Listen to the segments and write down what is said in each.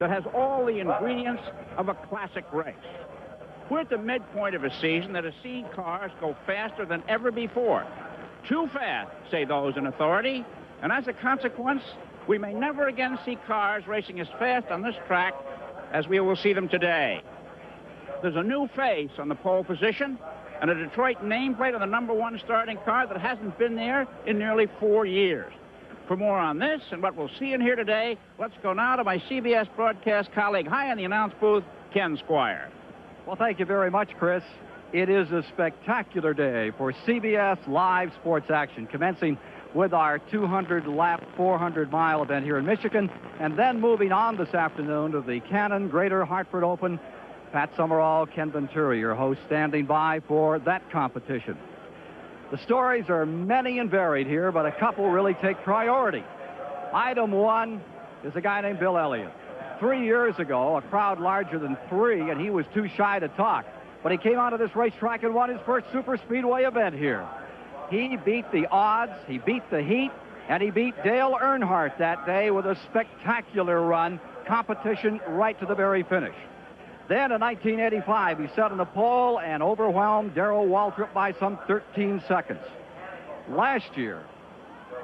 that has all the ingredients of a classic race. We're at the midpoint of a season that has seen cars go faster than ever before. Too fast, say those in authority, and as a consequence, we may never again see cars racing as fast on this track as we will see them today. There's a new face on the pole position and a Detroit nameplate on the #1 starting car that hasn't been there in nearly 4 years. For more on this and what we'll see in here today, let's go now to my CBS broadcast colleague high in the announce booth, Ken Squire. Well, thank you very much, Chris. It is a spectacular day for CBS Live Sports Action, commencing with our 200-lap, 400-mile event here in Michigan, and then moving on this afternoon to the Cannon Greater Hartford Open. Pat Summerall, Ken Venturi, your host, standing by for that competition. The stories are many and varied here, but a couple really take priority. Item one is a guy named Bill Elliott. 3 years ago, a crowd larger than 3, and he was too shy to talk. But he came onto this racetrack and won his first super speedway event here. He beat the odds, he beat the heat, and he beat Dale Earnhardt that day with a spectacular run, competition right to the very finish. Then in 1985, he set on the pole and overwhelmed Darrell Waltrip by some 13 seconds. Last year,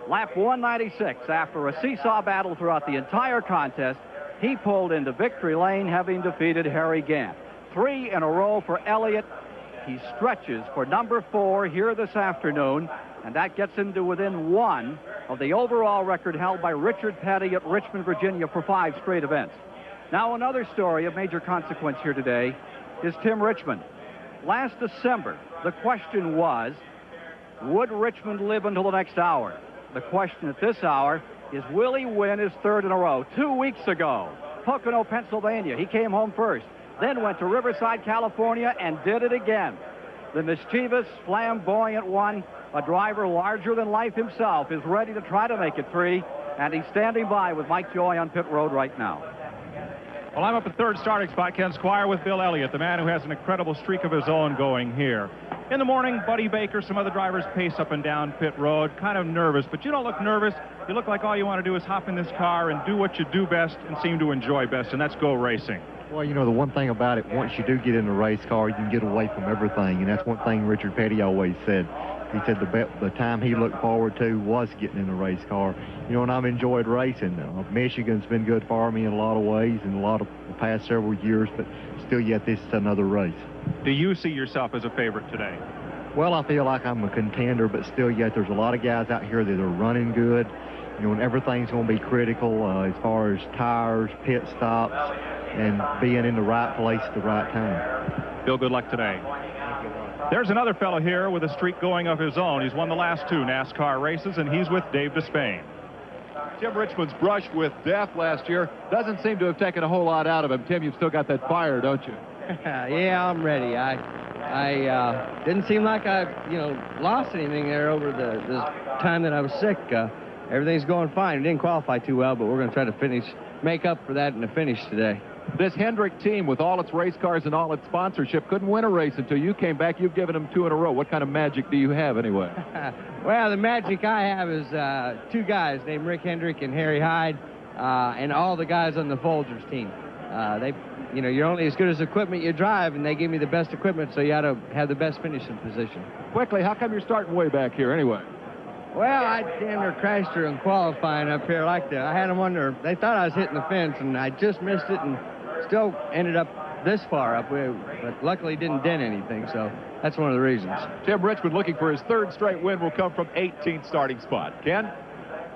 lap 196, after a seesaw battle throughout the entire contest, he pulled into victory lane, having defeated Harry Gant. 3 in a row for Elliott. He stretches for #4 here this afternoon, and that gets him to within 1 of the overall record held by Richard Petty at Richmond, Virginia for 5 straight events. Now, another story of major consequence here today is Tim Richmond. Last December, the question was, would Richmond live until the next hour? The question at this hour is, will he win his 3rd in a row? 2 weeks ago, Pocono, Pennsylvania, he came home first, then went to Riverside, California, and did it again. The mischievous, flamboyant one, a driver larger than life himself, is ready to try to make it 3, and he's standing by with Mike Joy on pit road right now. Well, I'm up at 3rd starting spot, Ken Squire, with Bill Elliott, the man who has an incredible streak of his own going here. In the morning, Buddy Baker, some other drivers pace up and down pit road, kind of nervous, but you don't look nervous. You look like all you want to do is hop in this car and do what you do best and seem to enjoy best, and that's go racing. Well, you know, the one thing about it, once you do get in a race car, you can get away from everything, and that's one thing Richard Petty always said. He said the time he looked forward to was getting in a race car. You know, and I've enjoyed racing. Michigan's been good for me in a lot of ways in a lot of the past several years, but still yet this is another race. Do you see yourself as a favorite today? Well, I feel like I'm a contender, but still yet there's a lot of guys out here that are running good. You know, and everything's going to be critical as far as tires, pit stops, and being in the right place at the right time. Bill, good luck today. There's another fellow here with a streak going of his own. He's won the last 2 NASCAR races, and he's with Dave Despain. Tim Richmond's brushed with death last year doesn't seem to have taken a whole lot out of him. Tim, you've still got that fire, don't you? Yeah, I'm ready. I didn't seem like I, lost anything there over the time that I was sick. Everything's going fine. I didn't qualify too well, but we're going to try to make up for that in the finish today. This Hendrick team, with all its race cars and all its sponsorship, couldn't win a race until you came back. You've given them 2 in a row. What kind of magic do you have, anyway? Well, the magic I have is 2 guys named Rick Hendrick and Harry Hyde, and all the guys on the Folgers team. You're only as good as the equipment you drive, and they give me the best equipment, so you got to have the best finishing position. Quickly, how come you're starting way back here, anyway? Well, I damn near crashed her in qualifying up here like that. I had them under. They thought I was hitting the fence, and I just missed it, and still ended up this far up, but luckily didn't dent anything, so that's one of the reasons. Tim Richmond looking for his 3rd straight win, will come from 18th starting spot. Ken?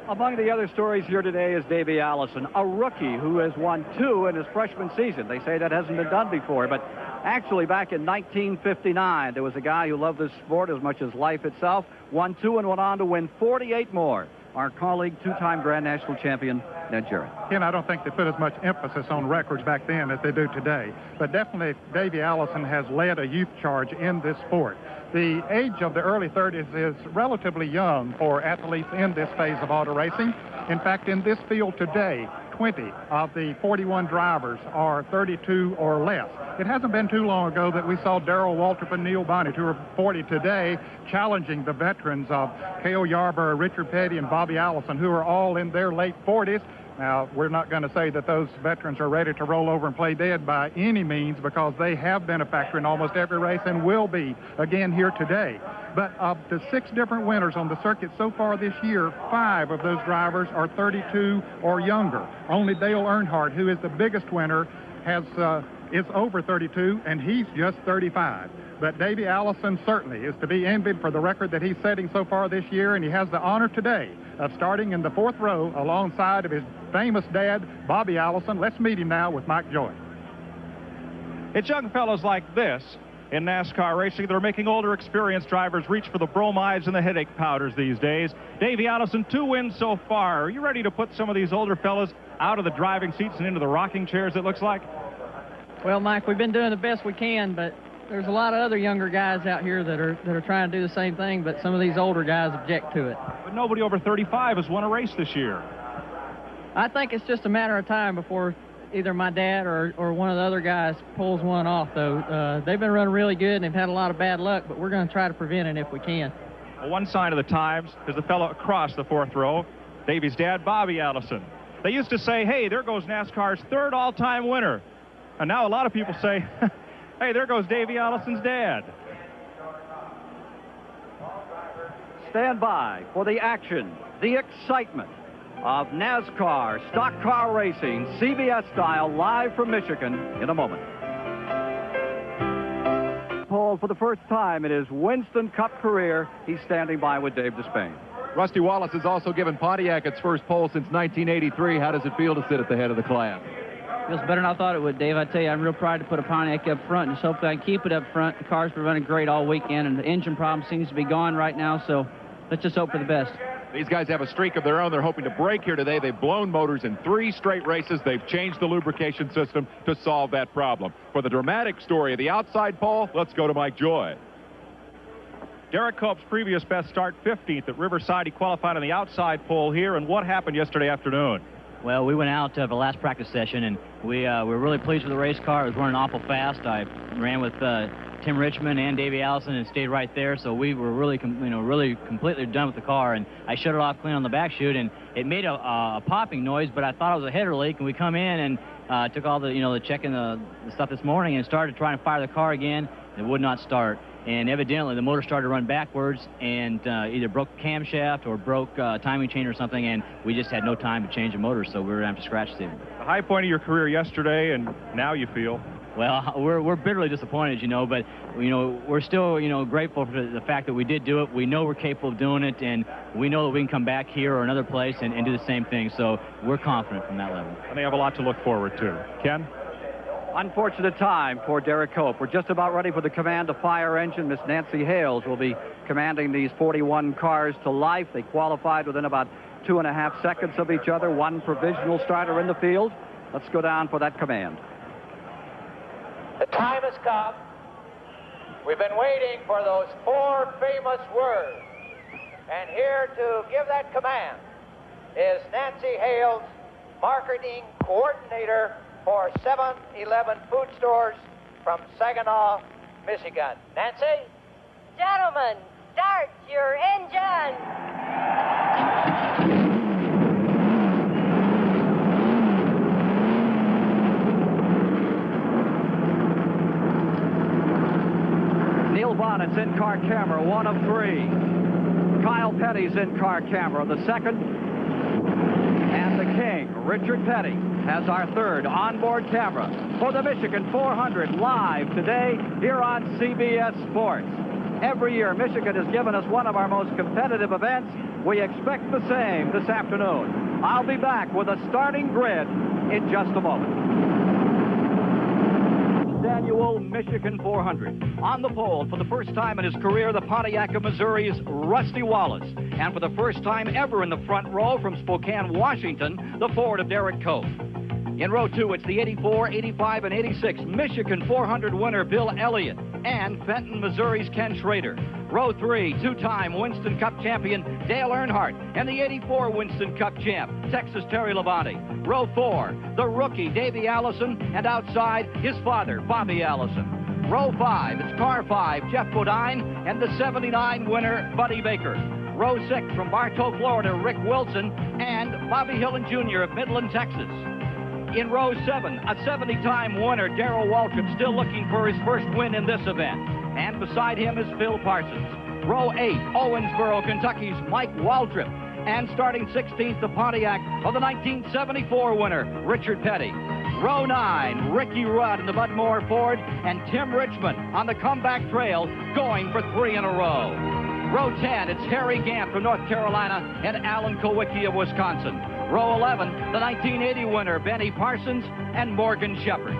Among the other stories here today is Davey Allison, a rookie who has won 2 in his freshman season. They say that hasn't been done before, but actually back in 1959, there was a guy who loved this sport as much as life itself, won 2 and went on to win 48 more. Our colleague, 2-time Grand National champion, Ned Jarrett. Ken, I don't think they put as much emphasis on records back then as they do today. But definitely, Davey Allison has led a youth charge in this sport. The age of the early 30s is relatively young for athletes in this phase of auto racing. In fact, in this field today, 20 of the 41 drivers are 32 or less. It hasn't been too long ago that we saw Darrell Waltrip and Neil Bonnet, who are 40 today, challenging the veterans of Cale Yarborough, Richard Petty, and Bobby Allison, who are all in their late 40s. Now, we're not going to say that those veterans are ready to roll over and play dead by any means, because they have been a factor in almost every race and will be again here today. But of the 6 different winners on the circuit so far this year, 5 of those drivers are 32 or younger. Only Dale Earnhardt, who is the biggest winner, is over 32, and he's just 35. But Davey Allison certainly is to be envied for the record that he's setting so far this year, and he has the honor today of starting in the 4th row alongside of his famous dad, Bobby Allison. Let's meet him now with Mike Joy. It's young fellows like this in NASCAR racing that are making older, experienced drivers reach for the bromides and the headache powders these days. Davey Allison, 2 wins so far. Are you ready to put some of these older fellas out of the driving seats and into the rocking chairs, it looks like? Well, Mike, we've been doing the best we can, but there's a lot of other younger guys out here that are trying to do the same thing, but some of these older guys object to it. But nobody over 35 has won a race this year. I think it's just a matter of time before either my dad or one of the other guys pulls one off, though. They've been running really good, and they've had a lot of bad luck, but we're going to try to prevent it if we can. Well, one sign of the times is the fellow across the 4th row, Davey's dad, Bobby Allison. They used to say, hey, there goes NASCAR's 3rd all-time winner. And now a lot of people say, hey, there goes Davey Allison's dad. Stand by for the action, the excitement of NASCAR stock car racing, CBS style, live from Michigan in a moment. Pole for the first time in his Winston Cup career. He's standing by with Dave Despain. Rusty Wallace has also given Pontiac its first pole since 1983. How does it feel to sit at the head of the class? Feels better than I thought it would, Dave. I tell you, I'm real proud to put a Pontiac up front, and just hope that I can keep it up front. The car's been running great all weekend, and the engine problem seems to be gone right now, so let's just hope for the best. These guys have a streak of their own. They're hoping to break here today. They've blown motors in 3 straight races. They've changed the lubrication system to solve that problem. For the dramatic story of the outside pole, let's go to Mike Joy. Derek Cope's previous best start, 15th at Riverside. He qualified on the outside pole here, and what happened yesterday afternoon? Well, we went out to the last practice session, and we were really pleased with the race car. It was running awful fast. I ran with Tim Richmond and Davey Allison and stayed right there, so we were really, really completely done with the car. And I shut it off clean on the back chute, and it made a popping noise, but I thought it was a header leak. And we come in and took all the checking the stuff this morning and started trying to fire the car again. It would not start. And evidently the motor started to run backwards and either broke the camshaft or broke timing chain or something, and we just had no time to change the motor, so we were going to have to scratch it. The high point of your career yesterday, and now you feel? Well, we're bitterly disappointed, but we're still grateful for the fact that we did do it. We know we're capable of doing it, and we know that we can come back here or another place and do the same thing, so we're confident from that level. And they have a lot to look forward to. Ken? Unfortunate time for Derek Cope. We're just about ready for the command to fire engine. Miss Nancy Hales will be commanding these 41 cars to life. They qualified within about 2.5 seconds of each other. One provisional starter in the field. Let's go down for that command. The time has come. We've been waiting for those 4 famous words. And here to give that command is Nancy Hales, marketing coordinator for 7-Eleven food stores from Saginaw, Michigan. Nancy? Gentlemen, start your engine. Neil Bonnet's in-car camera, 1 of 3. Kyle Petty's in-car camera, the 2nd. And the king, Richard Petty, has our 3rd onboard camera for the Michigan 400 live today here on CBS Sports. Every year, Michigan has given us one of our most competitive events. We expect the same this afternoon. I'll be back with a starting grid in just a moment. Annual Michigan 400. On the pole for the first time in his career, the Pontiac of Missouri's Rusty Wallace. And for the first time ever in the front row from Spokane, Washington, the Ford of Derek Cope. In row 2, it's the 84, 85, and 86 Michigan 400 winner Bill Elliott and Fenton, Missouri's Ken Schrader. Row 3, 2-time Winston Cup champion Dale Earnhardt and the 84 Winston Cup champ, Texas Terry Labonte. Row 4, the rookie Davey Allison, and outside his father, Bobby Allison. Row 5, it's car 5, Jeff Bodine, and the 79 winner, Buddy Baker. Row 6, from Bartow, Florida, Rick Wilson, and Bobby Hillen Jr. of Midland, Texas. In row 7, a 70-time winner, Darrell Waltrip, still looking for his first win in this event. And beside him is Phil Parsons. Row 8, Owensboro, Kentucky's Mike Waltrip. And starting 16th, the Pontiac of the 1974 winner, Richard Petty. Row 9, Ricky Rudd in the Bud Moore Ford, and Tim Richmond on the comeback trail, going for 3 in a row. Row 10, it's Harry Gant from North Carolina and Alan Kowicki of Wisconsin. Row 11, the 1980 winner, Benny Parsons and Morgan Shepherd.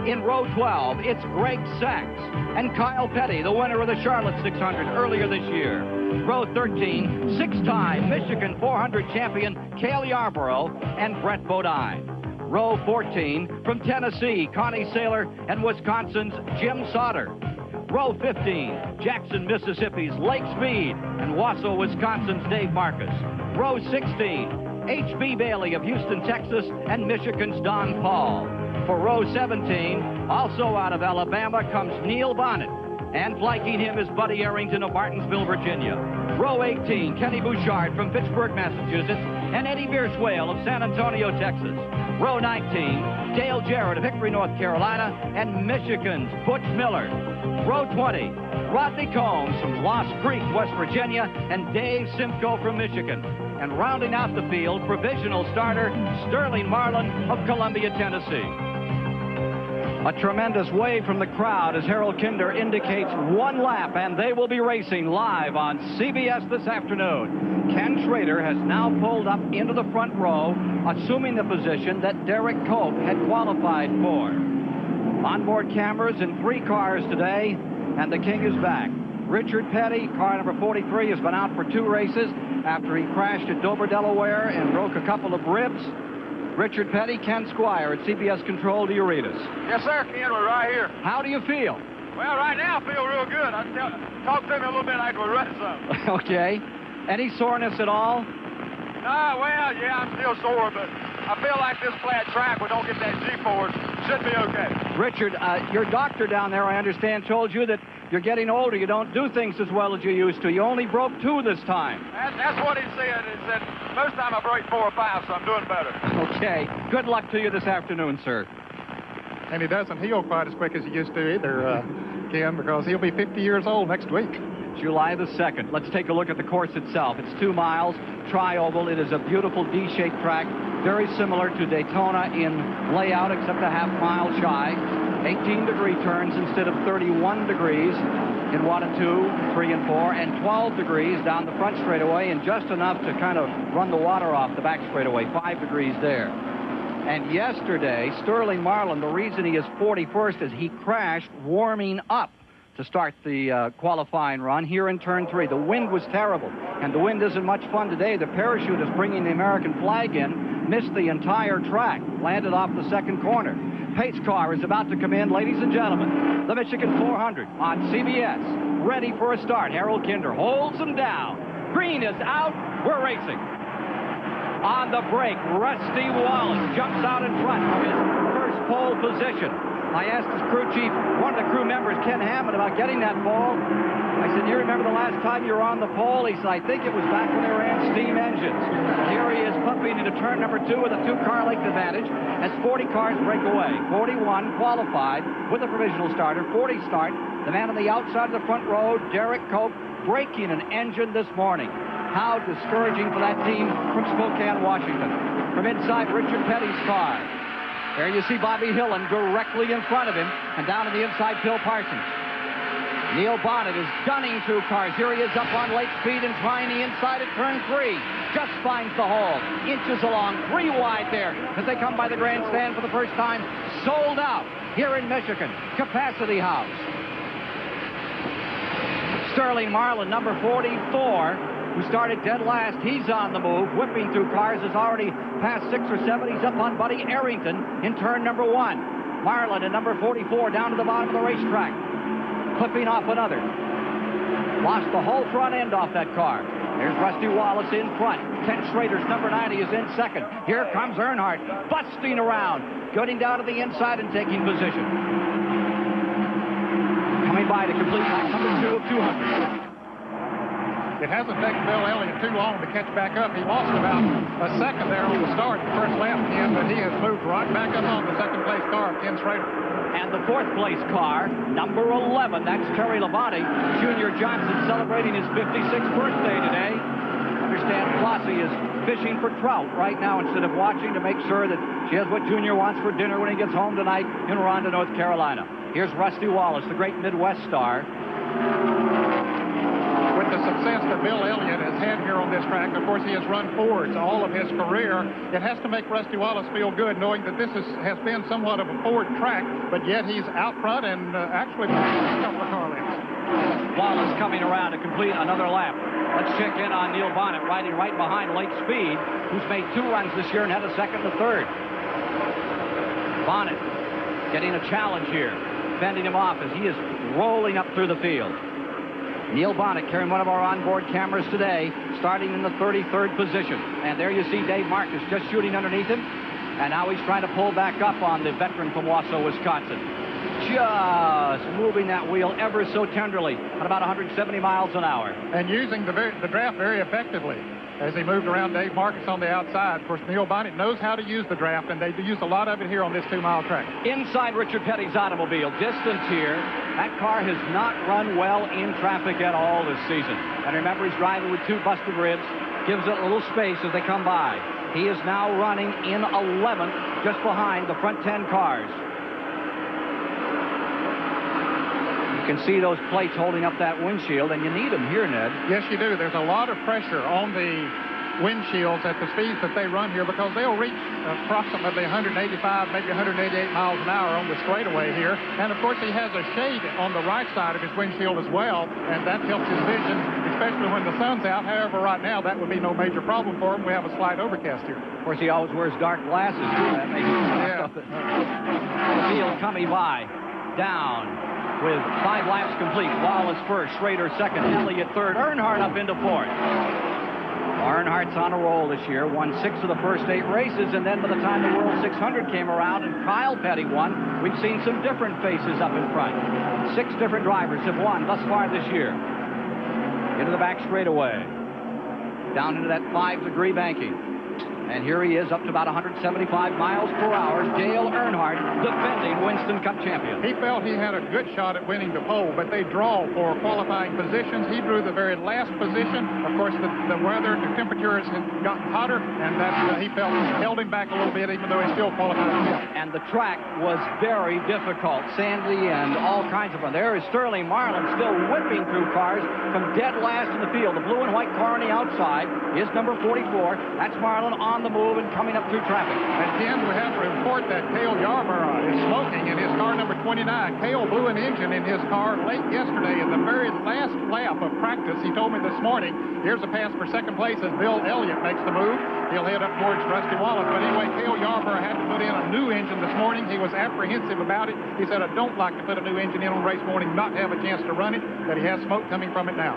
In row 12, it's Greg Sachs and Kyle Petty, the winner of the Charlotte 600 earlier this year. Row 13, 6-time Michigan 400 champion Cale Yarborough and Brett Bodine. Row 14, from Tennessee, Connie Saylor and Wisconsin's Jim Sauter. Row 15, Jackson, Mississippi's Lake Speed and Wausau, Wisconsin's Dave Marcus. Row 16, H.B. Bailey of Houston, Texas and Michigan's Don Paul. For row 17, also out of Alabama, comes Neil Bonnet. And flanking him is Buddy Arrington of Martinsville, Virginia. Row 18, Kenny Bouchard from Pittsburgh, Massachusetts, and Eddie Bierswale of San Antonio, Texas. Row 19, Dale Jarrett of Hickory, North Carolina, and Michigan's Butch Miller. Row 20, Rodney Combs from Lost Creek, West Virginia, and Dave Simcoe from Michigan. And rounding out the field, provisional starter Sterling Marlin of Columbia, Tennessee. A tremendous wave from the crowd as Harold Kinder indicates 1 lap, and they will be racing live on CBS this afternoon. Ken Schrader has now pulled up into the front row, assuming the position that Derek Cope had qualified for. Onboard cameras in 3 cars today, and the king is back. Richard Petty, car number 43, has been out for 2 races after he crashed at Dover, Delaware, and broke a couple of ribs. Richard Petty, Ken Squire at CBS Control. Do you read us? Yes, sir, Ken. We're right here. How do you feel? Well, right now I feel real good. Talk to me a little bit after we run some. Okay. Any soreness at all? Well, yeah, I'm still sore, but I feel like this flat track, we don't get that G-force, should be okay. Richard, your doctor down there, I understand, told you that you're getting older. You don't do things as well as you used to. You only broke 2 this time. That's what he said. He said most time I break 4 or 5, so I'm doing better. Okay. Good luck to you this afternoon, sir. And he doesn't heal quite as quick as he used to either, Ken, because he'll be 50 years old next week. July the 2nd. Let's take a look at the course itself. It's 2 miles, tri-oval. It is a beautiful D-shaped track, very similar to Daytona in layout, except a half-mile shy. 18-degree turns instead of 31 degrees in 1 and 2, 3 and 4, and 12 degrees down the front straightaway, and just enough to kind of run the water off the back straightaway, 5 degrees there. And yesterday, Sterling Marlin, the reason he is 41st is he crashed warming up to start the qualifying run here in turn 3. The wind was terrible, and the wind isn't much fun today. The parachute is bringing the American flag in, missed the entire track, landed off the second corner. Pace car is about to come in, ladies and gentlemen. The Michigan 400 on CBS, ready for a start. Harold Kinder holds them down. Green is out. We're racing. On the break, Rusty Wallace jumps out in front from his first pole position. I asked his crew chief, one of the crew members, Ken Hammond, about getting that pole. I said, do you remember the last time you were on the pole? He said, I think it was back when they ran steam engines. Here he is pumping into turn number 2 with a 2-car length advantage as 40 cars break away. 41 qualified with a provisional starter. 40 start. The man on the outside of the front row, Derek Cope, breaking an engine this morning. How discouraging for that team from Spokane, Washington. From inside Richard Petty's car. There you see Bobby Hillen directly in front of him, and down on the inside, Phil Parsons. Neil Bonnet is gunning through cars. Here he is up on late speed and trying the inside at turn 3. Just finds the hole. Inches along, 3 wide there as they come by the grandstand for the first time. Sold out here in Michigan. Capacity House. Sterling Marlin, number 44, who started dead last. He's on the move, whipping through cars, has already passed 6 or 7. He's up on Buddy Arrington in turn number 1. Marlin at number 44 down to the bottom of the racetrack, clipping off another. Lost the whole front end off that car. There's Rusty Wallace in front. Ken Schrader's number 90 is in second. Here comes Earnhardt, busting around, getting down to the inside and taking position. Coming by to complete lap number 2 of 200. It hasn't taken Bill Elliott too long to catch back up. He lost about a second there on the start, the first lap, Ken, but he has moved right back up on the second-place car of Ken Schrader. And the fourth-place car, number 11, that's Terry Labonte. Junior Johnson celebrating his 56th birthday today. Understand Flossie is fishing for trout right now instead of watching to make sure that she has what Junior wants for dinner when he gets home tonight in Ronda, North Carolina. Here's Rusty Wallace, the great Midwest star. With the success that Bill Elliott has had here on this track, of course, he has run Fords all of his career. It has to make Rusty Wallace feel good knowing that this has been somewhat of a Ford track, but yet he's out front and actually a couple of car lengths. Wallace coming around to complete another lap. Let's check in on Neil Bonnet, riding right behind Lake Speed, who's made 2 runs this year and had a second and a third. Bonnet getting a challenge here, fending him off as he is rolling up through the field. Neil Bonnet carrying one of our onboard cameras today, starting in the 33rd position. And there you see Dave Marcus just shooting underneath him. And now he's trying to pull back up on the veteran from Wausau, Wisconsin. Just moving that wheel ever so tenderly at about 170 miles an hour. And using the draft very effectively as he moved around Dave Marcus on the outside. Of course, Neil Bonnet knows how to use the draft, and they use a lot of it here on this 2-mile track. Inside Richard Petty's automobile, distance here. That car has not run well in traffic at all this season. And remember, he's driving with 2 busted ribs, gives it a little space as they come by. He is now running in 11th, just behind the front 10 cars. You can see those plates holding up that windshield, and you need them here, Ned. Yes, you do. There's a lot of pressure on the windshields at the speeds that they run here because they'll reach approximately 185, maybe 188 miles an hour on the straightaway here. And, of course, he has a shade on the right side of his windshield as well, and that helps his vision, especially when the sun's out. However, right now, that would be no major problem for him. We have a slight overcast here. Of course, he always wears dark glasses. That makes it the field coming by. Down. With 5 laps complete, Wallace first, Schrader second, Elliott third, Earnhardt up into fourth. Earnhardt's on a roll this year, won 6 of the first 8 races, and then by the time the World 600 came around and Kyle Petty won, we've seen some different faces up in front. 6 different drivers have won thus far this year. Into the back straightaway, down into that 5-degree banking. And here he is up to about 175 miles per hour. Dale Earnhardt, defending Winston Cup champion. He felt he had a good shot at winning the pole, but they draw for qualifying positions. He drew the very last position. Of course, the weather, the temperatures had gotten hotter, and that he felt held him back a little bit, even though he still qualified. And the track was very difficult, sandy and all kinds of fun. There is Sterling Marlin still whipping through cars from dead last in the field. The blue and white car on the outside is number 44. That's Marlin on the move and coming up through traffic. And again, we have to report that Cale Yarborough is smoking in his car number 29. Cale blew an engine in his car late yesterday in the very last lap of practice. He told me this morning, here's a pass for second place as Bill Elliott makes the move. He'll head up towards Rusty Wallace. But anyway, Cale Yarborough had to put in a new engine this morning. He was apprehensive about it. He said, I don't like to put a new engine in on race morning, not have a chance to run it, but he has smoke coming from it now.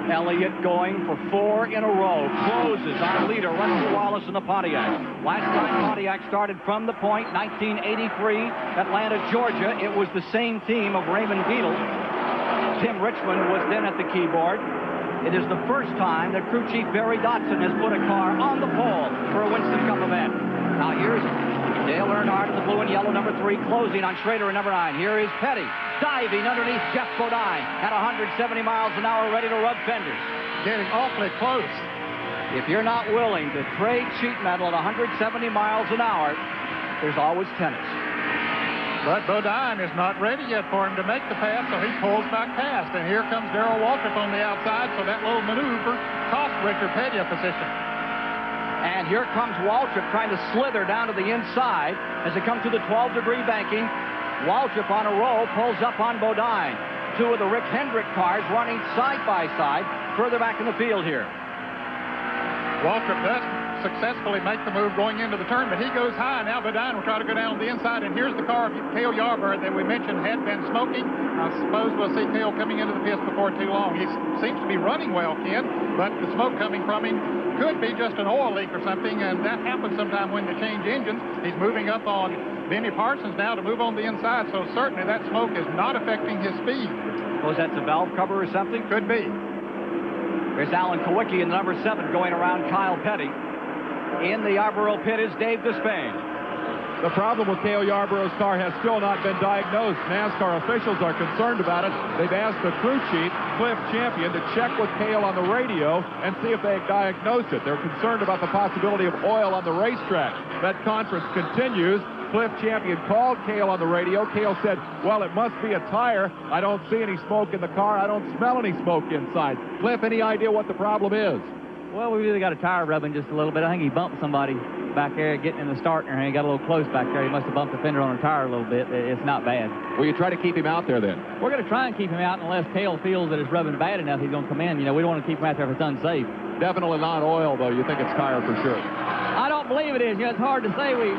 Elliott going for 4 in a row. Closes our leader, Rusty Wallace in the Pontiac. Last time Pontiac started from the point, 1983, Atlanta, Georgia. It was the same team of Raymond Beadle. Tim Richmond was then at the keyboard. It is the first time that crew chief Barry Dotson has put a car on the pole for a Winston Cup event. Now here's Dale Earnhardt in the blue and yellow, number 3, closing on Schrader in number 9. Here is Petty, diving underneath Jeff Bodine at 170 miles an hour, ready to rub fenders. Getting awfully close. If you're not willing to trade sheet metal at 170 miles an hour, there's always tennis. But Bodine is not ready yet for him to make the pass, so he pulls back past. And here comes Darrell Waltrip on the outside, so that little maneuver cost Richard Petty a position. And here comes Waltrip trying to slither down to the inside as they come to the 12-degree banking. Waltrip on a roll pulls up on Bodine. 2 of the Rick Hendrick cars running side by side further back in the field here. Waltrip does successfully make the move going into the turn, but he goes high. Now Bodine will try to go down on the inside, and here's the car of Cale Yarborough that we mentioned had been smoking. I suppose we'll see Cale coming into the pits before too long. He seems to be running well, Ken, but the smoke coming from him could be just an oil leak or something, and that happens sometime when they change engines. He's moving up on Benny Parsons now to move on the inside, so certainly that smoke is not affecting his speed. Suppose that's a valve cover or something? Could be. There's Alan Kowicki in the number 7 going around Kyle Petty. In the Yarborough pit is Dave Despain. The problem with Cale Yarborough's car has still not been diagnosed. NASCAR officials are concerned about it. They've asked the crew chief, Cliff Champion, to check with Cale on the radio and see if they diagnosed it. They're concerned about the possibility of oil on the racetrack. That conference continues. Cliff Champion called Cale on the radio. Cale said, well, it must be a tire. I don't see any smoke in the car. I don't smell any smoke inside. Cliff, any idea what the problem is? Well, we really got a tire rubbing just a little bit. I think he bumped somebody back there getting in the starter, and he got a little close back there. He must have bumped the fender on the tire a little bit. It's not bad. Will you try to keep him out there then? We're going to try and keep him out unless Cale feels that it's rubbing bad enough he's going to come in. You know, we don't want to keep him out there if it's unsafe. Definitely not oil, though. You think it's tire for sure? I don't believe it is. You know, it's hard to say. We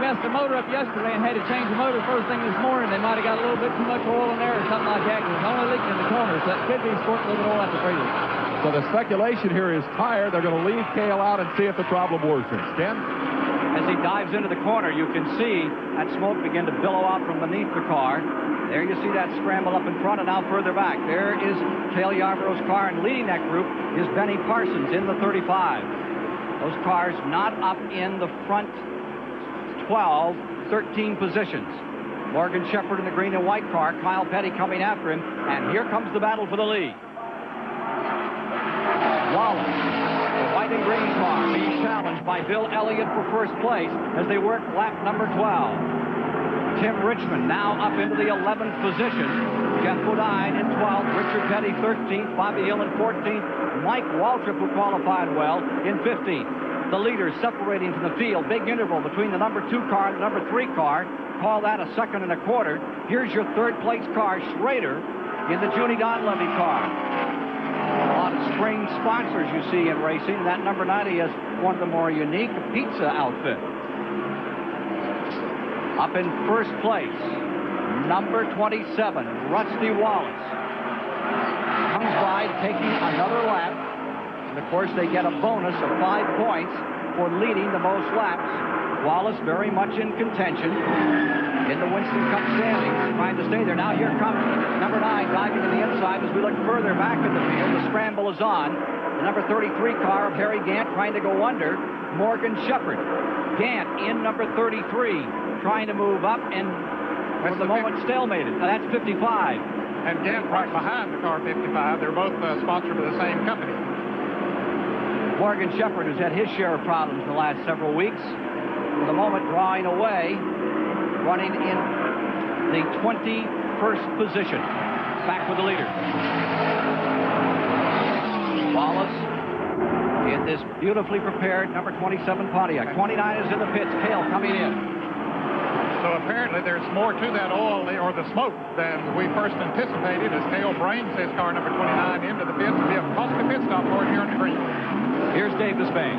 messed the motor up yesterday and had to change the motor first thing this morning. They might have got a little bit too much oil in there or something like that. It's only leaking in the corner, so it could be squirting a little bit of oil out the freezer. So the speculation here is tire. They're going to leave Cale out and see if the problem worsens. Ken? As he dives into the corner, you can see that smoke begin to billow out from beneath the car. There you see that scramble up in front and now further back. There is Cale Yarborough's car, and leading that group is Benny Parsons in the 35. Those cars not up in the front 12, 13 positions. Morgan Shepherd in the green and white car, Kyle Petty coming after him, and here comes the battle for the lead. Wallace, the white and green car, being challenged by Bill Elliott for first place as they work lap number 12. Tim Richmond now up into the 11th position. Jeff Bodine in 12th, Richard Petty 13th, Bobby Hill in 14th, Mike Waltrip, who qualified well, in 15th. The leaders separating from the field. Big interval between the number 2 car and the number 3 car. Call that a second and a quarter. Here's your third place car, Schrader, in the Junie Donlevy car. A lot of spring sponsors you see in racing. That number 90 is one of the more unique pizza outfits. Up in first place, number 27, Rusty Wallace. Comes by taking another lap. And of course, they get a bonus of 5 points for leading the most laps. Wallace very much in contention in the Winston Cup standings, trying to stay there. Now here comes number 9 driving to the inside. As we look further back in the field, the scramble is on. The number 33 car of Harry Gant trying to go under Morgan Shepherd. Gant in number 33 trying to move up, and for the moment stalemated. Now that's 55. And Gant right behind the car 55. They're both sponsored by the same company. Morgan Shepherd has had his share of problems in the last several weeks. For the moment, drawing away, running in the 21st position. Back with the leader. Wallace in this beautifully prepared number 27 Pontiac. 29 is in the pits. Cale coming in. So apparently there's more to that oil or the smoke than we first anticipated as Cale brings his car number 29 into the pits. It'll be a costly pit stop for him here in the green. Here's Dave Despain.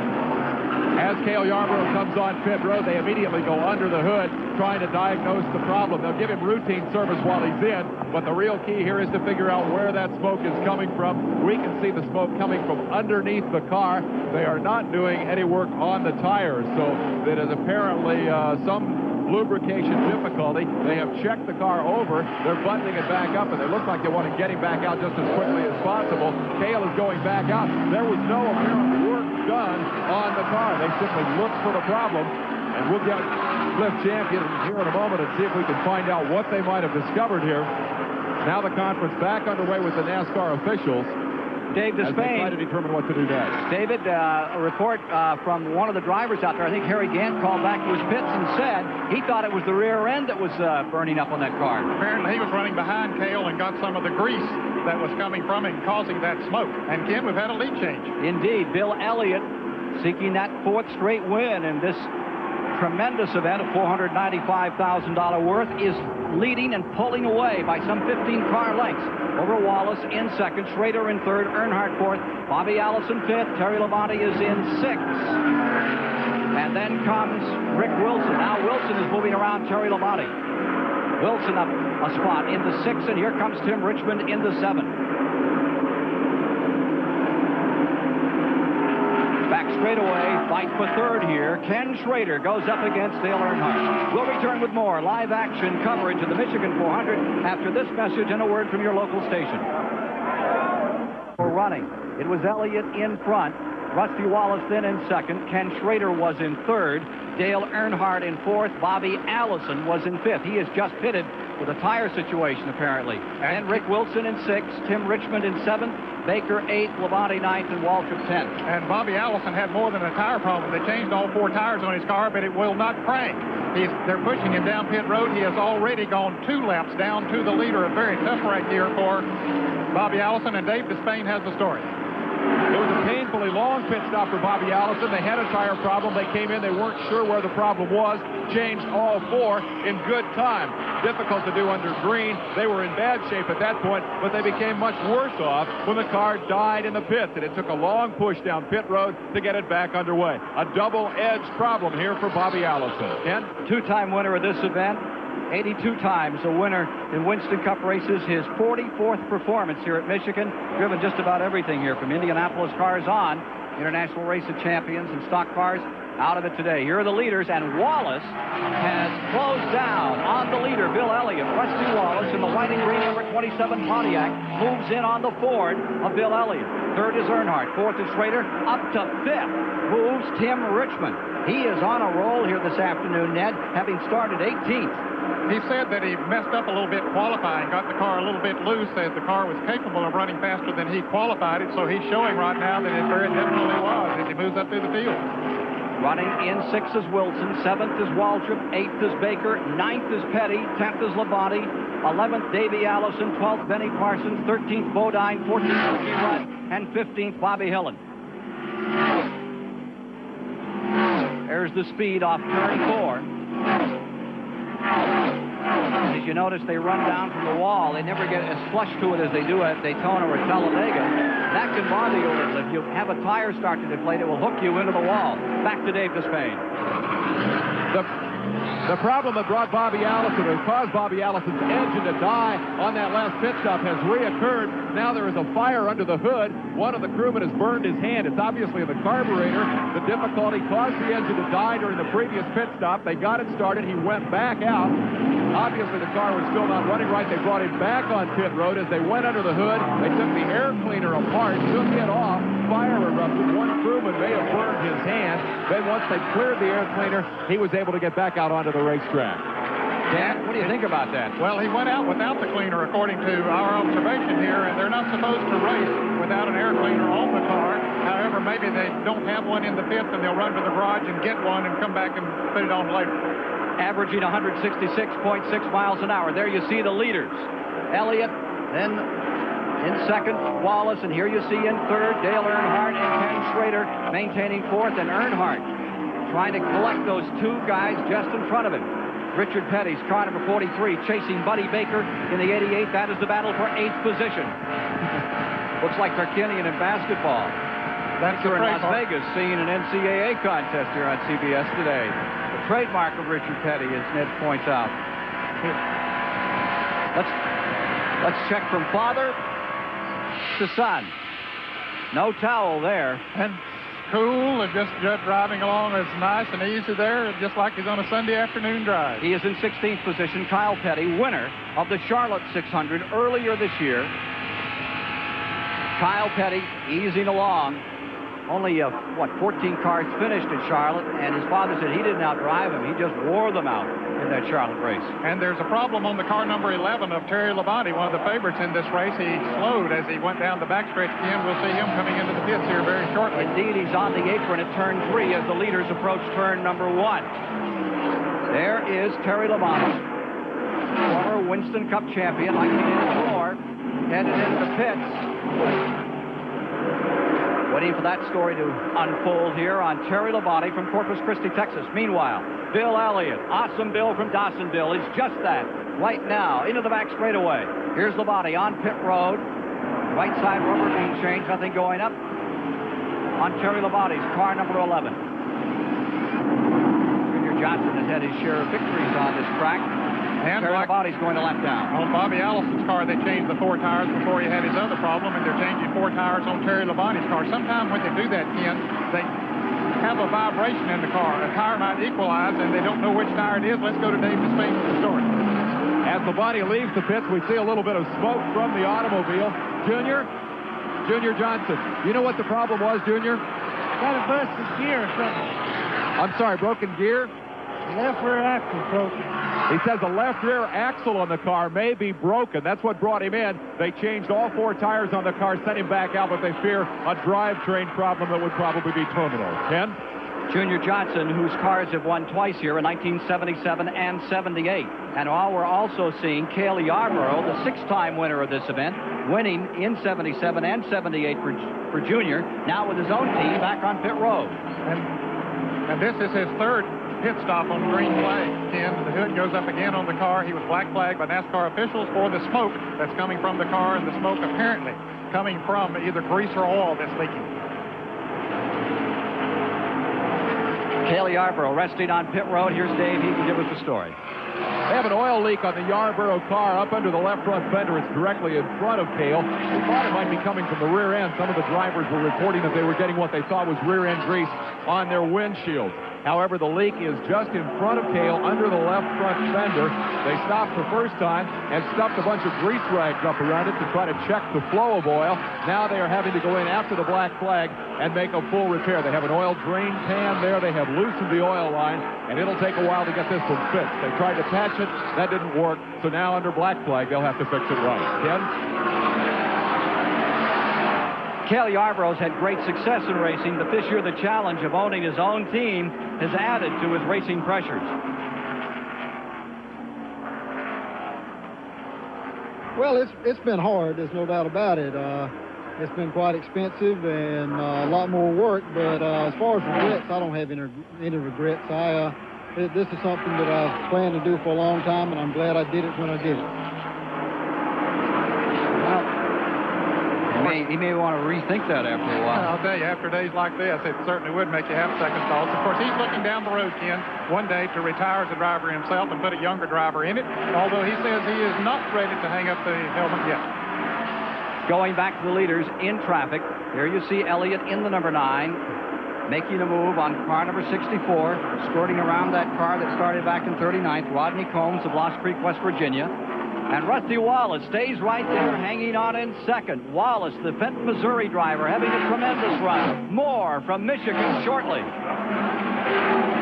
As Cale Yarborough comes on pit road, they immediately go under the hood trying to diagnose the problem. They'll give him routine service while he's in, but the real key here is to figure out where that smoke is coming from. We can see the smoke coming from underneath the car. They are not doing any work on the tires, so that is apparently some lubrication difficulty. They have checked the car over. They're buttoning it back up, and they look like they want to get him back out just as quickly as possible. Cale is going back out. There was no apparent work done on the car. They simply looked for the problem, and we'll get Cliff Champion here in a moment and see if we can find out what they might have discovered here. Now the conference back underway with the NASCAR officials. Dave Despain. Try to determine what to do next. David, a report from one of the drivers out there, I think Harry Gant, called back to his pits and said he thought it was the rear end that was burning up on that car. Apparently he was running behind Cale and got some of the grease that was coming from it and causing that smoke. And Ken, we've had a lead change. Indeed. Bill Elliott seeking that 4th straight win in this tremendous event of $495,000 worth is leading and pulling away by some 15 car lengths over Wallace in 2nd, Schrader in 3rd, Earnhardt 4th, Bobby Allison 5th, Terry Labonte is in 6th. And then comes Rick Wilson. Now Wilson is moving around Terry Labonte. Wilson up a spot in the 6th, and here comes Tim Richmond in the 7th. Back straightaway, fight for 3rd here. Ken Schrader goes up against Dale Earnhardt. We'll return with more live action coverage of the Michigan 400 after this message and a word from your local station. for running. It was Elliott in front. Rusty Wallace then in second. Ken Schrader was in third. Dale Earnhardt in fourth. Bobby Allison was in fifth. He is just pitted with a tire situation, apparently. And Rick Wilson in sixth. Tim Richmond in seventh. Baker eighth. Labonte ninth. And Waltrip 10th. And Bobby Allison had more than a tire problem. They changed all 4 tires on his car, but it will not crank. They're pushing him down pit road. He has already gone 2 laps down to the leader. A very tough wreck here for Bobby Allison, and Dave Despain has the story. It was a painfully long pit stop for Bobby Allison. They had a tire problem. They came in. They weren't sure where the problem was. Changed all 4 in good time. Difficult to do under green. They were in bad shape at that point, but they became much worse off when the car died in the pits, and it took a long push down pit road to get it back underway. A double-edged problem here for Bobby Allison. Ken? 2-time winner of this event. 82 times a winner in Winston Cup races. His 44th performance here at Michigan. Driven just about everything here, from Indianapolis cars on. International Race of Champions and stock cars out of it today. Here are the leaders, and Wallace has closed down on the leader, Bill Elliott. Rusty Wallace in the white and green number 27 Pontiac moves in on the Ford of Bill Elliott. Third is Earnhardt. Fourth is Schrader. Up to fifth moves Tim Richmond. He is on a roll here this afternoon, Ned, having started 18th. He said that he messed up a little bit qualifying, got the car a little bit loose, said the car was capable of running faster than he qualified it, so he's showing right now that it very definitely was as he moves up through the field. Running in 6th is Wilson, 7th is Waltrip, 8th is Baker, 9th is Petty, 10th is Labonte, 11th Davey Allison, 12th Benny Parsons, 13th Bodine, 14th Ricky Rudd, and 15th Bobby Hillen. There's the speed off turn 4. As you notice, they run down from the wall. They never get as flush to it as they do at Daytona or Talladega. That can bother you a little. If you have a tire start to deflate, it will hook you into the wall. Back to Dave Despain. The problem that brought Bobby Allison, or caused Bobby Allison's engine to die on that last pit stop, has reoccurred. Now there is a fire under the hood. One of the crewmen has burned his hand. It's obviously the carburetor. The difficulty caused the engine to die during the previous pit stop. They got it started. He went back out. Obviously the car was still not running right. They brought him back on pit road. As they went under the hood, they took the air cleaner apart, took it off. Fire erupted. One crewman may have burned his hand. Then once they cleared the air cleaner, he was able to get back out onto the racetrack. Dan, what do you think about that? Well, he went out without the cleaner, according to our observation here, and they're not supposed to race without an air cleaner on the car. However, maybe they don't have one in the pits, and they'll run to the garage and get one and come back and put it on later. Averaging 166.6 miles an hour. There you see the leaders. Elliott, then in second, Wallace, and here you see in third, Dale Earnhardt and Ken Schrader maintaining fourth, and Earnhardt trying to collect those 2 guys just in front of him. Richard Petty's car number 43 chasing Buddy Baker in the 88. That is the battle for 8th position. Looks like Tarkanian in basketball. That's in Las Vegas seeing an NCAA contest here on CBS today. The trademark of Richard Petty, as Ned points out. Let's check from father to son. No towel there. And cool, and just driving along is nice and easy there, just like he's on a Sunday afternoon drive. He is in 16th position. Kyle Petty, winner of the Charlotte 600 earlier this year. Kyle Petty easing along. Only, 14 cars finished at Charlotte, and his father said he didn't outdrive him. He just wore them out in that Charlotte race. And there's a problem on the car number 11 of Terry Labonte, one of the favorites in this race. He slowed as he went down the backstretch again. We'll see him coming into the pits here very shortly. Indeed, he's on the apron at turn 3 as the leaders approach turn number 1. There is Terry Labonte, former Winston Cup champion, 1984, headed into the pits. Waiting for that story to unfold here on Terry Labonte from Corpus Christi, Texas. Meanwhile, Bill Elliott, awesome Bill from Dawsonville, is just that right now into the back straightaway. Here's Labonte on pit road. Right side rubber being changed, nothing going up on Terry Labonte's car number 11. Junior Johnson has had his share of victories on this track. And Terry Labonte's going to lap down. On Bobby Allison's car, they changed the 4 tires before he had his other problem, and they're changing 4 tires on Terry Labonte's car. Sometimes when they do that, Ken, they have a vibration in the car. A tire might equalize, and they don't know which tire it is. Let's go to Dave Despain for the story. As Labonte leaves the pits, we see a little bit of smoke from the automobile. Junior, Junior Johnson. You know what the problem was, Junior? Got a busted gear or something. I'm sorry, broken gear? Left rear axle broken. He says the left rear axle on the car may be broken. That's what brought him in. They changed all 4 tires on the car, sent him back out, but they fear a drivetrain problem that would probably be terminal. Ken? Junior Johnson, whose cars have won twice here in 1977 and 78. And we're also seeing Cale Yarborough, the 6-time winner of this event, winning in 77 and 78 for Junior, now with his own team back on pit road. And this is his 3rd pit stop on green flag. Ken, the hood goes up again on the car. He was black flagged by NASCAR officials for the smoke that's coming from the car, and the smoke apparently coming from either grease or oil that's leaking. Cale Yarborough resting on pit road. Here's Dave. He can give us the story. They have an oil leak on the Yarborough car up under the left front fender. It's directly in front of Cale. We thought it might be coming from the rear end. Some of the drivers were reporting that they were getting what they thought was rear end grease on their windshield. However, the leak is just in front of Cale under the left front fender. They stopped the first time and stuffed a bunch of grease rags up around it to try to check the flow of oil. Now they are having to go in after the black flag and make a full repair. They have an oil drain pan there. They have loosened the oil line, and it'll take a while to get this one fixed. They tried to patch it. That didn't work. So now under black flag, they'll have to fix it right. Ken? Cale Yarborough's had great success in racing, but this year the challenge of owning his own team has added to his racing pressures. Well, it's been hard. There's no doubt about it. It's been quite expensive and a lot more work, but as far as regrets, I don't have any regrets. This is something that I've planned to do for a long time, and I'm glad I did it when I did it. He may want to rethink that after a while. I'll tell you, after days like this, it certainly would make you have second thoughts. Of course, he's looking down the road, Ken, one day to retire as a driver himself and put a younger driver in it, although he says he is not ready to hang up the helmet yet. Going back to the leaders in traffic, here you see Elliott in the number 9, making a move on car number 64, skirting around that car that started back in 39th, Rodney Combs of Lost Creek, West Virginia. And Rusty Wallace stays right there, hanging on in second. Wallace, the Fenton, Missouri driver, having a tremendous run. More from Michigan shortly.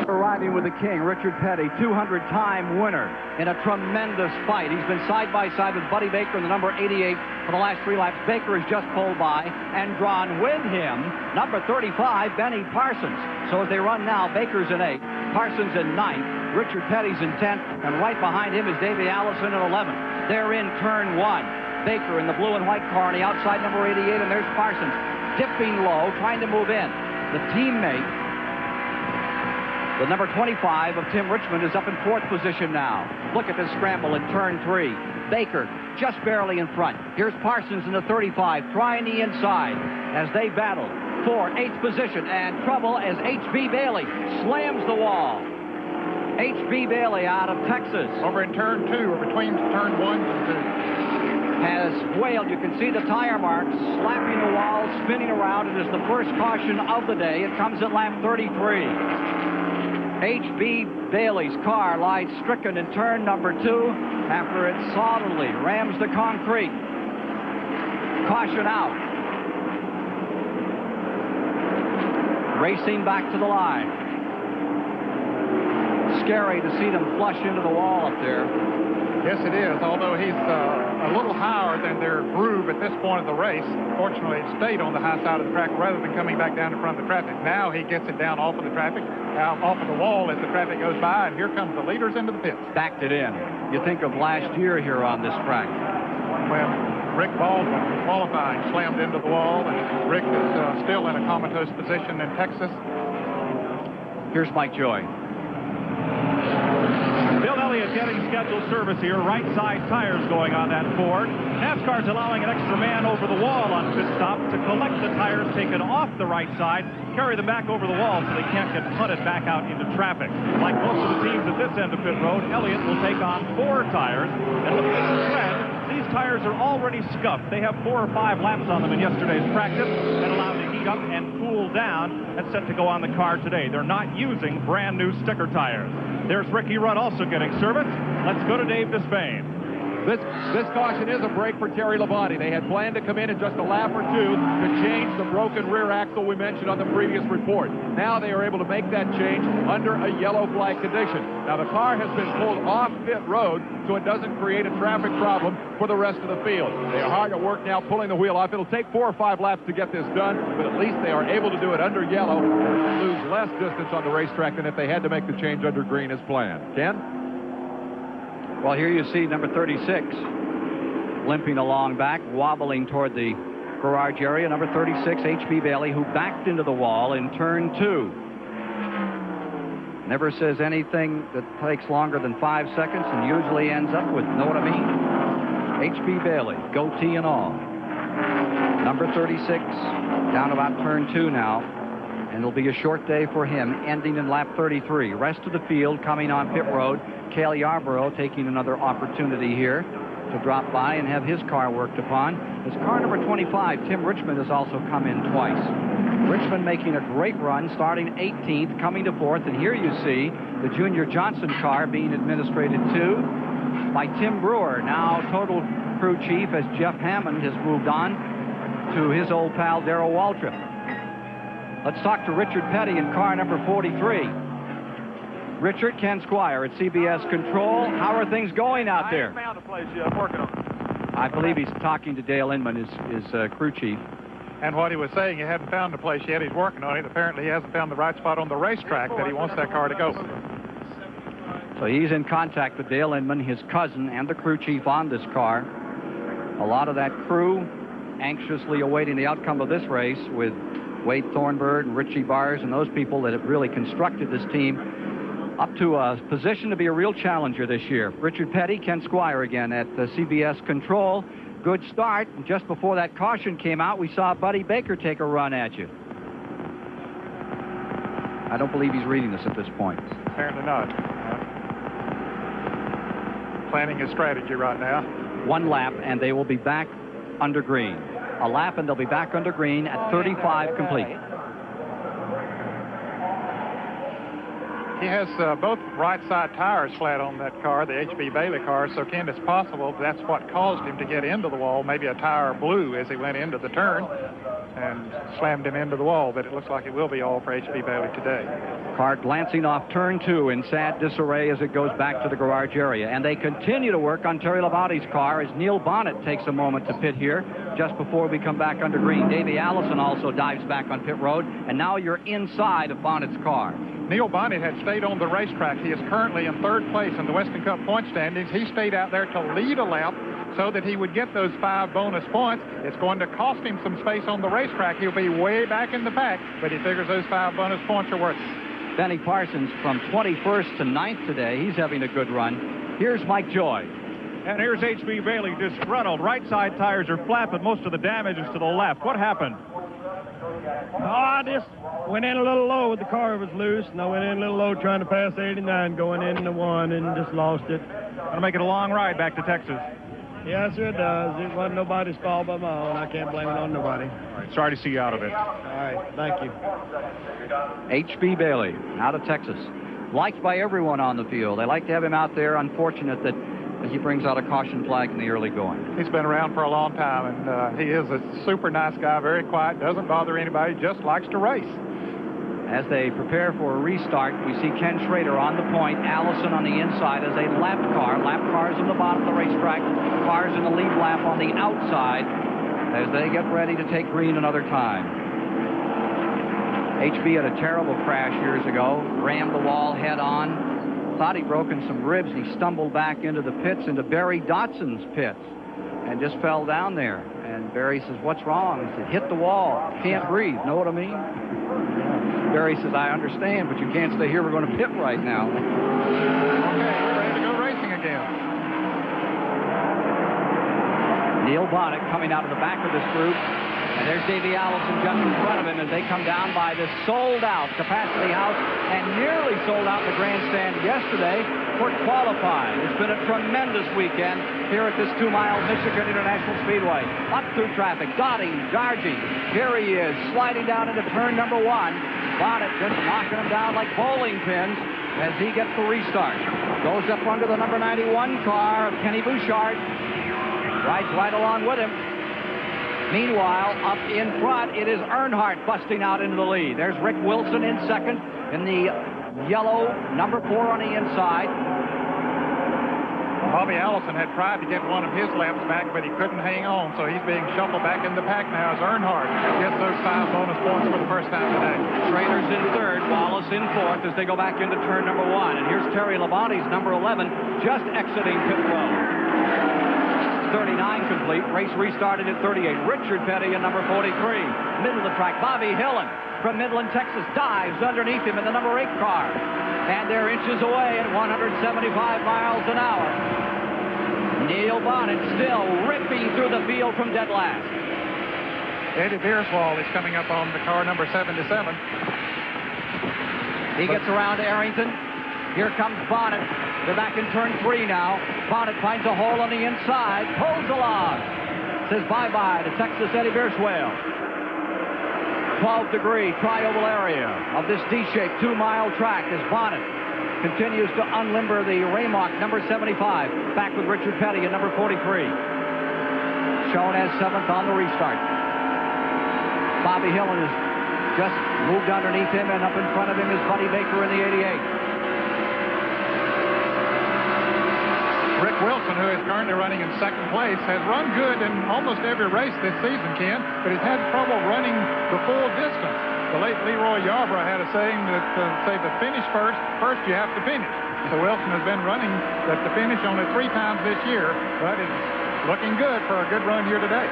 Arriving with the king, Richard Petty, 200-time winner in a tremendous fight. He's been side by side with Buddy Baker in the number 88 for the last 3 laps. Baker has just pulled by and drawn with him number 35, Benny Parsons. So as they run now, Baker's in 8, Parsons in 9th, Richard Petty's in 10th, and right behind him is Davey Allison in 11th. They're in turn 1. Baker in the blue and white car on the outside, number 88, and there's Parsons dipping low, trying to move in. The teammate, the number 25 of Tim Richmond, is up in 4th position now. Look at this scramble in turn 3. Baker just barely in front. Here's Parsons in the 35, trying the inside as they battle for 8th position, and trouble as H.B. Bailey slams the wall. H.B. Bailey out of Texas. Over in turn 2, or between turn 1 and 2. Has wailed. You can see the tire marks slapping the wall, spinning around. It is the first caution of the day. It comes at lap 33. H.B. Bailey's car lies stricken in turn number 2 after it solidly rams the concrete. Caution out. Racing back to the line. Scary to see them flush into the wall up there. Yes, it is, although he's a little higher than their groove at this point of the race. Fortunately, it stayed on the high side of the track rather than coming back down in front of the traffic. Now he gets it down off of the traffic, off of the wall as the traffic goes by, and here comes the leaders into the pits. Backed it in. You think of last year here on this track. Well, Rick Baldwin, qualifying, slammed into the wall, and Rick is still in a comatose position in Texas. Here's Mike Joy. Bill Elliott getting scheduled service here. Right side tires going on that Ford. NASCAR's allowing an extra man over the wall on pit stop to collect the tires taken off the right side, carry them back over the wall so they can't get punted back out into traffic. Like most of the teams at this end of pit road, Elliott will take on 4 tires. And looking at the trend, these tires are already scuffed. They have 4 or 5 laps on them in yesterday's practice and allowed to heat up and cool down and set to go on the car today. They're not using brand new sticker tires. There's Ricky Rudd also getting service. Let's go to Dave Despain. This caution is a break for Terry Labonte. They had planned to come in just a lap or two to change the broken rear axle we mentioned on the previous report. Now they are able to make that change under a yellow flag condition. Now the car has been pulled off pit road so it doesn't create a traffic problem for the rest of the field. They are hard at work now pulling the wheel off. It'll take 4 or 5 laps to get this done, but at least they are able to do it under yellow and lose less distance on the racetrack than if they had to make the change under green as planned. Ken? Well, here you see number 36 limping along back, wobbling toward the garage area. Number 36, H.B. Bailey, who backed into the wall in turn 2. Never says anything that takes longer than 5 seconds and usually ends up with, know what I mean? H.B. Bailey, goatee and all. Number 36, down about turn 2 now. And it'll be a short day for him, ending in lap 33. Rest of the field coming on pit road. Cale Yarborough taking another opportunity here to drop by and have his car worked upon. His car number 25, Tim Richmond, has also come in twice. Richmond making a great run, starting 18th, coming to 4th. And here you see the Junior Johnson car being administrated to by Tim Brewer, now total crew chief, as Jeff Hammond has moved on to his old pal Darrell Waltrip. Let's talk to Richard Petty in car number 43. Richard, Ken Squire at CBS Control. How are things going out there? I haven't found a place yet. I'm working on it. I believe he's talking to Dale Inman, his crew chief. And what he was saying, he hadn't found a place yet. He's working on it. Apparently, he hasn't found the right spot on the racetrack that he wants that car to go. So he's in contact with Dale Inman, his cousin, and the crew chief on this car. A lot of that crew anxiously awaiting the outcome of this race with Wade Thornburg and Richie Bars and those people that have really constructed this team up to a position to be a real challenger this year. Richard Petty, Ken Squire again at CBS Control. Good start. And just before that caution came out, we saw Buddy Baker take a run at you. I don't believe he's reading this at this point. Apparently not. Planning his strategy right now. 1 lap, and they will be back under green. A lap, and they'll be back under green at 35 complete. He has both right side tires flat on that car, the H.B. Bailey car, so Ken, it's possible that's what caused him to get into the wall. Maybe a tire blew as he went into the turn and slammed him into the wall, but it looks like it will be all for H.B. Bailey today. Car glancing off turn 2 in sad disarray as it goes back to the garage area. And they continue to work on Terry Labonte's car as Neil Bonnet takes a moment to pit here just before we come back under green. Davey Allison also dives back on pit road, and now you're inside of Bonnet's car. Neil Bonnet had stayed on the racetrack. He is currently in 3rd place in the Western Cup point standings. He stayed out there to lead a lap so that he would get those 5 bonus points. It's going to cost him some space on the racetrack. He'll be way back in the pack, but he figures those 5 bonus points are worth it. Benny Parsons from 21st to 9th today. He's having a good run. Here's Mike Joy. And here's H.B. Bailey disgruntled. Right side tires are flat, but most of the damage is to the left. What happened? Oh, I just went in a little low with the car was loose, and I went in a little low trying to pass 89 going into 1 and just lost it. Gonna make it a long ride back to Texas. Yes, sir, it does. It wasn't nobody's fault but my own. I can't blame it on nobody. All right, sorry to see you out of it. All right, thank you. H.B. Bailey out of Texas. Liked by everyone on the field. They like to have him out there. Unfortunate that he brings out a caution flag in the early going. He's been around for a long time, and he is a super nice guy, very quiet, doesn't bother anybody, just likes to race. As they prepare for a restart, we see Ken Schrader on the point, Allison on the inside as a lap car. Lap cars in the bottom of the racetrack, cars in the lead lap on the outside as they get ready to take green another time. HB had a terrible crash years ago, rammed the wall head on. Thought he'd broken some ribs. He stumbled back into the pits, into Barry Dotson's pits, and just fell down there. And Barry says, "What's wrong?" He said, "Hit the wall. Can't breathe." Know what I mean? Barry says, "I understand, but you can't stay here. We're going to pit right now." Okay, we're ready to go racing again. Neil Bonnet coming out of the back of this group. And there's Davey Allison just in front of him as they come down by this sold-out Capacity House and nearly sold out the grandstand yesterday for qualifying. It's been a tremendous weekend here at this 2-mile Michigan International Speedway. Up through traffic, dotting, charging. Here he is, sliding down into turn number 1. Bonnet just knocking him down like bowling pins as he gets the restart. Goes up under the number 91 car of Kenny Bouchard. Rides right along with him. Meanwhile, up in front, it is Earnhardt busting out into the lead. There's Rick Wilson in second in the yellow number 4 on the inside. Bobby Allison had tried to get one of his laps back, but he couldn't hang on, so he's being shuffled back in the pack now as Earnhardt gets those 5 bonus points for the first time today. Schrader's in third, Wallace in fourth as they go back into turn number 1. And here's Terry Labonte's number 11 just exiting pit road. 39 complete. Race restarted at 38. Richard Petty in number 43. Middle of the track, Bobby Hillen from Midland, Texas, dives underneath him in the number 8 car. And they're inches away at 175 miles an hour. Neil Bonnet still ripping through the field from dead last. Eddie Beerswall is coming up on the car number 77. He gets around to Arrington. Here comes Bonnet. They're back in turn 3 now. Bonnet finds a hole on the inside, pulls along. Says bye-bye to Texas Eddie Beerswell. 12-degree tri-oval area of this D-shaped 2-mile track as Bonnet continues to unlimber the Raymock number 75. Back with Richard Petty at number 43. Shown as 7th on the restart. Bobby Hillen has just moved underneath him, and up in front of him is Buddy Baker in the 88. Rick Wilson, who is currently running in second place, has run good in almost every race this season, Ken, but he's had trouble running the full distance. The late Leroy Yarborough had a saying that say the finish first you have to finish. So Wilson has been running the finish only 3 times this year, but it's looking good for a good run here today.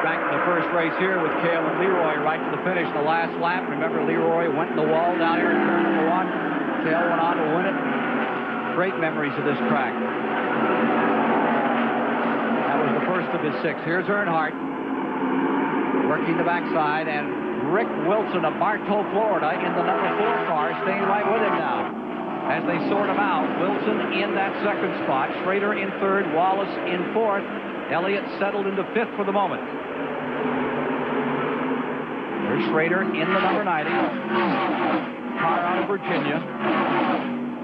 Back to the first race here with Cale and Leroy right to the finish the last lap. Remember, Leroy went in the wall down here in turn number 1. Cale went on to win it. Great memories of this track. That was the first of his 6. Here's Earnhardt working the backside, and Rick Wilson of Bartow, Florida in the number 4 car, staying right with him now. As they sort him out, Wilson in that second spot, Schrader in third, Wallace in fourth, Elliott settled into 5th for the moment. There's Schrader in the number 90. Car out of Virginia.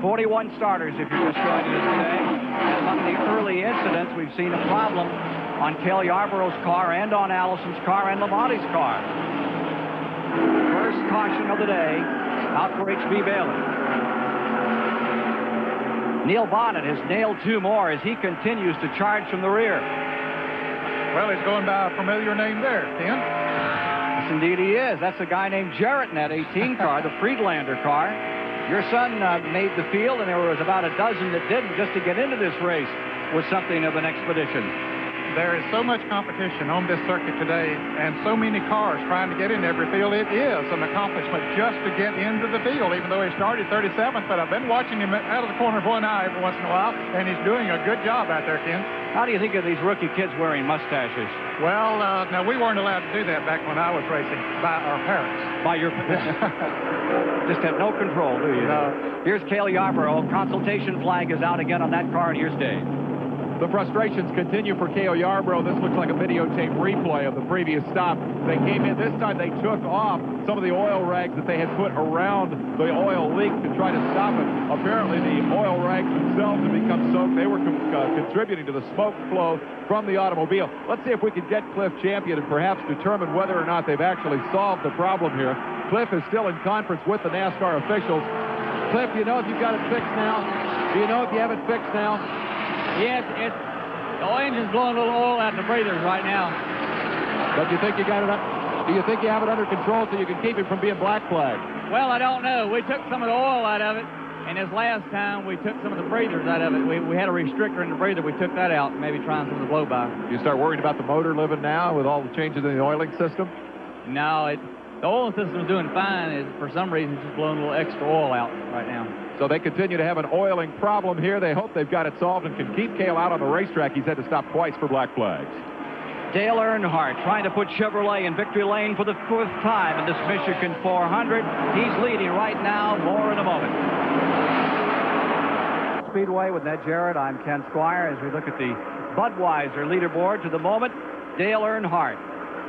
41 starters if you're just joining us today. And among the early incidents, we've seen a problem on Cale Yarborough's car and on Allison's car and Lamonte's car. First caution of the day out for H.B. Bailey. Neil Bonnet has nailed 2 more as he continues to charge from the rear. Well, he's going by a familiar name there, Ken. Yes, indeed he is. That's a guy named Jarrett in that 18 car, the Friedlander car. Your son made the field, and there was about a dozen that didn't. Just to get into this race was something of an expedition. There is so much competition on this circuit today, and so many cars trying to get in every field. It is an accomplishment just to get into the field, even though he started 37th. But I've been watching him out of the corner of one eye every once in a while, and he's doing a good job out there, Ken. How do you think of these rookie kids wearing mustaches? Well, now, we weren't allowed to do that back when I was racing by our parents. By your just have no control, do you? No. Here's Cale Yarborough. Consultation flag is out again on that car, and here's Dave. The frustrations continue for Cale Yarborough. This looks like a videotape replay of the previous stop. They came in. This time they took off some of the oil rags that they had put around the oil leak to try to stop it. Apparently the oil rags themselves have become soaked. They were contributing to the smoke flow from the automobile. Let's see if we can get Cliff Champion and perhaps determine whether or not they've actually solved the problem here. Cliff is still in conference with the NASCAR officials. Cliff, do you know if you've got it fixed now? Do you know if you have it fixed now? Yes, the engine's blowing a little oil out in the breathers right now. But you think you got it up? Do you think you have it under control so you can keep it from being black flagged? Well, I don't know. We took some of the oil out of it, and this last time we took some of the breathers out of it. We had a restrictor in the breather. We took that out, maybe trying some of the blow-by. You start worrying about the motor living now with all the changes in the oiling system? No, the oil system's doing fine. For some reason, it's just blowing a little extra oil out right now. So they continue to have an oiling problem here. They hope they've got it solved and can keep Cale out on the racetrack. He's had to stop twice for black flags. Dale Earnhardt trying to put Chevrolet in victory lane for the 4th time in this Michigan 400. He's leading right now. More in a moment. Speedway with Ned Jarrett. I'm Ken Squire. As we look at the Budweiser leaderboard to the moment, Dale Earnhardt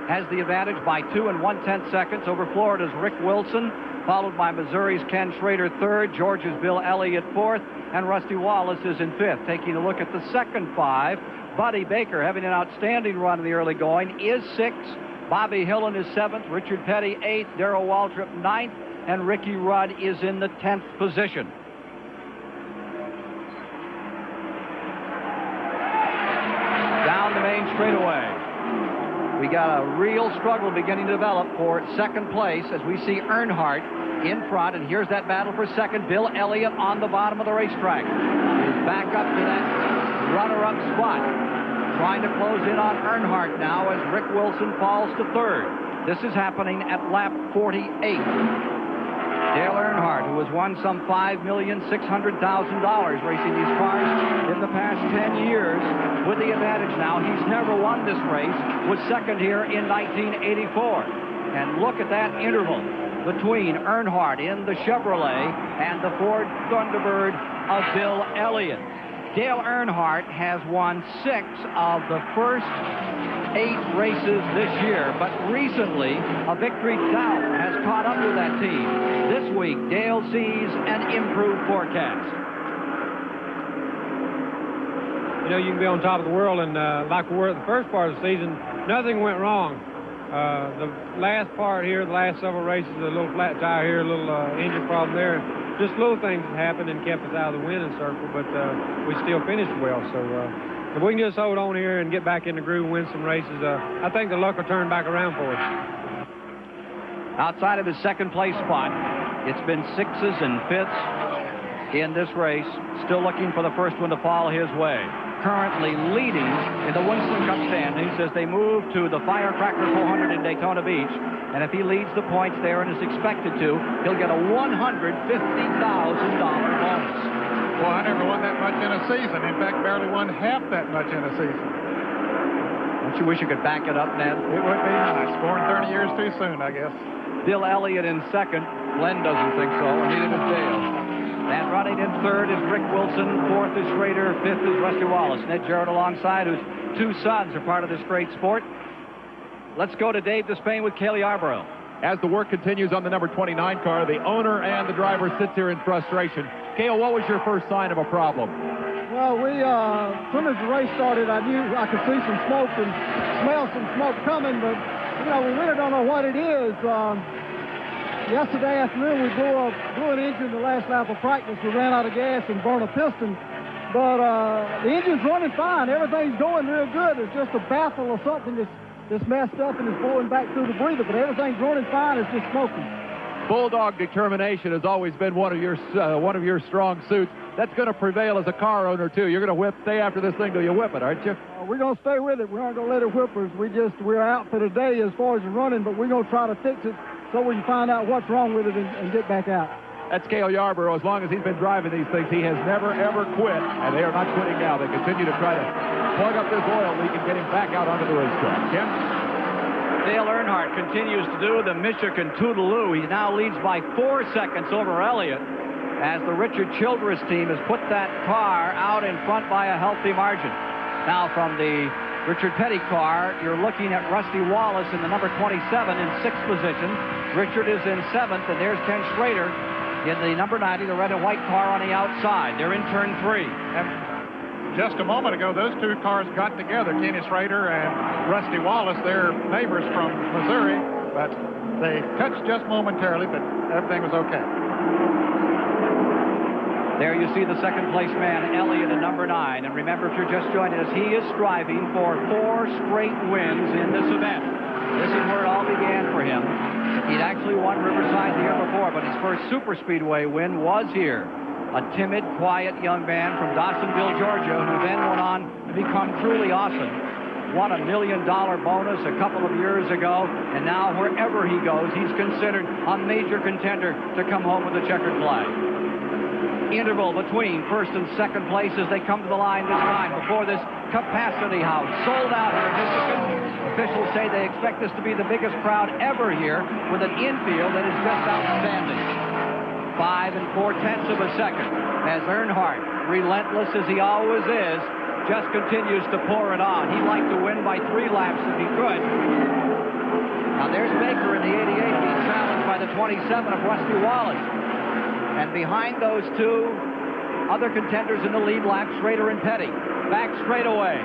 has the advantage by 2 1/10 seconds over Florida's Rick Wilson. followed by Missouri's Ken Schrader third, Georgia's Bill Elliott fourth, and Rusty Wallace is in fifth. Taking a look at the second five, Buddy Baker, having an outstanding run in the early going, is sixth. Bobby Hillen is seventh, Richard Petty eighth, Darrell Waltrip ninth, and Ricky Rudd is in the 10th position. Down the main straightaway. We got a real struggle beginning to develop for second place as we see Earnhardt in front, and here's that battle for second. Bill Elliott on the bottom of the racetrack. He's back up to that runner-up spot. Trying to close in on Earnhardt now as Rick Wilson falls to third. This is happening at lap 48. Dale Earnhardt, who has won some $5,600,000 racing these cars in the past 10 years, with the advantage now. He's never won this race, was second here in 1984. And look at that interval between Earnhardt in the Chevrolet and the Ford Thunderbird of Bill Elliott. Dale Earnhardt has won 6 of the first 8 races this year, but recently a victory doubt has caught up with that team. This week, Dale sees an improved forecast. You know, you can be on top of the world, and like we were at the first part of the season, nothing went wrong. The last part here, the last several races, a little flat tire here, a little engine problem there. Just little things that happened and kept us out of the winning circle, but we still finished well. So if we can just hold on here and get back in the groove and win some races, I think the luck will turn back around for us. Outside of his second place spot, it's been 6s and 5ths in this race. Still looking for the first one to fall his way. Currently leading in the Winston Cup standings as they move to the Firecracker 400 in Daytona Beach. And if he leads the points there and is expected to, he'll get a $150,000 bonus. Well, I never won that much in a season. In fact, barely won half that much in a season. Don't you wish you could back it up, Ned? It would be nice. Born 30 years too soon, I guess. Bill Elliott in second. Glenn doesn't think so, and neither does Dale. And running in third is Rick Wilson, fourth is Schrader, fifth is Rusty Wallace. Ned Jarrett alongside, whose 2 sons are part of this great sport. Let's go to Dave Despain with Cale Yarborough. As the work continues on the number 29 car, the owner and the driver sits here in frustration. Cale, what was your first sign of a problem? Well, as soon as the race started, I knew I could see some smoke and smell some smoke coming, but, you know, we really don't know what it is. Yesterday afternoon, we blew an engine the last lap of practice. We ran out of gas and burned a piston. But the engine's running fine. Everything's going real good. It's just a baffle or something that's messed up and is blowing back through the breather. But everything's running fine. It's just smoking. Bulldog determination has always been one of your strong suits. That's going to prevail as a car owner, too. You're going to stay after this thing till you whip it, aren't you? We're going to stay with it. We're not going to let it whip us. We're out for the day as far as the running, but we're going to try to fix it so we can find out what's wrong with it and get back out. That's Cale Yarborough. As long as he's been driving these things, he has never, ever quit, and they are not quitting now. They continue to try to plug up this oil leak and get him back out onto the racetrack. Ken? Dale Earnhardt continues to do the Michigan Toodaloo. He now leads by 4 seconds over Elliott as the Richard Childress team has put that car out in front by a healthy margin. Now from the Richard Petty car, you're looking at Rusty Wallace in the number 27 in 6th position. Richard is in 7th, and there's Ken Schrader in the number 90, the red and white car on the outside. They're in turn 3. And just a moment ago, those 2 cars got together, Kenny Schrader and Rusty Wallace. They're neighbors from Missouri, but they touched just momentarily, but everything was okay. There you see the second place man, Elliott, in number 9. And remember, if you're just joining us, he is striving for 4 straight wins in this event. This is where it all began for him. He'd actually won Riverside the year before, but his first super speedway win was here. A timid, quiet young man from Dawsonville, Georgia, who then went on to become truly awesome. Won a $1 million bonus a couple of years ago, and now wherever he goes, he's considered a major contender to come home with a checkered flag. Interval between first and second place as they come to the line this time before this capacity house. Sold out here in Michigan. Officials say they expect this to be the biggest crowd ever here with an infield that is just outstanding. 5 4/10 of a second as Earnhardt, relentless as he always is, just continues to pour it on. He'd like to win by 3 laps if he could. Now there's Baker in the 88 being challenged by the 27 of Rusty Wallace. And behind those two other contenders in the lead lap, Schrader and Petty. Back straightaway.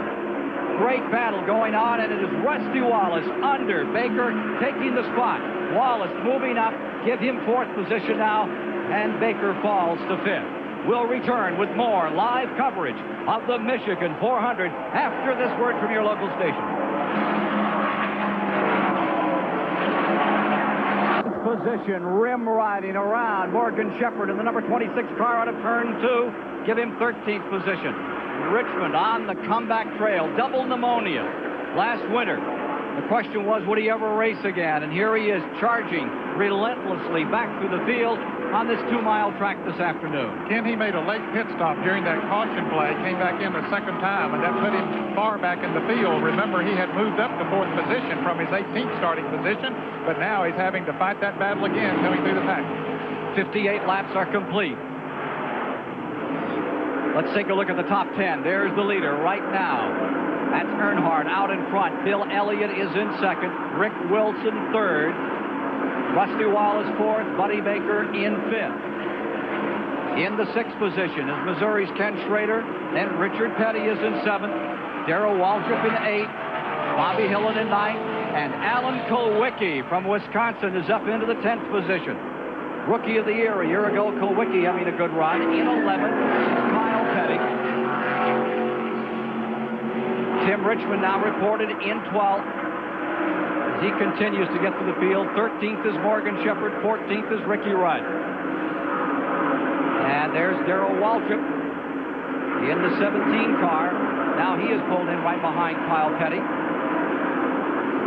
Great battle going on, and it is Rusty Wallace under Baker taking the spot. Wallace moving up, give him 4th position now, and Baker falls to 5th. We'll return with more live coverage of the Michigan 400 after this word from your local station. Position, rim riding around. Morgan Shepherd in the number 26 car out of turn 2. Give him 13th position. Richmond on the comeback trail. Double pneumonia last winter. The question was, would he ever race again? And here he is charging relentlessly back through the field on this 2-mile track this afternoon. Ken, he made a late pit stop during that caution play, came back in the second time, and that put him far back in the field. Remember, he had moved up to 4th position from his 18th starting position, but now he's having to fight that battle again coming through the pack. 58 laps are complete. Let's take a look at the top 10. There's the leader right now. That's Earnhardt out in front. Bill Elliott is in second. Rick Wilson third. Rusty Wallace fourth. Buddy Baker in fifth. In the 6th position is Missouri's Ken Schrader. Then Richard Petty is in 7th. Darrell Waltrip in 8th. Bobby Hillen in 9th. And Alan Kulwicki from Wisconsin is up into the 10th position. Rookie of the year a year ago, Kulwicki having a good run. In 11th, Kyle Petty. Tim Richmond now reported in 12th. As he continues to get through the field. 13th is Morgan Shepherd. 14th is Ricky Rudd. And there's Darrell Waltrip in the 17 car. Now he is pulled in right behind Kyle Petty.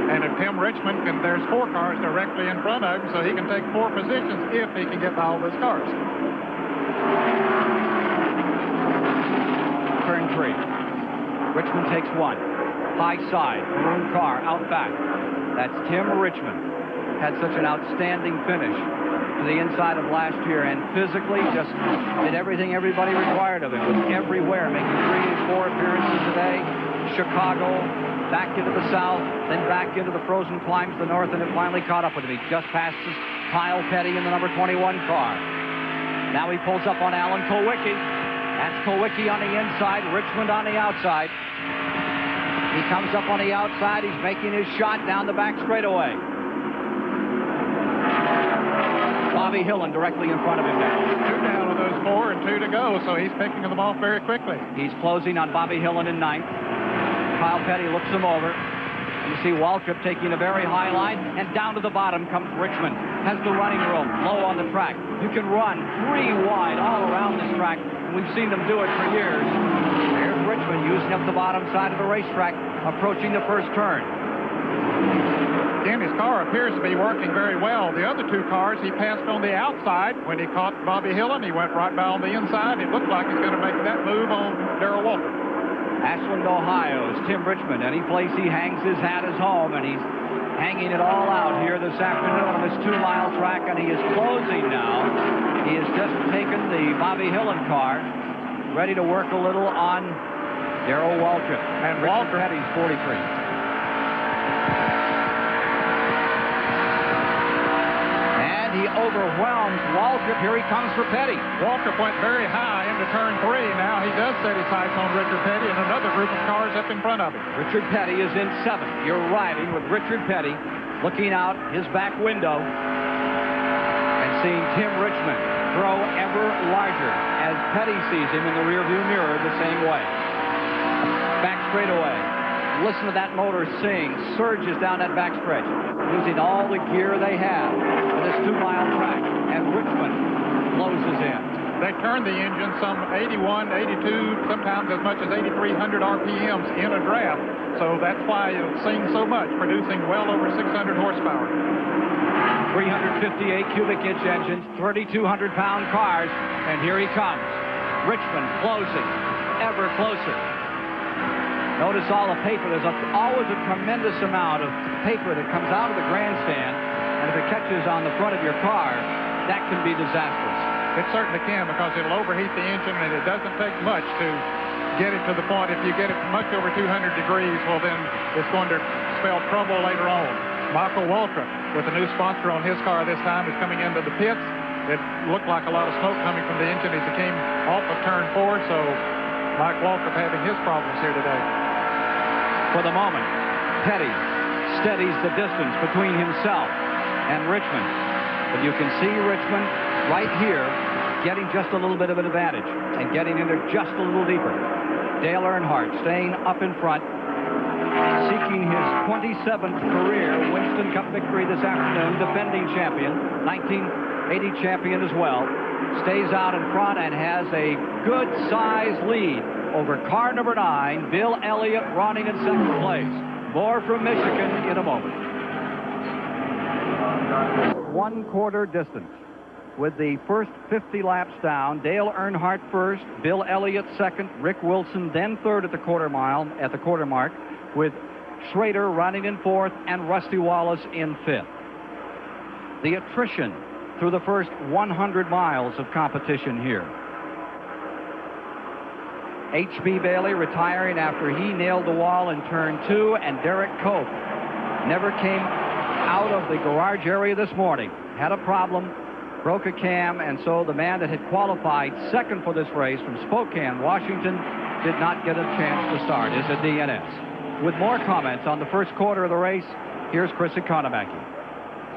And if Tim Richmond can, there's 4 cars directly in front of him, so he can take 4 positions if he can get by all those cars. Turn 3. Richmond takes 1. High side, maroon car out back. That's Tim Richmond. Had such an outstanding finish to the inside of last year, and physically just did everything everybody required of him. Was everywhere, making 3 and 4 appearances a day. Chicago, back into the south, then back into the frozen climbs to the north, and it finally caught up with him. He just passes Kyle Petty in the number 21 car. Now he pulls up on Alan Kulwicki. That's Kulwicki on the inside, Richmond on the outside. He comes up on the outside. He's making his shot down the back straightaway. Bobby Hillen directly in front of him now. 2 down of those 4 and 2 to go, so he's picking them off very quickly. He's closing on Bobby Hillen in 9th. Kyle Petty looks him over. You see Waltrip taking a very high line, and down to the bottom comes Richmond. Has the running room low on the track. You can run 3 wide all around this track, and we've seen them do it for years. There's Richmond using up the bottom side of the racetrack, approaching the first turn. Again, his car appears to be working very well. The other 2 cars, he passed on the outside. When he caught Bobby Hillen, he went right by on the inside. It looked like he's going to make that move on Darrell Waltrip. Ashland, Ohio's Tim Richmond. Any place he hangs his hat is home, and he's hanging it all out here this afternoon on this 2-mile track, and he is closing now. He has just taken the Bobby Hillen car, ready to work a little on Darrell Waltrip. And Waltrip, Petty's 43. He overwhelms Waltrip. Here he comes for Petty. Waltrip went very high into turn 3. Now he does set his sights on Richard Petty and another group of cars up in front of him. Richard Petty is in 7th. You're riding with Richard Petty, looking out his back window and seeing Tim Richmond grow ever larger as Petty sees him in the rearview mirror the same way. Back straightaway. Listen to that motor sing, surges down that backstretch, using all the gear they have for this 2-mile track, and Richmond closes in. They turn the engine some 81, 82, sometimes as much as 8,300 RPMs in a draft, so that's why it'll sing so much, producing well over 600 horsepower. 358 cubic inch engines, 3,200-pound cars, and here he comes. Richmond closing, ever closer. Notice all the paper. There's always a tremendous amount of paper that comes out of the grandstand, and if it catches on the front of your car, that can be disastrous. It certainly can, because it'll overheat the engine, and it doesn't take much to get it to the point. If you get it much over 200 degrees, well, then it's going to spell trouble later on. Michael Waltrip, with a new sponsor on his car this time, is coming into the pits. It looked like a lot of smoke coming from the engine as he came off of turn 4, so Mike Waltrip having his problems here today. For the moment, Petty steadies the distance between himself and Richmond. But you can see Richmond right here getting just a little bit of an advantage and getting in there just a little deeper. Dale Earnhardt staying up in front, seeking his 27th career Winston Cup victory this afternoon, defending champion, 1980 champion as well, stays out in front and has a good-sized lead over car number 9, Bill Elliott, running in second place. More from Michigan in a moment. 1/4 distance. With the first 50 laps down, Dale Earnhardt first, Bill Elliott second, Rick Wilson then third at the quarter mark, with Schrader running in fourth and Rusty Wallace in fifth. The attrition through the first 100 miles of competition here. H.B. Bailey retiring after he nailed the wall in turn 2, and Derek Cope never came out of the garage area this morning. Had a problem, broke a cam, and so the man that had qualified second for this race from Spokane, Washington, did not get a chance to start. Is a DNS. With more comments on the first quarter of the race, here's Chris Economaki.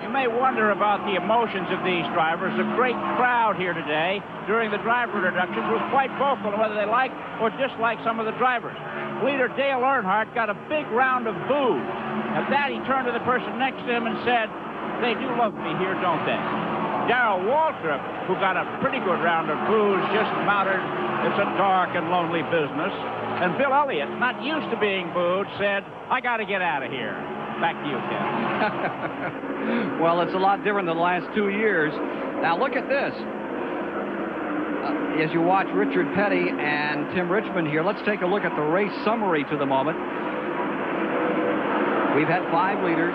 You may wonder about the emotions of these drivers. A great crowd here today during the driver introductions was quite vocal on whether they liked or disliked some of the drivers. Leader Dale Earnhardt got a big round of boos. At that, he turned to the person next to him and said, "They do love me here, don't they?" Darrell Waltrip, who got a pretty good round of boos, just muttered, "It's a dark and lonely business." And Bill Elliott, not used to being booed, said, "I got to get out of here." Back to you, Ken. Well, it's a lot different than the last 2 years. Now, look at this. As you watch Richard Petty and Tim Richmond here, let's take a look at the race summary to the moment. We've had 5 leaders,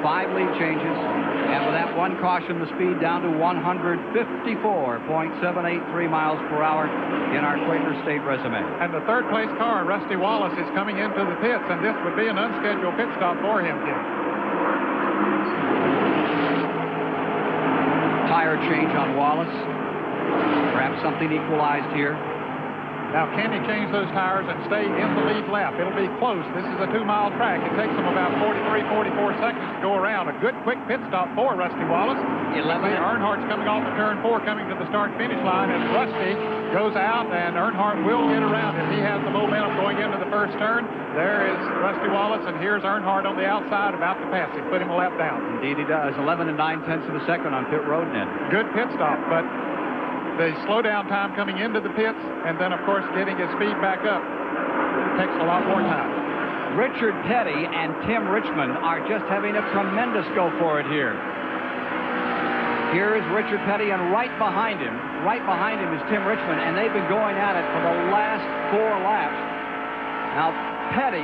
5 lead changes, and with that one caution, the speed down to 154.783 miles per hour in our Quaker State resume. And the third place car, Rusty Wallace, is coming into the pits, and this would be an unscheduled pit stop for him, Ken. Tire change on Wallace. Perhaps something equalized here. Now, can he change those tires and stay in the lead lap? It'll be close. This is a 2-mile track. It takes him about 43, 44 seconds to go around. A good, quick pit stop for Rusty Wallace. 11. Earnhardt's coming off of turn 4, coming to the start-finish line, and Rusty goes out, and Earnhardt will get around him. He has the momentum going into the first turn. There is Rusty Wallace, and here's Earnhardt on the outside about to pass him. Put him a lap down. Indeed he does. 11 9/10 of a second on pit road then. Good pit stop, but the slowdown time coming into the pits, and then, of course, getting his speed back up takes a lot more time. Richard Petty and Tim Richmond are just having a tremendous go for it here. Here is Richard Petty, and right behind him is Tim Richmond, and they've been going at it for the last 4 laps. Now, Petty,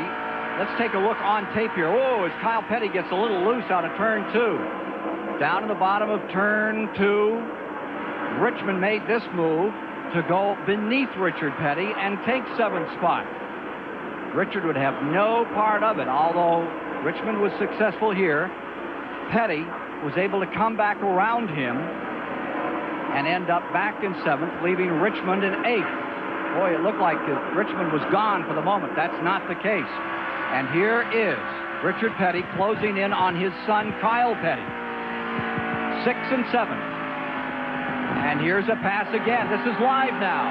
let's take a look on tape here. Oh, as Kyle Petty gets a little loose out of turn 2. Down to the bottom of turn 2. Richmond made this move to go beneath Richard Petty and take 7th spot. Richard would have no part of it, although Richmond was successful here. Petty was able to come back around him and end up back in 7th, leaving Richmond in 8th. Boy, it looked like Richmond was gone for the moment. That's not the case. And here is Richard Petty closing in on his son, Kyle Petty. 6th and 7th. And here's a pass again. This is live now.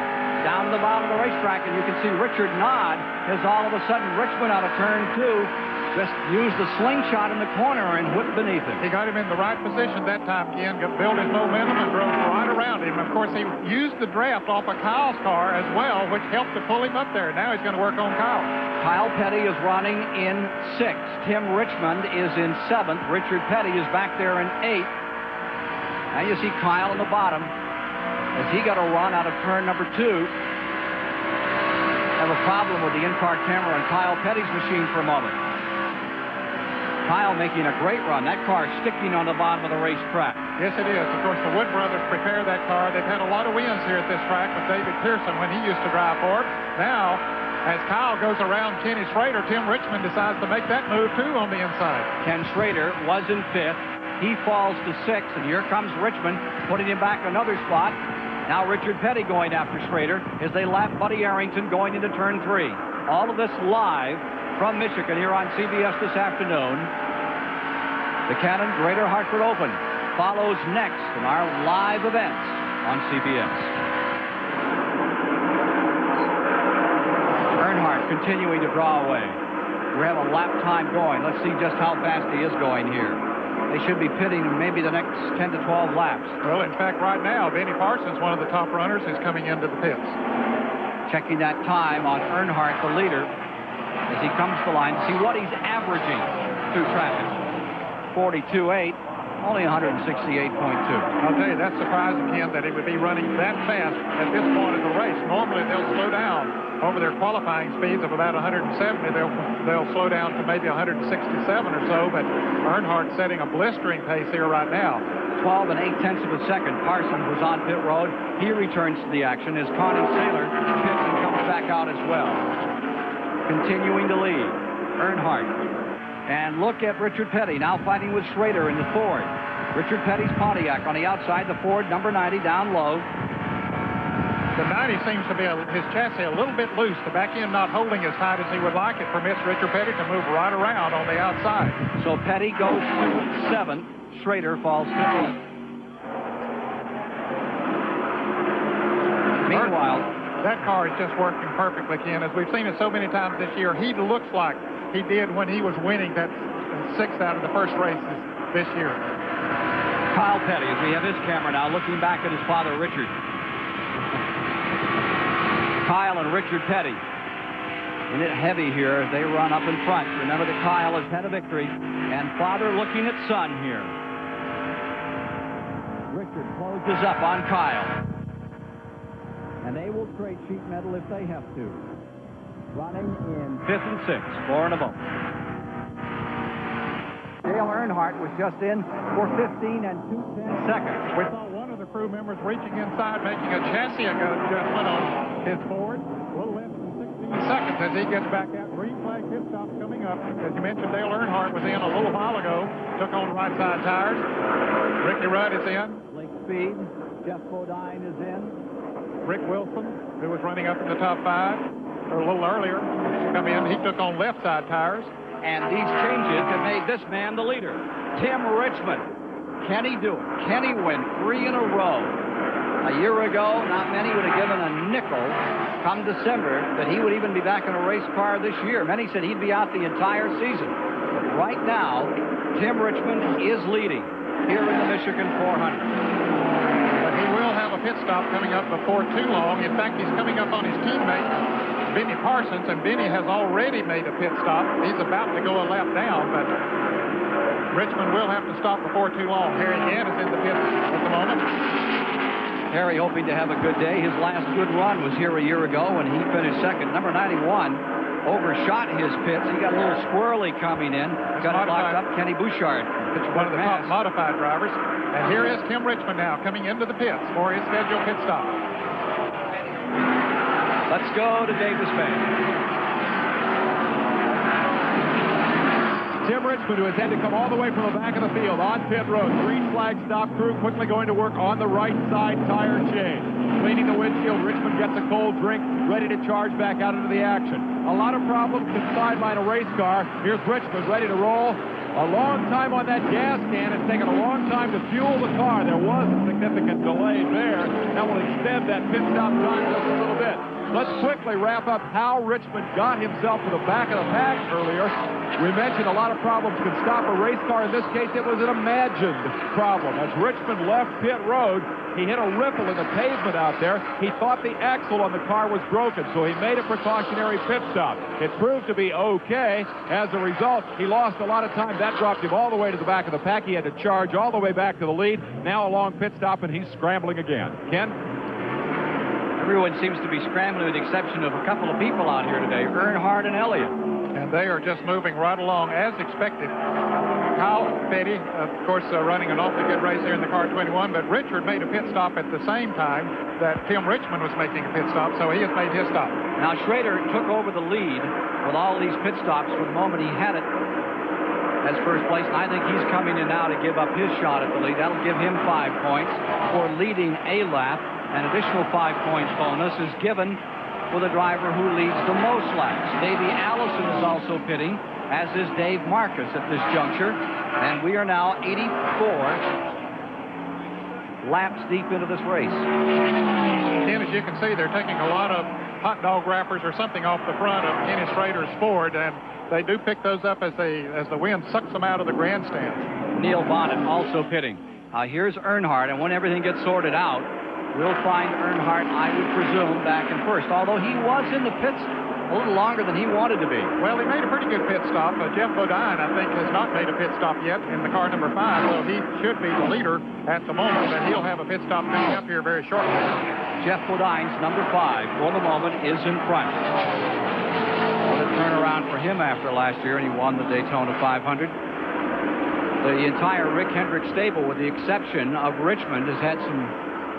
Down to the bottom of the racetrack, and you can see Richard nod as all of a sudden Richmond out of turn 2 just used the slingshot in the corner and whipped beneath him. He got him in the right position that time, Ken. Built his momentum and drove right around him. Of course, he used the draft off of Kyle's car as well, which helped to pull him up there. Now he's going to work on Kyle. Kyle Petty is running in 6th. Tim Richmond is in 7th. Richard Petty is back there in 8th. Now you see Kyle on the bottom as he got a run out of turn number 2. Have a problem with the in-car camera on Kyle Petty's machine for a moment. Kyle making a great run. That car sticking on the bottom of the racetrack. Yes, it is. Of course, the Wood brothers prepare that car. They've had a lot of wins here at this track with David Pearson when he used to drive for it. Now, As Kyle goes around Kenny Schrader, Tim Richmond decides to make that move, too, on the inside. Ken Schrader was in 5th. He falls to 6th, and here comes Richmond, putting him back another spot. Now Richard Petty going after Schrader as they lap Buddy Arrington going into turn 3. All of this live from Michigan here on CBS this afternoon. The Cannon Greater Hartford Open follows next in our live events on CBS. Earnhardt continuing to draw away. We have a lap time going. Let's see just how fast he is going here. They should be pitting maybe the next 10 to 12 laps. Well, in fact, right now, Benny Parsons, one of the top runners, is coming into the pits. Checking that time on Earnhardt, the leader, as he comes to the line to see what he's averaging through traffic. 42.8, only 168.2. I'll tell you, that's surprising, Ken, that he would be running that fast at this point of the race. Normally, they'll slow down over their qualifying speeds of about 170. They'll slow down to maybe 167 or so, but Earnhardt setting a blistering pace here right now. 12 8/10 of a second. Parsons was on pit road. He returns to the action as Connie Saylor pits and comes back out as well. Continuing to lead, Earnhardt. And look at Richard Petty now fighting with Schrader in the Ford. Richard Petty's Pontiac on the outside, the Ford number 90 down low. The 90 seems to be his chassis a little bit loose. The back end not holding as tight as he would like. It permits Richard Petty to move right around on the outside. So Petty goes to 7th. Schrader falls to 8th. Meanwhile, that car is just working perfectly, Ken. As we've seen it so many times this year, he looks like he did when he was winning that 6th out of the first races this year. Kyle Petty, as we have his camera now, looking back at his father, Richard. Kyle and Richard Petty. In it heavy here as they run up in front. Remember that Kyle has had a victory. And father looking at son here. Richard closes up on Kyle. And they will trade sheet metal if they have to. Running in 5th and 6th, 4 and a vote. Dale Earnhardt was just in for 15 and 2/10 seconds. We saw one of the crew members reaching inside, making a chassis adjustment on his Ford. A little less than 16 seconds as he gets back out. Green flag pit stop coming up. As you mentioned, Dale Earnhardt was in a little while ago. Took on right side tires. Ricky Rudd is in. Lake Speed. Jeff Bodine is in. Rick Wilson, who was running up in the top 5, or a little earlier, come in. He took on left side tires. And these changes have made this man the leader. Tim Richmond. Can he do it? Can he win 3 in a row? A year ago, not many would have given a nickel come December that he would even be back in a race car this year. Many said he'd be out the entire season. But right now, Tim Richmond is leading here in the Michigan 400. But he will have a pit stop coming up before too long. In fact, he's coming up on his teammate, Benny Parsons, and Benny has already made a pit stop. He's about to go a lap down, but Richmond will have to stop before too long. Harry Gant is in the pits at the moment. Harry hoping to have a good day. His last good run was here a year ago when he finished second. Number 91 overshot his pits. He got a little squirrely coming in. Got it locked up. Kenny Bouchard. One of the top modified drivers. And here is Tim Richmond now coming into the pits for his scheduled pit stop. Let's go to Davis Bay. Tim Richmond, who has had to come all the way from the back of the field on pit road. Green flag stop, crew quickly going to work on the right side tire change. Cleaning the windshield, Richmond gets a cold drink, ready to charge back out into the action. A lot of problems can sideline a race car. Here's Richmond ready to roll. A long time on that gas can. It's taken a long time to fuel the car. There was a significant delay there. That will extend that pit stop time just a little bit. Let's quickly wrap up how Richmond got himself to the back of the pack earlier. We mentioned a lot of problems can stop a race car. In this case, it was an imagined problem. As Richmond left pit road, he hit a ripple in the pavement out there. He thought the axle on the car was broken, so he made a precautionary pit stop. It proved to be okay. As a result, he lost a lot of time. That dropped him all the way to the back of the pack. He had to charge all the way back to the lead. Now a long pit stop, and he's scrambling again. Ken? Everyone seems to be scrambling with the exception of a couple of people out here today, Earnhardt and Elliott. And they are just moving right along as expected. Kyle Petty, of course, running an awfully good race here in the car 21, but Richard made a pit stop at the same time that Tim Richmond was making a pit stop, so he has made his stop. Now, Schrader took over the lead with all these pit stops from the moment he had it as first place, and I think he's coming in now to give up his shot at the lead. That'll give him 5 points for leading a lap. An additional 5 points bonus is given for the driver who leads the most laps. Davey Allison is also pitting, as is Dave Marcus at this juncture, and we are now 84 laps deep into this race. Ken, as you can see, they're taking a lot of hot dog wrappers or something off the front of Kenny Schrader's Ford, and they do pick those up as the wind sucks them out of the grandstand. Neil Bonnet also pitting. Here's Earnhardt, and when everything gets sorted out, we'll find Earnhardt, I would presume, back in first, although he was in the pits a little longer than he wanted to be. Well, he made a pretty good pit stop. Jeff Bodine, I think, has not made a pit stop yet in the car number 5, so he should be the leader at the moment, and he'll have a pit stop coming up here very shortly. Jeff Bodine's number 5, for the moment, is in front. What a turnaround for him after last year, and he won the Daytona 500. The entire Rick Hendrick stable, with the exception of Richmond, has had some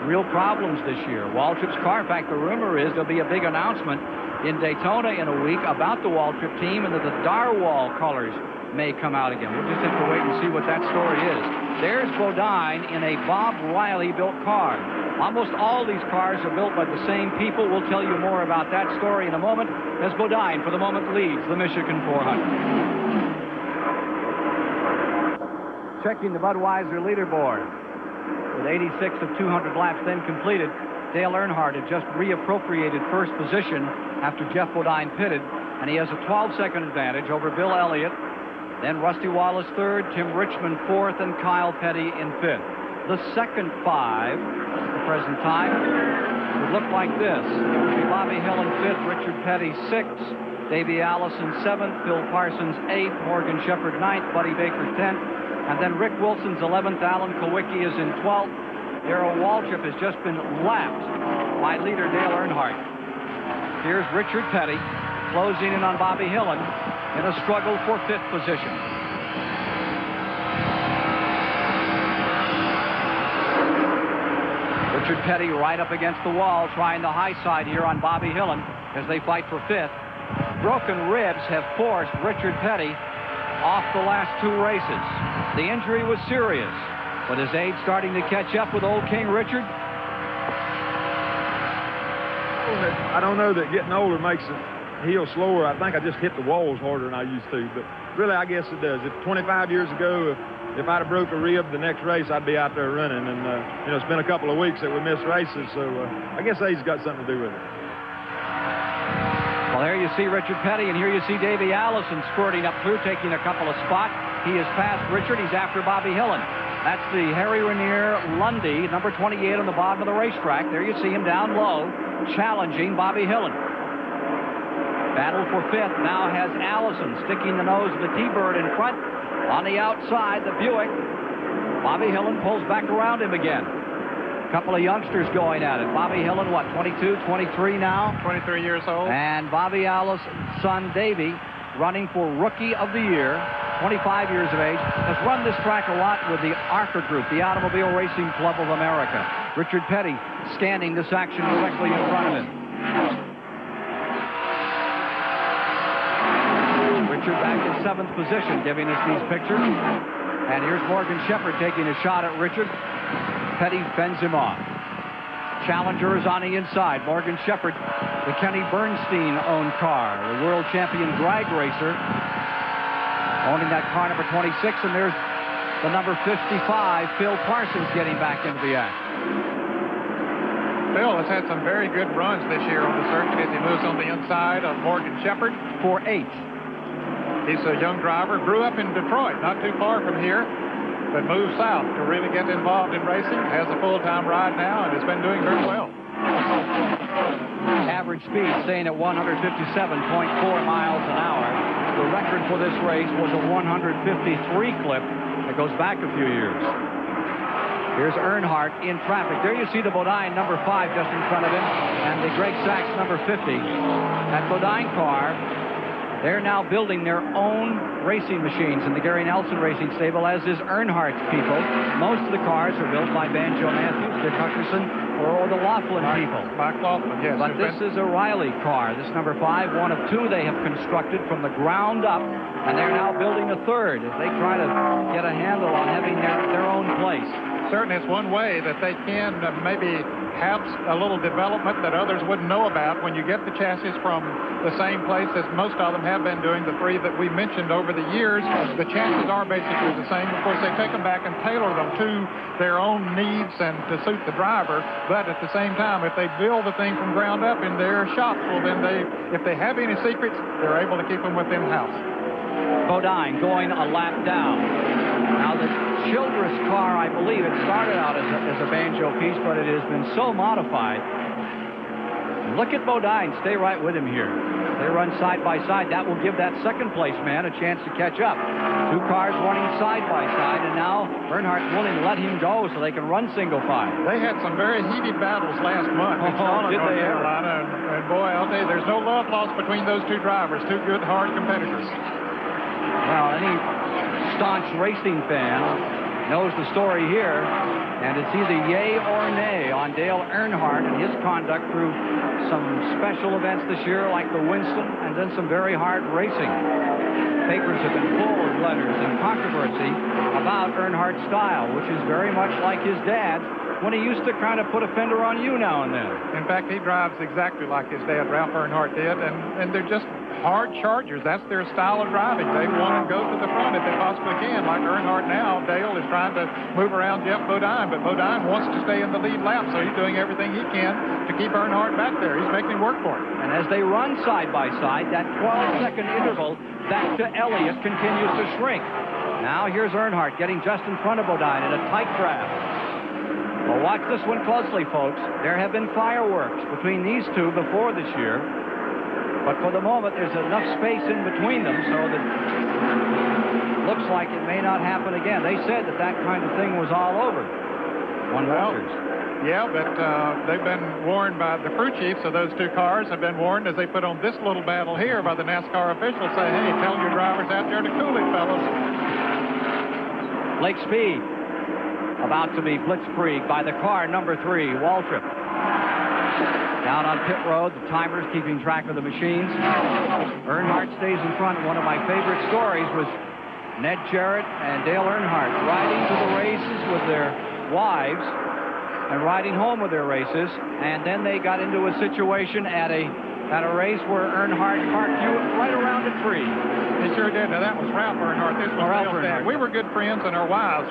real problems this year. Waltrip's car, in fact, the rumor is there'll be a big announcement in Daytona in a week about the Waltrip team, and that the Darwall colors may come out again. We'll just have to wait and see what that story is. There's Bodine in a Bob Riley-built car. Almost all these cars are built by the same people. We'll tell you more about that story in a moment, as Bodine, for the moment, leads the Michigan 400. Checking the Budweiser leaderboard. With 86 of 200 laps then completed, Dale Earnhardt had just reappropriated first position after Jeff Bodine pitted, and he has a 12-second advantage over Bill Elliott. Then Rusty Wallace third, Tim Richmond fourth, and Kyle Petty in fifth. The second 5 at the present time would look like this. It would be Bobby Hill in fifth, Richard Petty sixth, Davey Allison seventh, Phil Parsons eighth, Morgan Shepherd ninth, Buddy Baker 10th, and then Rick Wilson's 11th, Alan Kulwicki is in 12th. Darrell Waltrip has just been lapped by leader Dale Earnhardt. Here's Richard Petty closing in on Bobby Hillen in a struggle for fifth position. Richard Petty right up against the wall, trying the high side here on Bobby Hillen as they fight for fifth. Broken ribs have forced Richard Petty off the last 2 races. The injury was serious, but his age starting to catch up with old King Richard. I don't know that getting older makes it heal slower. I think I just hit the walls harder than I used to, but really I guess it does. If 25 years ago, if I'd have broke a rib the next race, I'd be out there running, and it's been a couple of weeks that we missed races, so I guess age's got something to do with it. Well, there you see Richard Petty, and here you see Davey Allison squirting up through, taking a couple of spots. He is past Richard. He's after Bobby Hillen. That's the Harry Ranier Lundy, number 28 on the bottom of the racetrack. There you see him down low, challenging Bobby Hillen. Battle for fifth now has Allison sticking the nose of the T-Bird in front. On the outside, the Buick. Bobby Hillen pulls back around him again. A couple of youngsters going at it. Bobby Hillen, what, 22, 23 now? 23 years old. And Bobby Allison's son, Davey, running for Rookie of the Year, 25 years of age, has run this track a lot with the ARCA Group, the Automobile Racing Club of America. Richard Petty scanning this action directly in front of him. Richard back in 7th position, giving us these pictures. And here's Morgan Shepherd taking a shot at Richard. Petty fends him off. Challenger is on the inside. Morgan Shepherd, the Kenny Bernstein-owned car, the world champion drag racer, owning that car number 26. And there's the number 55, Phil Parsons, getting back into the act. Phil has had some very good runs this year on the circuit as he moves on the inside of Morgan Shepherd. 4-8. He's a young driver, grew up in Detroit, not too far from here, but moved south to really get involved in racing. Has a full-time ride now and has been doing very well. Average speed staying at 157.4 miles an hour. The record for this race was a 153 clip that goes back a few years. Here's Earnhardt in traffic. There you see the Bodine number 5 just in front of him, and the Greg Sachs number 50. That Bodine car, they're now building their own racing machines in the Gary Nelson Racing Stable, as is Earnhardt's people. Most of the cars are built by Banjo Matthews, Dick Huckerson, or the Laughlin people. Mike Laughlin, yes. But this is a Riley car. This number 5, one of 2 they have constructed from the ground up, and they're now building a third as they try to get a handle on having their own place. Certainly it's one way that they can maybe have a little development that others wouldn't know about when you get the chassis from the same place as most of them have been doing, the 3 that we mentioned over the years. The chassis are basically the same. Of course, they take them back and tailor them to their own needs and to suit the driver, but at the same time, if they build the thing from ground up in their shops, well, then if they have any secrets, they're able to keep them within house. Bodine going a lap down. Now the Childress car, I believe, it started out as a banjo piece, but it has been so modified. Look at Bodine. Stay right with him here. They run side by side. That will give that second place man a chance to catch up. 2 cars running side by side, and now Earnhardt's willing to let him go so they can run single file. They had some very heated battles last month in Charlotte, North Carolina, and boy, I'll tell you, there's no love lost between those 2 drivers. 2 good, hard competitors. Well, any staunch racing fan knows the story here, and it's either yay or nay on Dale Earnhardt and his conduct through some special events this year like the Winston and then some very hard racing. Papers have been full of letters and controversy about Earnhardt's style, which is very much like his dad when he used to kind of put a fender on you now and then. In fact, he drives exactly like his dad, Ralph Earnhardt, did, and they're just hard chargers. That's their style of driving. They want to go to the front if they possibly can. Like Earnhardt now, Dale is trying to move around Jeff Bodine, but Bodine wants to stay in the lead lap, so he's doing everything he can to keep Earnhardt back there. He's making him work for it. And as they run side by side, that 12-second interval back to Elliott continues to shrink. Now here's Earnhardt getting just in front of Bodine in a tight draft. Well, watch this one closely, folks. There have been fireworks between these 2 before this year, but for the moment, there's enough space in between them so that it looks like it may not happen again. They said that kind of thing was all over. Yeah, but they've been warned by the crew chiefs of those 2 cars have been warned as they put on this little battle here by the NASCAR officials, say, hey, tell your drivers out there to cool it, fellas. Lake Speed about to be blitzkrieged by the car number 3, Waltrip. Down on pit road, the timers keeping track of the machines. Earnhardt stays in front. One of my favorite stories was Ned Jarrett and Dale Earnhardt riding to the races with their wives and riding home with their races, and then they got into a situation at a race where Earnhardt parked you right around a tree. He sure did. Now, that was Ralph Earnhardt. This was Dale's dad. We were good friends, and our wives,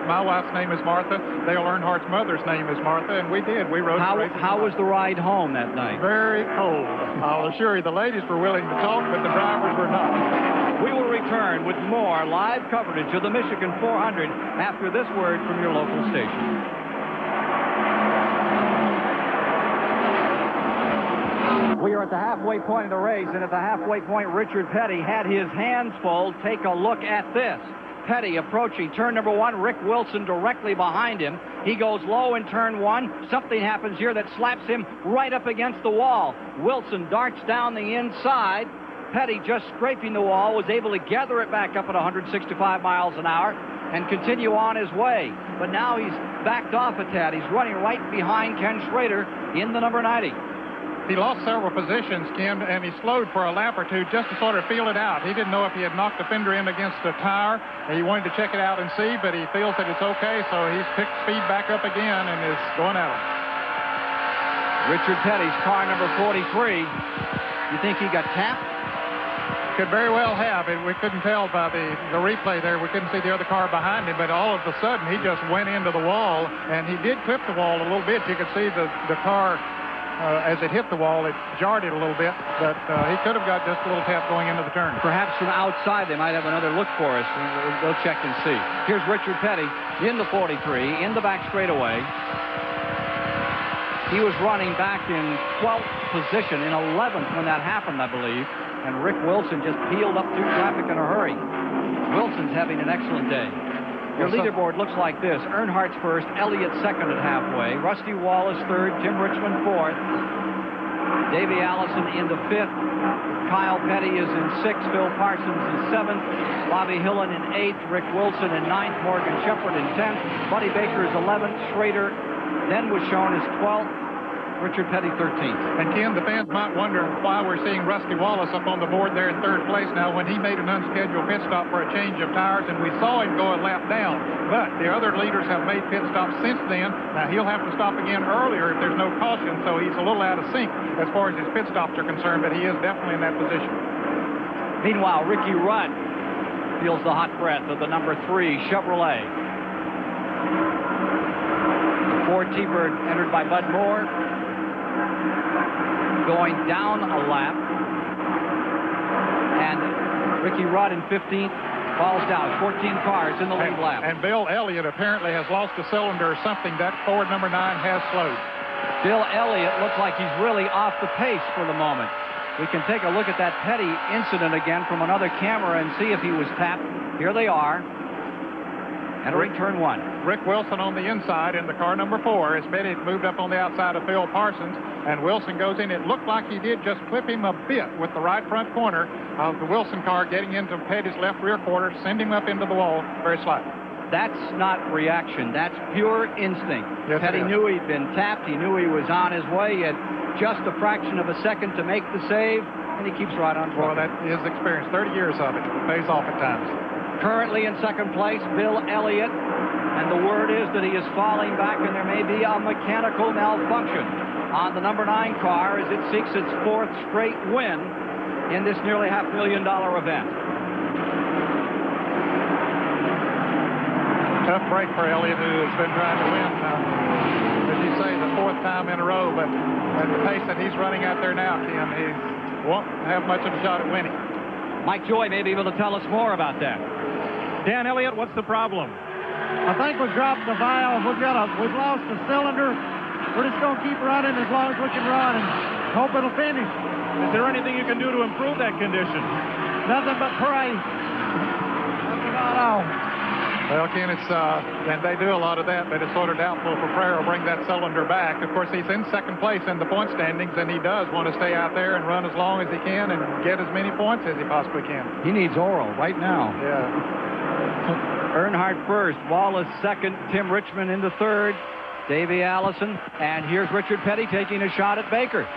my wife's name is Martha. Dale Earnhardt's mother's name is Martha, and we did. We rode races. How was the ride home that night? Very cold. I'll assure you, the ladies were willing to talk, but the drivers were not. We will return with more live coverage of the Michigan 400 after this word from your local station. We are at the halfway point of the race, and at the halfway point, Richard Petty had his hands full. Take a look at this. Petty approaching turn number 1, Rick Wilson directly behind him. He goes low in turn 1. Something happens here that slaps him right up against the wall. Wilson darts down the inside. Petty, just scraping the wall, was able to gather it back up at 165 miles an hour and continue on his way. But now he's backed off a tad. He's running right behind Ken Schrader in the number 90. He lost several positions, Ken, and he slowed for a lap or 2 just to sort of feel it out. He didn't know if he had knocked the fender in against a tire. He wanted to check it out and see, but he feels that it's okay, so he's picked speed back up again and is going at it. Richard Petty's car number 43. You think he got tapped? Could very well have. We couldn't tell by the replay there. We couldn't see the other car behind him, but all of a sudden he just went into the wall, and he did clip the wall a little bit. You could see the car as it hit the wall, it jarred it a little bit, but he could have got just a little tap going into the turn. Perhaps from outside they might have another look for us. We'll check and see. Here's Richard Petty in the 43, in the back straightaway. He was running back in 12th position, in 11th when that happened, I believe, and Rick Wilson just peeled up through traffic in a hurry. Wilson's having an excellent day. Your leaderboard looks like this. Earnhardt's first, Elliott second at halfway, Rusty Wallace third, Jim Richmond fourth, Davey Allison in the 5th, Kyle Petty is in 6th, Phil Parsons in 7th, Bobby Hillen in 8th, Rick Wilson in 9th, Morgan Shepherd in 10th, Buddy Baker is 11th, Schrader then was shown as 12th, Richard Petty 13th. And Ken, the fans might wonder why we're seeing Rusty Wallace up on the board there in third place now when he made an unscheduled pit stop for a change of tires, and we saw him go a lap down. But the other leaders have made pit stops since then. Now he'll have to stop again earlier if there's no caution, so he's a little out of sync as far as his pit stops are concerned, but he is definitely in that position. Meanwhile, Ricky Rudd feels the hot breath of the number 3 Chevrolet. The Ford T-Bird entered by Bud Moore, going down a lap, and Ricky Rudd in 15th falls down. 14 cars in the lead lap. And Bill Elliott apparently has lost a cylinder or something. That Ford number 9 has slowed. Bill Elliott looks like he's really off the pace for the moment. We can take a look at that Petty incident again from another camera and see if he was tapped. Here they are, entering turn 1. Rick Wilson on the inside in the car number 4. As Petty moved up on the outside of Phil Parsons, and Wilson goes in. It looked like he did just clip him a bit with the right front corner of the Wilson car, getting into Petty's left rear quarter, send him up into the wall very slightly. That's not reaction. That's pure instinct. Yes, Petty knew he'd been tapped. He knew he was on his way. He had just a fraction of a second to make the save, and he keeps right on track. Well, that is experience. 30 years of it. It pays off at times. Currently in second place, Bill Elliott, and the word is that he is falling back, and there may be a mechanical malfunction on the number 9 car as it seeks its 4th straight win in this nearly $500,000 event. Tough break for Elliott, who has been trying to win, as you say, the 4th time in a row. But at the pace that he's running out there now, Ken, he won't have much of a shot at winning. Mike Joy may be able to tell us more about that. Dan Elliott, what's the problem? I think we dropped the valve. We've lost the cylinder. We're just going to keep running as long as we can run and hope it'll finish. Is there anything you can do to improve that condition? Nothing but pray. That's about all. Well, Ken, and they do a lot of that, but it's sort of doubtful if prayer will bring that cylinder back. Of course, he's in second place in the point standings, and he does want to stay out there and run as long as he can and get as many points as he possibly can. He needs oral right now. Yeah. Earnhardt first, Wallace second, Tim Richmond into third, Davey Allison, and here's Richard Petty taking a shot at Baker.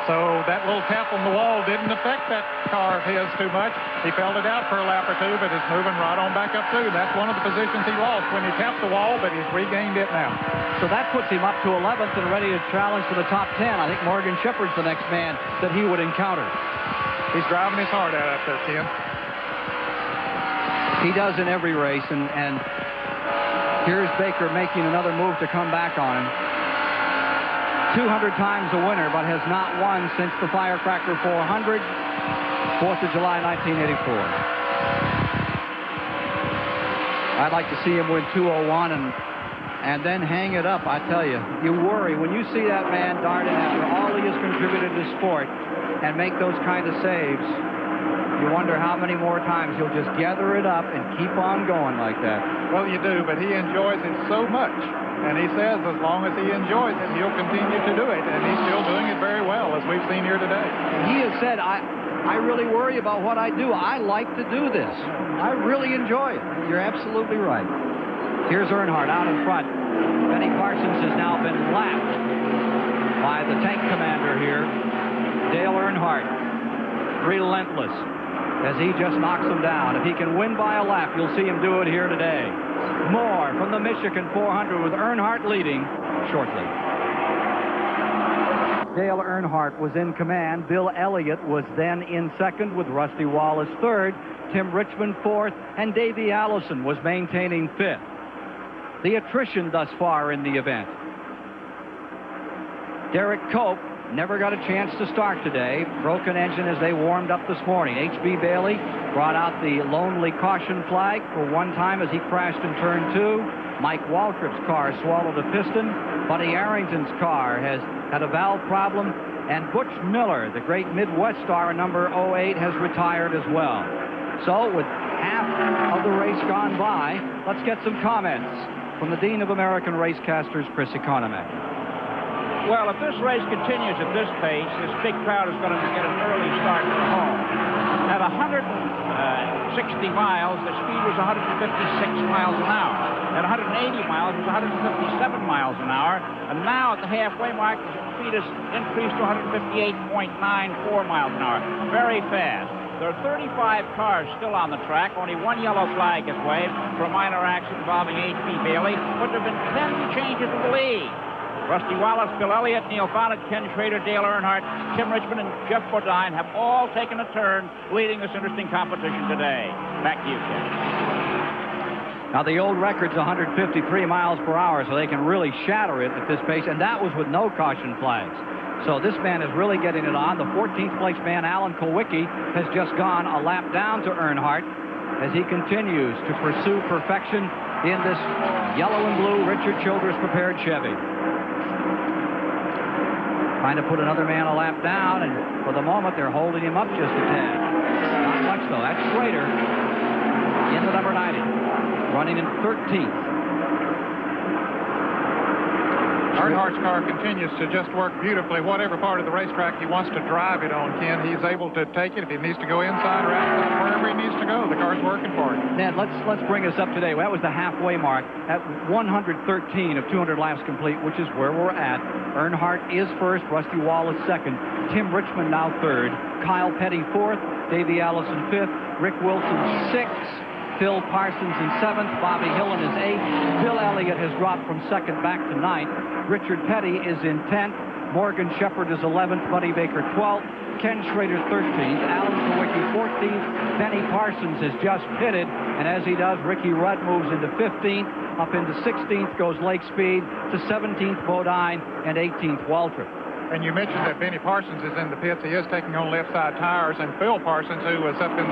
So that little tap on the wall didn't affect that car of his too much. He felt it out for a lap or two, but it's moving right on back up too. That's one of the positions he lost when he tapped the wall, but he's regained it now. So that puts him up to 11th and ready to challenge for the top 10. I think Morgan Shepherd's the next man that he would encounter. He's driving his heart out there, Ken. He does in every race, and here's Baker making another move to come back on him. 200 times a winner, but has not won since the Firecracker 400, 4th of July, 1984. I'd like to see him win 201 and then hang it up. I tell you, you worry when you see that man dart in after all he has contributed to sport and make those kind of saves. You wonder how many more times he'll just gather it up and keep on going like that. Well, you do, but he enjoys it so much. And he says as long as he enjoys it, he'll continue to do it. And he's still doing it very well, as we've seen here today. He has said, I really worry about what I do. I like to do this. I really enjoy it. You're absolutely right. Here's Earnhardt out in front. Benny Parsons has now been lapped by the tank commander here, Dale Earnhardt. Relentless as he just knocks him down. If he can win by a lap, you'll see him do it here today. More from the Michigan 400 with Earnhardt leading shortly. Dale Earnhardt was in command. Bill Elliott was then in second with Rusty Wallace third, Tim Richmond fourth, and Davey Allison was maintaining fifth. The attrition thus far in the event. Derek Cope never got a chance to start today. Broken engine as they warmed up this morning. H.B. Bailey brought out the lonely caution flag for one time as he crashed in turn 2. Mike Waltrip's car swallowed a piston. Buddy Arrington's car has had a valve problem. And Butch Miller, the great Midwest star in number 08, has retired as well. So with half of the race gone by, let's get some comments from the Dean of American Racecasters, Chris Economack. Well, if this race continues at this pace, this big crowd is going to get an early start for home. At 160 miles, the speed was 156 miles an hour. At 180 miles, it was 157 miles an hour. And now at the halfway mark, the speed has increased to 158.94 miles an hour. Very fast. There are 35 cars still on the track. Only one yellow flag is waved for a minor accident involving H.B. Bailey. But there have been 10 changes in the lead. Rusty Wallace, Bill Elliott, Neil Bonnet, Ken Schrader, Dale Earnhardt, Tim Richmond, and Jeff Bodine have all taken a turn leading this interesting competition today. Back to you, Ken. Now, the old record's 153 miles per hour, so they can really shatter it at this pace, and that was with no caution flags. So this man is really getting it on. The 14th place man, Alan Kulwicki, has just gone a lap down to Earnhardt as he continues to pursue perfection in this yellow and blue Richard Childress prepared Chevy. Trying to put another man a lap down, and for the moment they're holding him up just a tad. Not much though. That's Schrader in the number 90, running in 13th. Earnhardt's car continues to just work beautifully. Whatever part of the racetrack he wants to drive it on, Ken, he's able to take it. If he needs to go inside or outside, wherever he needs to go, the car's working for him. Ned, let's bring us up to date. Well, that was the halfway mark at 113 of 200 laps complete, which is where we're at. Earnhardt is first, Rusty Wallace second, Tim Richmond now third, Kyle Petty fourth, Davey Allison fifth, Rick Wilson sixth, Phil Parsons in seventh, Bobby Hillen is eighth, Bill Elliott has dropped from second back to ninth, Richard Petty is in 10th, Morgan Shepherd is 11th, Buddy Baker 12th, Ken Schrader 13th, Alan Kulwicki 14th, Benny Parsons has just pitted, and as he does, Ricky Rudd moves into 15th, up into 16th goes Lake Speed, to 17th Bodine, and 18th Waltrip. And you mentioned that Benny Parsons is in the pits. He is taking on left side tires, and Phil Parsons, who was up in,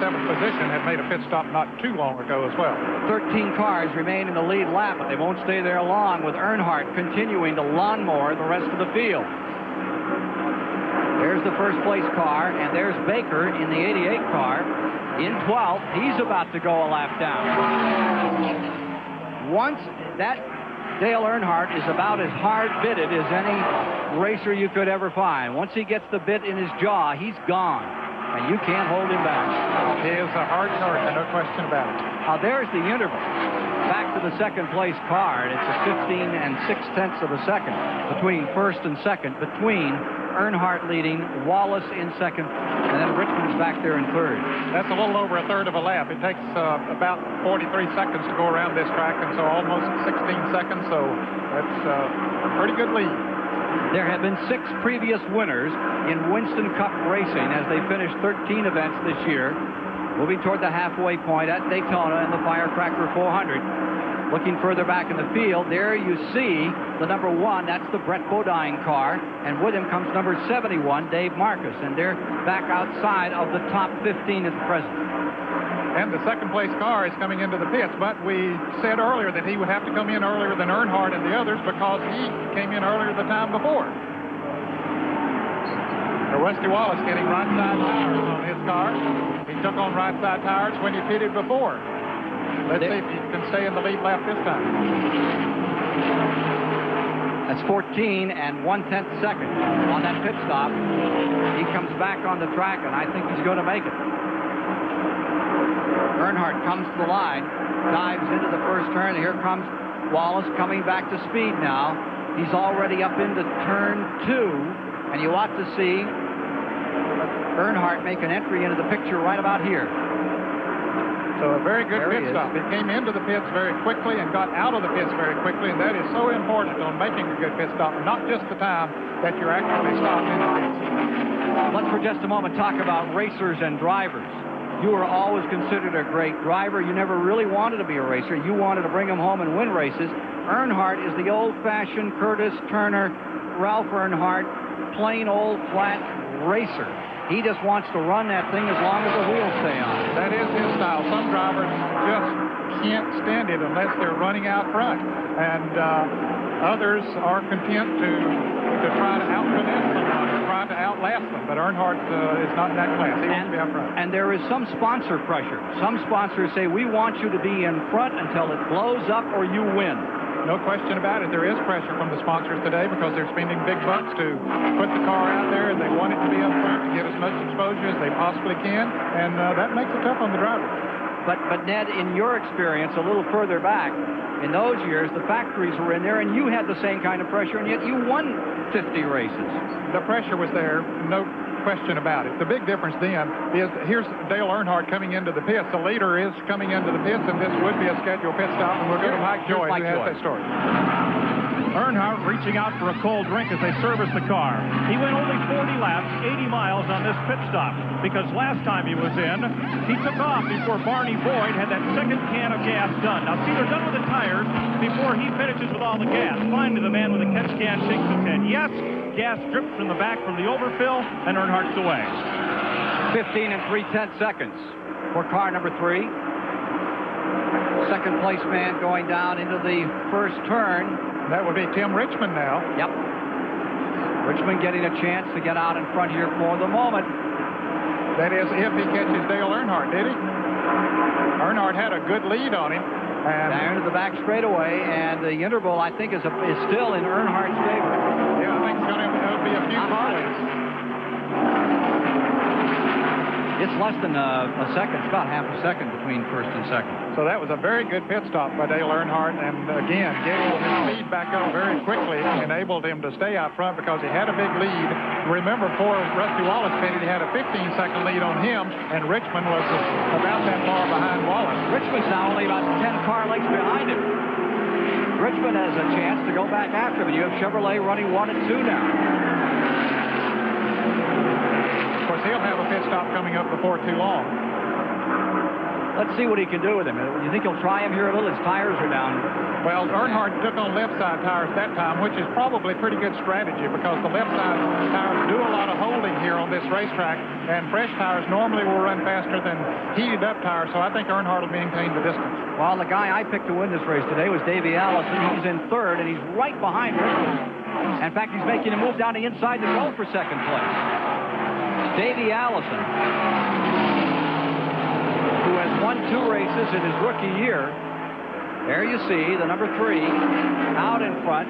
seventh position, had made a pit stop not too long ago as well. 13 cars remain in the lead lap, but they won't stay there long, with Earnhardt continuing to lawnmower the rest of the field. There's the first place car, and there's Baker in the 88 car in 12th. He's about to go a lap down. Once that Dale Earnhardt is about as hard-bitted as any racer you could ever find. Once he gets the bit in his jaw, he's gone, and you can't hold him back. He is a hard charger, no question about it. Now, there's the interval. Back to the second-place car, and it's a 15 6/10 of a second between first and second, between Earnhardt leading, Wallace in second, and then Richmond's back there in third. That's a little over a third of a lap. It takes about 43 seconds to go around this track, and so almost 16 seconds, so that's a pretty good lead. There have been 6 previous winners in Winston Cup racing as they finished 13 events this year, moving toward the halfway point at Daytona in the Firecracker 400. Looking further back in the field, there you see the number 1, that's the Brett Bodine car, and with him comes number 71, Dave Marcus, and they're back outside of the top 15 at the present. And the second place car is coming into the pits, but we said earlier that he would have to come in earlier than Earnhardt and the others because he came in earlier the time before. Rusty Wallace getting right side tires on his car. He took on right side tires when he pitted before. Let's see if he can stay in the lead lap this time. That's 14 1/10 seconds on that pit stop. He comes back on the track, and I think he's going to make it. Earnhardt comes to the line, dives into the first turn. Here comes Wallace coming back to speed now. He's already up into turn 2, and you ought to see Earnhardt make an entry into the picture right about here. So a very good pit stop. He came into the pits very quickly and got out of the pits very quickly, and that is so important on making a good pit stop, not just the time that you're actually stopped in the pits. Let's for just a moment talk about racers and drivers. You were always considered a great driver. You never really wanted to be a racer. You wanted to bring them home and win races. Earnhardt is the old-fashioned Curtis Turner, Ralph Earnhardt, plain old flat racer. He just wants to run that thing as long as the wheels stay on. That is his style. Some drivers just can't stand it unless they're running out front. And others are content to try to out-finesse them or try to outlast them. But Earnhardt is not in that class. He wants to be out front. And there is some sponsor pressure. Some sponsors say, we want you to be in front until it blows up or you win. No question about it. There is pressure from the sponsors today because they're spending big bucks to put the car out there, and they want it to be up front to get as much exposure as they possibly can, and that makes it tough on the driver. But Ned, in your experience, a little further back, in those years, the factories were in there, and you had the same kind of pressure, and yet you won 50 races. The pressure was there, no question about it. The big difference then is here's Dale Earnhardt coming into the pits. The leader is coming into the pits, and this would be a scheduled pit stop, and we'll go to Mike Joy, who has that story. Earnhardt reaching out for a cold drink as they service the car. He went only 40 laps, 80 miles on this pit stop, because last time he was in, he took off before Barney Boyd had that second can of gas done. Now, see, they're done with the tires before he finishes with all the gas. Finally, the man with the catch can shakes his head. Yes, gas drips from the back from the overfill, and Earnhardt's away. 15 and 3/10 seconds for car number 3. Second place man going down into the first turn. That would be Tim Richmond now. Yep. Richmond getting a chance to get out in front here for the moment. That is, if he catches Dale Earnhardt, did he? Earnhardt had a good lead on him. And down into the back straightaway, and the interval, I think, is still in Earnhardt's favor. Yeah, I think it's going to be a few car lengths. It's less than a second. It's about half a second between first and second. So that was a very good pit stop by Dale Earnhardt, and again, getting his speed back up very quickly enabled him to stay out front because he had a big lead. Remember, before Rusty Wallace pitted, he had a 15-second lead on him, and Richmond was about that far behind Wallace. Richmond's now only about 10 car lengths behind him. Richmond has a chance to go back after him. You have Chevrolet running 1 and 2 now. Of course, he'll have a pit stop coming up before too long. Let's see what he can do with him. You think he'll try him here a little? His tires are down. Well, Earnhardt took on left side tires that time, which is probably pretty good strategy because the left side tires do a lot of holding here on this racetrack, and fresh tires normally will run faster than heated up tires, so I think Earnhardt will maintain the distance. Well, the guy I picked to win this race today was Davey Allison. He's in third, and he's right behind Richmond. In fact, he's making a move down the inside to go for second place. Davey Allison, who has won 2 races in his rookie year. There you see the number 3 out in front.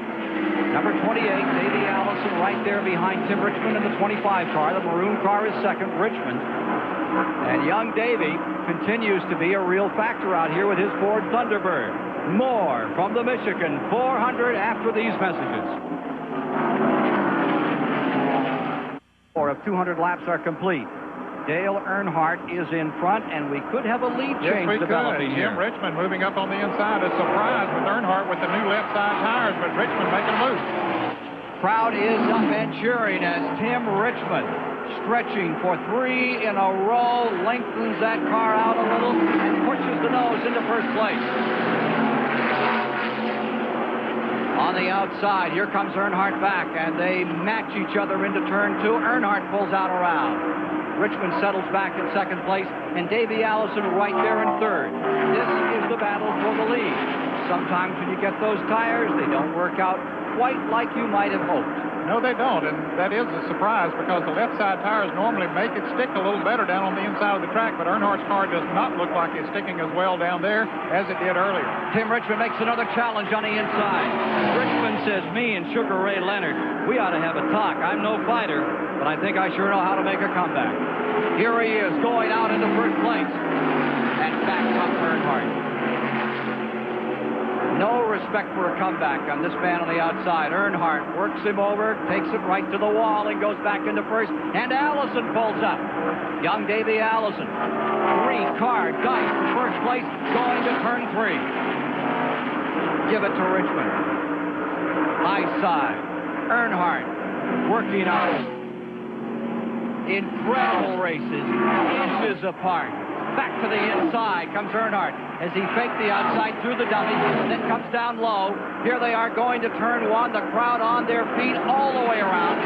Number 28, Davey Allison, right there behind Tim Richmond in the 25 car. The maroon car is second, Richmond. And young Davey continues to be a real factor out here with his Ford Thunderbird. More from the Michigan 400 after these messages. Of 200 laps are complete. Dale Earnhardt is in front, and we could have a lead change developing here. Jim Richmond moving up on the inside. A surprise with Earnhardt with the new left side tires, but Richmond making a move. Crowd is up and cheering as Tim Richmond, stretching for 3 in a row, lengthens that car out a little and pushes the nose into first place. On the outside, here comes Earnhardt back, and they match each other into turn 2. Earnhardt pulls out around. Richmond settles back in second place, and Davey Allison right there in third. This is the battle for the lead. Sometimes when you get those tires, they don't work out quite like you might have hoped. No, they don't, and that is a surprise because the left side tires normally make it stick a little better down on the inside of the track, but Earnhardt's car does not look like it's sticking as well down there as it did earlier. Tim Richmond makes another challenge on the inside. Richmond says, me and Sugar Ray Leonard, we ought to have a talk. I'm no fighter, but I think I sure know how to make a comeback. Here he is going out into first place, and back comes Earnhardt. No respect for a comeback on this man on the outside. Earnhardt works him over, takes it right to the wall, and goes back into first. And Allison pulls up. Young Davey Allison, 3-car dice for first place, going to turn 3. Give it to Richmond. High side. Earnhardt working out. Incredible races, inches apart. Back to the inside comes Earnhardt as he faked the outside through the dummy, then comes down low. Here they are going to turn 1. The crowd on their feet all the way around.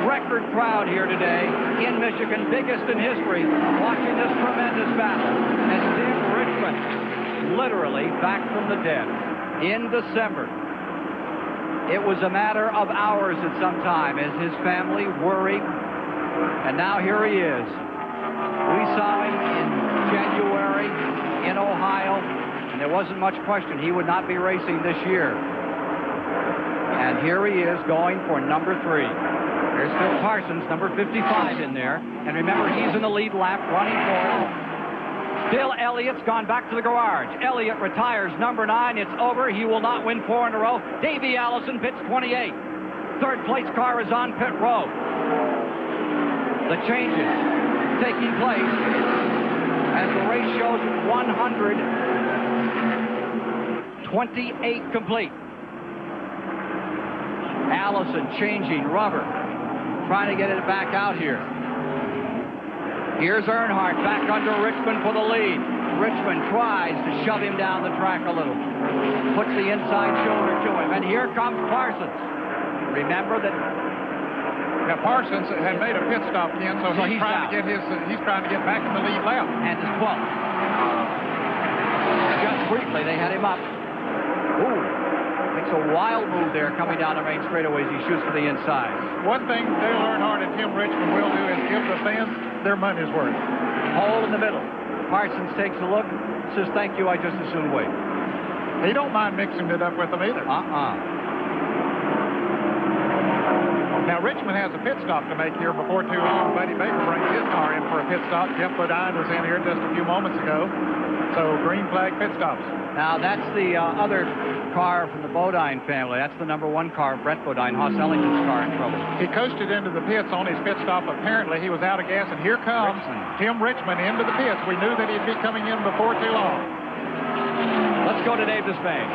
Record crowd here today in Michigan, biggest in history, watching this tremendous battle as Tim Richmond, literally back from the dead in December. It was a matter of hours at some time as his family worried, and now here he is. We saw him in January in Ohio, and there wasn't much question he would not be racing this year. And here he is going for number 3. There's Phil Parsons, number 55 in there. And remember, he's in the lead lap running for it. Bill Elliott's gone back to the garage. Elliott retires number 9. It's over. He will not win 4 in a row. Davey Allison pits 28. Third place car is on pit road. The changes taking place as the race shows 128 complete. Allison changing rubber, trying to get it back out here. Here's Earnhardt back under Richmond for the lead. Richmond tries to shove him down the track a little. Puts the inside shoulder to him. And here comes Parsons. Remember that... Yeah, Parsons had made a pit stop, Ken, so he's trying to get he's trying to get back in the lead lap. And his 12th. Just briefly, they had him up. Ooh. Makes a wild move there coming down the main straightaways. He shoots for the inside. One thing Dale Earnhardt and Tim Richmond will do is give the fans their money's worth. Hole in the middle. Parsons takes a look, says, thank you, I just as soon wait. He don't mind mixing it up with them either. Now, Richmond has a pit stop to make here before too long. Buddy Baker brings his car in for a pit stop. Jeff Bodine was in here just a few moments ago. So, green flag pit stops. Now, that's the other car from the Bodine family. That's the number 1 car, Brett Bodine, Hoss Ellington's car in trouble. He coasted into the pits on his pit stop. Apparently, he was out of gas, and here comes Tim Richmond into the pits. We knew that he'd be coming in before too long. Let's go to Dave Despain.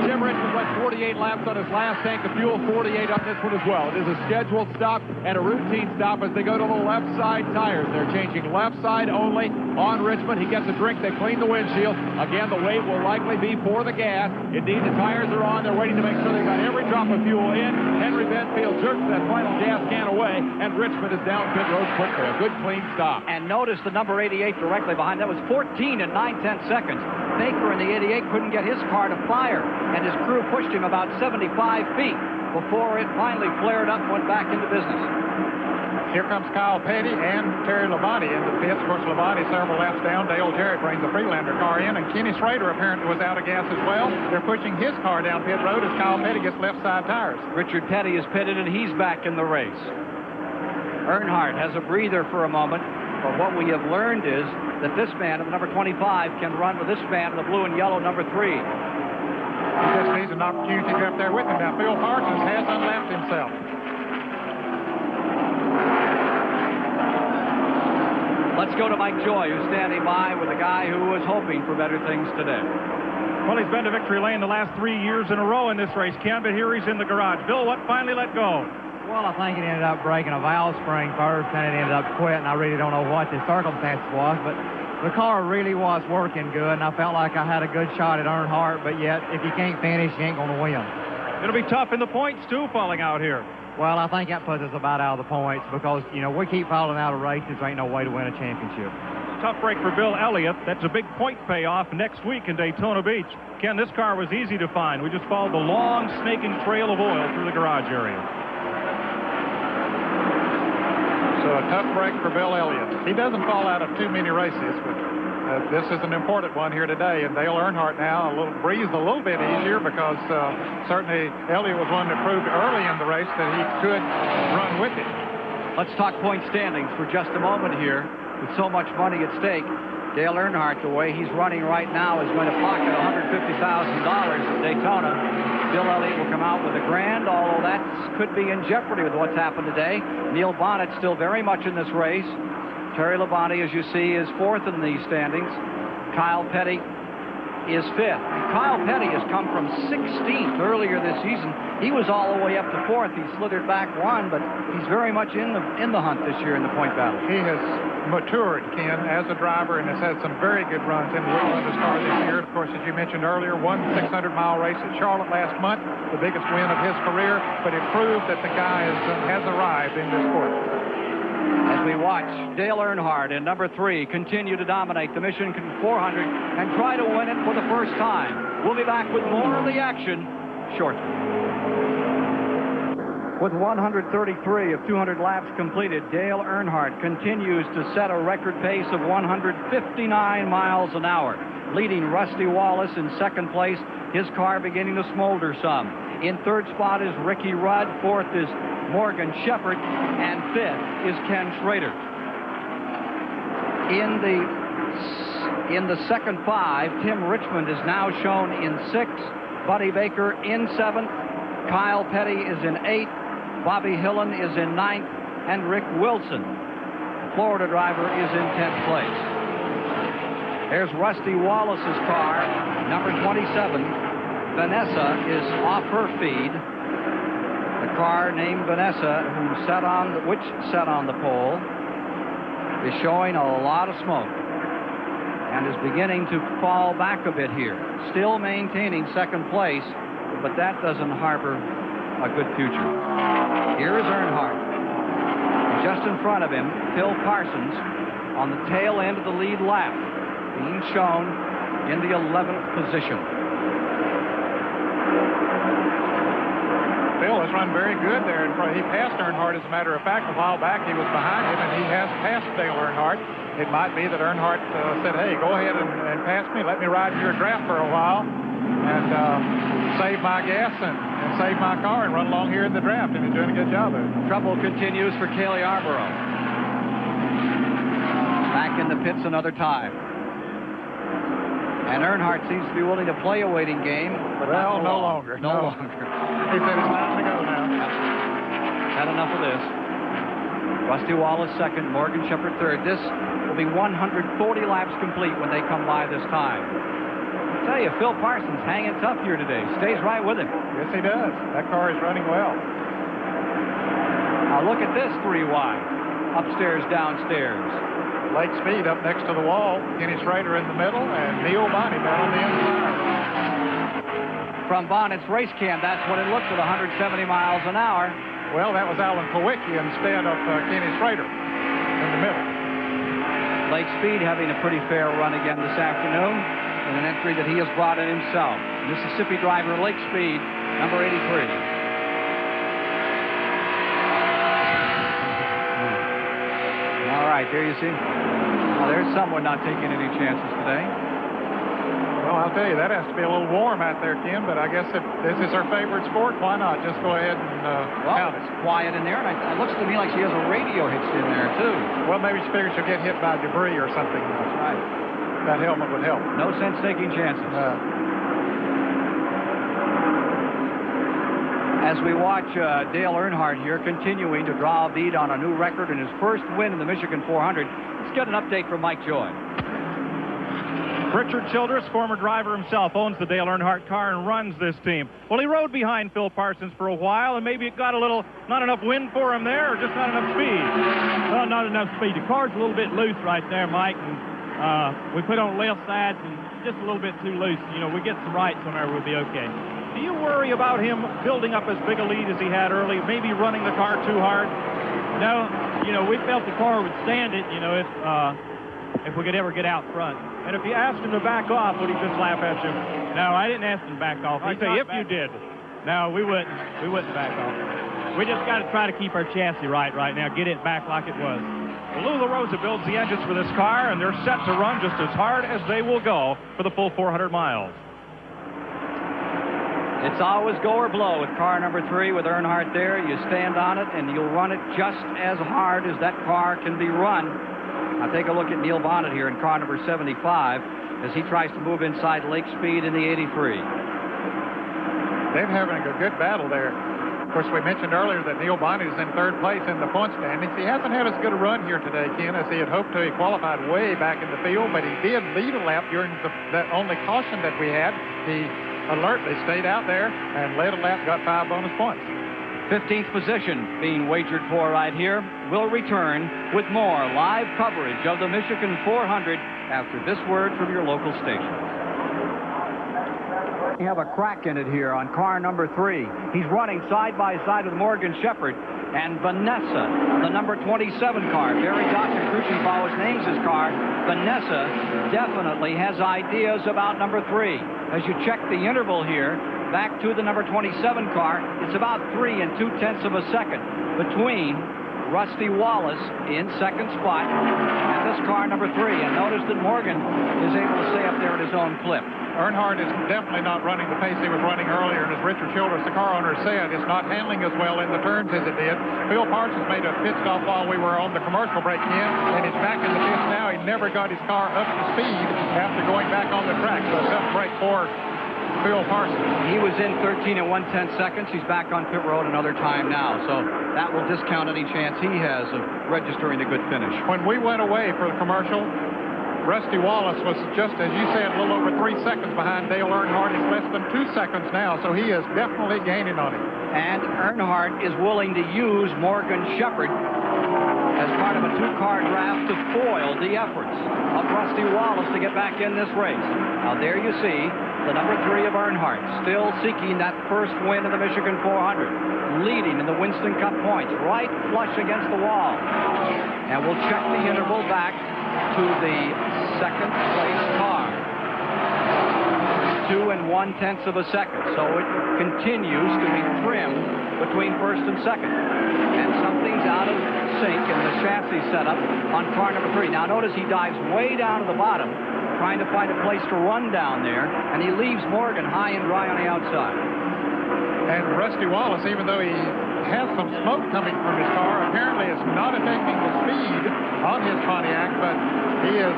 Tim Richmond went 48 laps on his last tank of fuel, 48 on this one as well. It is a scheduled stop and a routine stop as they go to the left side tires. They're changing left side only on Richmond. He gets a drink. They clean the windshield. Again, the wait will likely be for the gas. Indeed, the tires are on. They're waiting to make sure they've got every drop of fuel in. Henry Benfield jerks that final gas can away, and Richmond is down pit road quickly. A good, clean stop. And notice the number 88 directly behind. That was 14 and 9/10 seconds. Baker in the 88 couldn't get his car to fire, and his crew pushed him about 75 feet before it finally flared up and went back into business. Here comes Kyle Petty and Terry Labonte into the pits. Of course, Labonte several laps down. Dale Jarrett brings the Freelander car in, and Kenny Schrader apparently was out of gas as well. They're pushing his car down pit road as Kyle Petty gets left side tires. Richard Petty is pitted, and he's back in the race. Earnhart has a breather for a moment, but what we have learned is that this man, the number 25, can run with this man in the blue and yellow number 3. He just needs an opportunity to get up there with him. Now, Phil Parsons has unlapped himself. Let's go to Mike Joy, who's standing by with a guy who was hoping for better things today. Well, he's been to victory lane the last 3 years in a row in this race, Ken, but here he's in the garage. Bill, what finally let go? Well, I think it ended up breaking a valve spring first, and it ended up quitting. I really don't know what the circumstance was, but the car really was working good, and I felt like I had a good shot at Earnhardt, but yet, if you can't finish, you ain't going to win. It'll be tough in the points, too, falling out here. Well, I think that puts us about out of the points because, you know, we keep falling out of races. There ain't no way to win a championship. Tough break for Bill Elliott. That's a big point payoff next week in Daytona Beach. Ken, this car was easy to find. We just followed the long, snaking trail of oil through the garage area. So a tough break for Bill Elliott. He doesn't fall out of too many races, but this is an important one here today. And Dale Earnhardt now breathes a little bit easier because certainly Elliott was one that proved early in the race that he could run with it. Let's talk point standings for just a moment here. With so much money at stake, Dale Earnhardt, the way he's running right now, is going to pocket $150,000 at Daytona. Bill Elliott will come out with $1,000, although that could be in jeopardy with what's happened today. Neil Bonnet still very much in this race. Terry Labonte, as you see, is 4th in the standings. Kyle Petty is 5th. Kyle Petty has come from 16th earlier this season. He was all the way up to 4th. He slithered back 1, but he's very much in the hunt this year in the point battle. He has matured, Ken, as a driver, and has had some very good runs in the Will Run car this year. Of course, as you mentioned earlier, won 600-mile race at Charlotte last month, the biggest win of his career, but it proved that the guy has arrived in this sport. As we watch Dale Earnhardt in number 3 continue to dominate the Mission 400 and try to win it for the first time. We'll be back with more of the action shortly. With 133 of 200 laps completed, Dale Earnhardt continues to set a record pace of 159 miles an hour, leading Rusty Wallace in second place his car beginning to smolder some. In third spot is Ricky Rudd. Fourth is Morgan Shepherd. And fifth is Ken Schrader. In the second five, Tim Richmond is now shown in sixth. Buddy Baker in seventh. Kyle Petty is in eighth. Bobby Hillen is in ninth. And Rick Wilson, Florida driver, is in 10th place. There's Rusty Wallace's car, number 27. Vanessa is off her feed. The car named Vanessa, which sat on the pole, is showing a lot of smoke and is beginning to fall back a bit here. Still maintaining second place, but that doesn't harbor a good future. Here is Earnhardt. And just in front of him, Phil Parsons on the tail end of the lead lap, being shown in the 11th position. Phil has run very good there in front. He passed Earnhardt, as a matter of fact. A while back, he was behind him, and he has passed Dale Earnhardt. It might be that Earnhardt said, hey, go ahead and pass me. Let me ride in your draft for a while and save my gas and save my car and run along here in the draft, and he's doing a good job of it. Trouble continues for Cale Yarborough. Back in the pits another time. And Earnhardt seems to be willing to play a waiting game, but well, no longer. No longer. He said it's time to go now. Had enough of this. Rusty Wallace second, Morgan Shepherd third. This will be 140 laps complete when they come by this time. I tell you, Phil Parsons hanging tough here today. Stays right with him. Yes, he does. That car is running well. Now look at this three wide. Upstairs, downstairs. Lake Speed up next to the wall. Kenny Schrader in the middle, and Neil Bonney down on the inside. From Bonnet's race cam, that's what it looks at 170 miles an hour. Well, that was Alan Kowicki instead of Kenny Schrader in the middle. Lake Speed having a pretty fair run again this afternoon in an entry that he has brought in himself. Mississippi driver Lake Speed, number 83. All right, there you see. Well, there's someone not taking any chances today. Well, I'll tell you, that has to be a little warm out there, Ken, but I guess if this is her favorite sport, why not? Just go ahead and count it. It's quiet in there, and it looks to me like she has a radio hitched in there, too. Well, maybe she figures she'll get hit by debris or something. That's right. That helmet would help. No sense taking chances. As we watch Dale Earnhardt here continuing to draw a bead on a new record in his first win in the Michigan 400, let's get an update from Mike Joy. Richard Childress, former driver himself, owns the Dale Earnhardt car and runs this team. Well, he rode behind Phil Parsons for a while, and maybe it got not enough wind for him there, or just not enough speed. Well, not enough speed. The car's a little bit loose right there, Mike, and we put on left side and just a little bit too loose. You know, we get some rights on there, we'll be okay. Do you worry about him building up as big a lead as he had early, maybe running the car too hard? No, you know, we felt the car would stand it, you know, if we could ever get out front. And if you asked him to back off, would he just laugh at you? No, I didn't ask him to back off. He'd say, if you did. No, we wouldn't. We wouldn't back off. We just got to try to keep our chassis right now, get it back like it was. Well, Lou LaRosa builds the engines for this car, and they're set to run just as hard as they will go for the full 400 miles. It's always go or blow with car number 3 with Earnhardt there. You stand on it, and you'll run it just as hard as that car can be run. Now take a look at Neil Bonnet here in car number 75 as he tries to move inside Lake Speed in the 83. They're having a good battle there. Of course, we mentioned earlier that Neil Bonnet is in third place in the point standings. He hasn't had as good a run here today, Ken, as he had hoped to. He qualified way back in the field, but he did lead a lap during that only caution that we had. He alertly stayed out there and led a lap, got 5 bonus points. 15th position being wagered for right here. We'll return with more live coverage of the Michigan 400 after this word from your local station. We have a crack in it here on car number 3. He's running side by side with Morgan Shepherd and Vanessa, the number 27 car. Barry Dr. Cruchenbauer names his car. Vanessa definitely has ideas about number 3. As you check the interval here, back to the number 27 car, it's about 3 2/10 of a second between Rusty Wallace in second spot and this car number 3. And notice that Morgan is able to stay up there at his own clip. Earnhardt is definitely not running the pace he was running earlier, and as Richard Childress, the car owner, said, it's not handling as well in the turns as it did. Phil Parsons made a pit stop while we were on the commercial break in, and he's back in the pits now. He never got his car up to speed after going back on the track, so a tough break for Phil Parsons. He was in 13 and 1/10 seconds. He's back on pit road another time now, so that will discount any chance he has of registering a good finish. When we went away for the commercial, Rusty Wallace was just, as you said, a little over 3 seconds behind Dale Earnhardt. He's less than 2 seconds now, so he is definitely gaining on him. And Earnhardt is willing to use Morgan Shepherd as part of a 2-car draft to foil the efforts of Rusty Wallace to get back in this race. Now there you see the number 3 of Earnhardt, still seeking that first win in the Michigan 400, leading in the Winston Cup points, right flush against the wall. And we'll check the interval back to the second place car. 2 and 1/10 of a second. So it continues to be trimmed between first and second. And something's out of sync in the chassis setup on car number 3. Now notice he dives way down to the bottom, trying to find a place to run down there, and he leaves Morgan high and dry on the outside. And Rusty Wallace, even though he has some smoke coming from his car, apparently is not affecting the speed on his Pontiac, but he is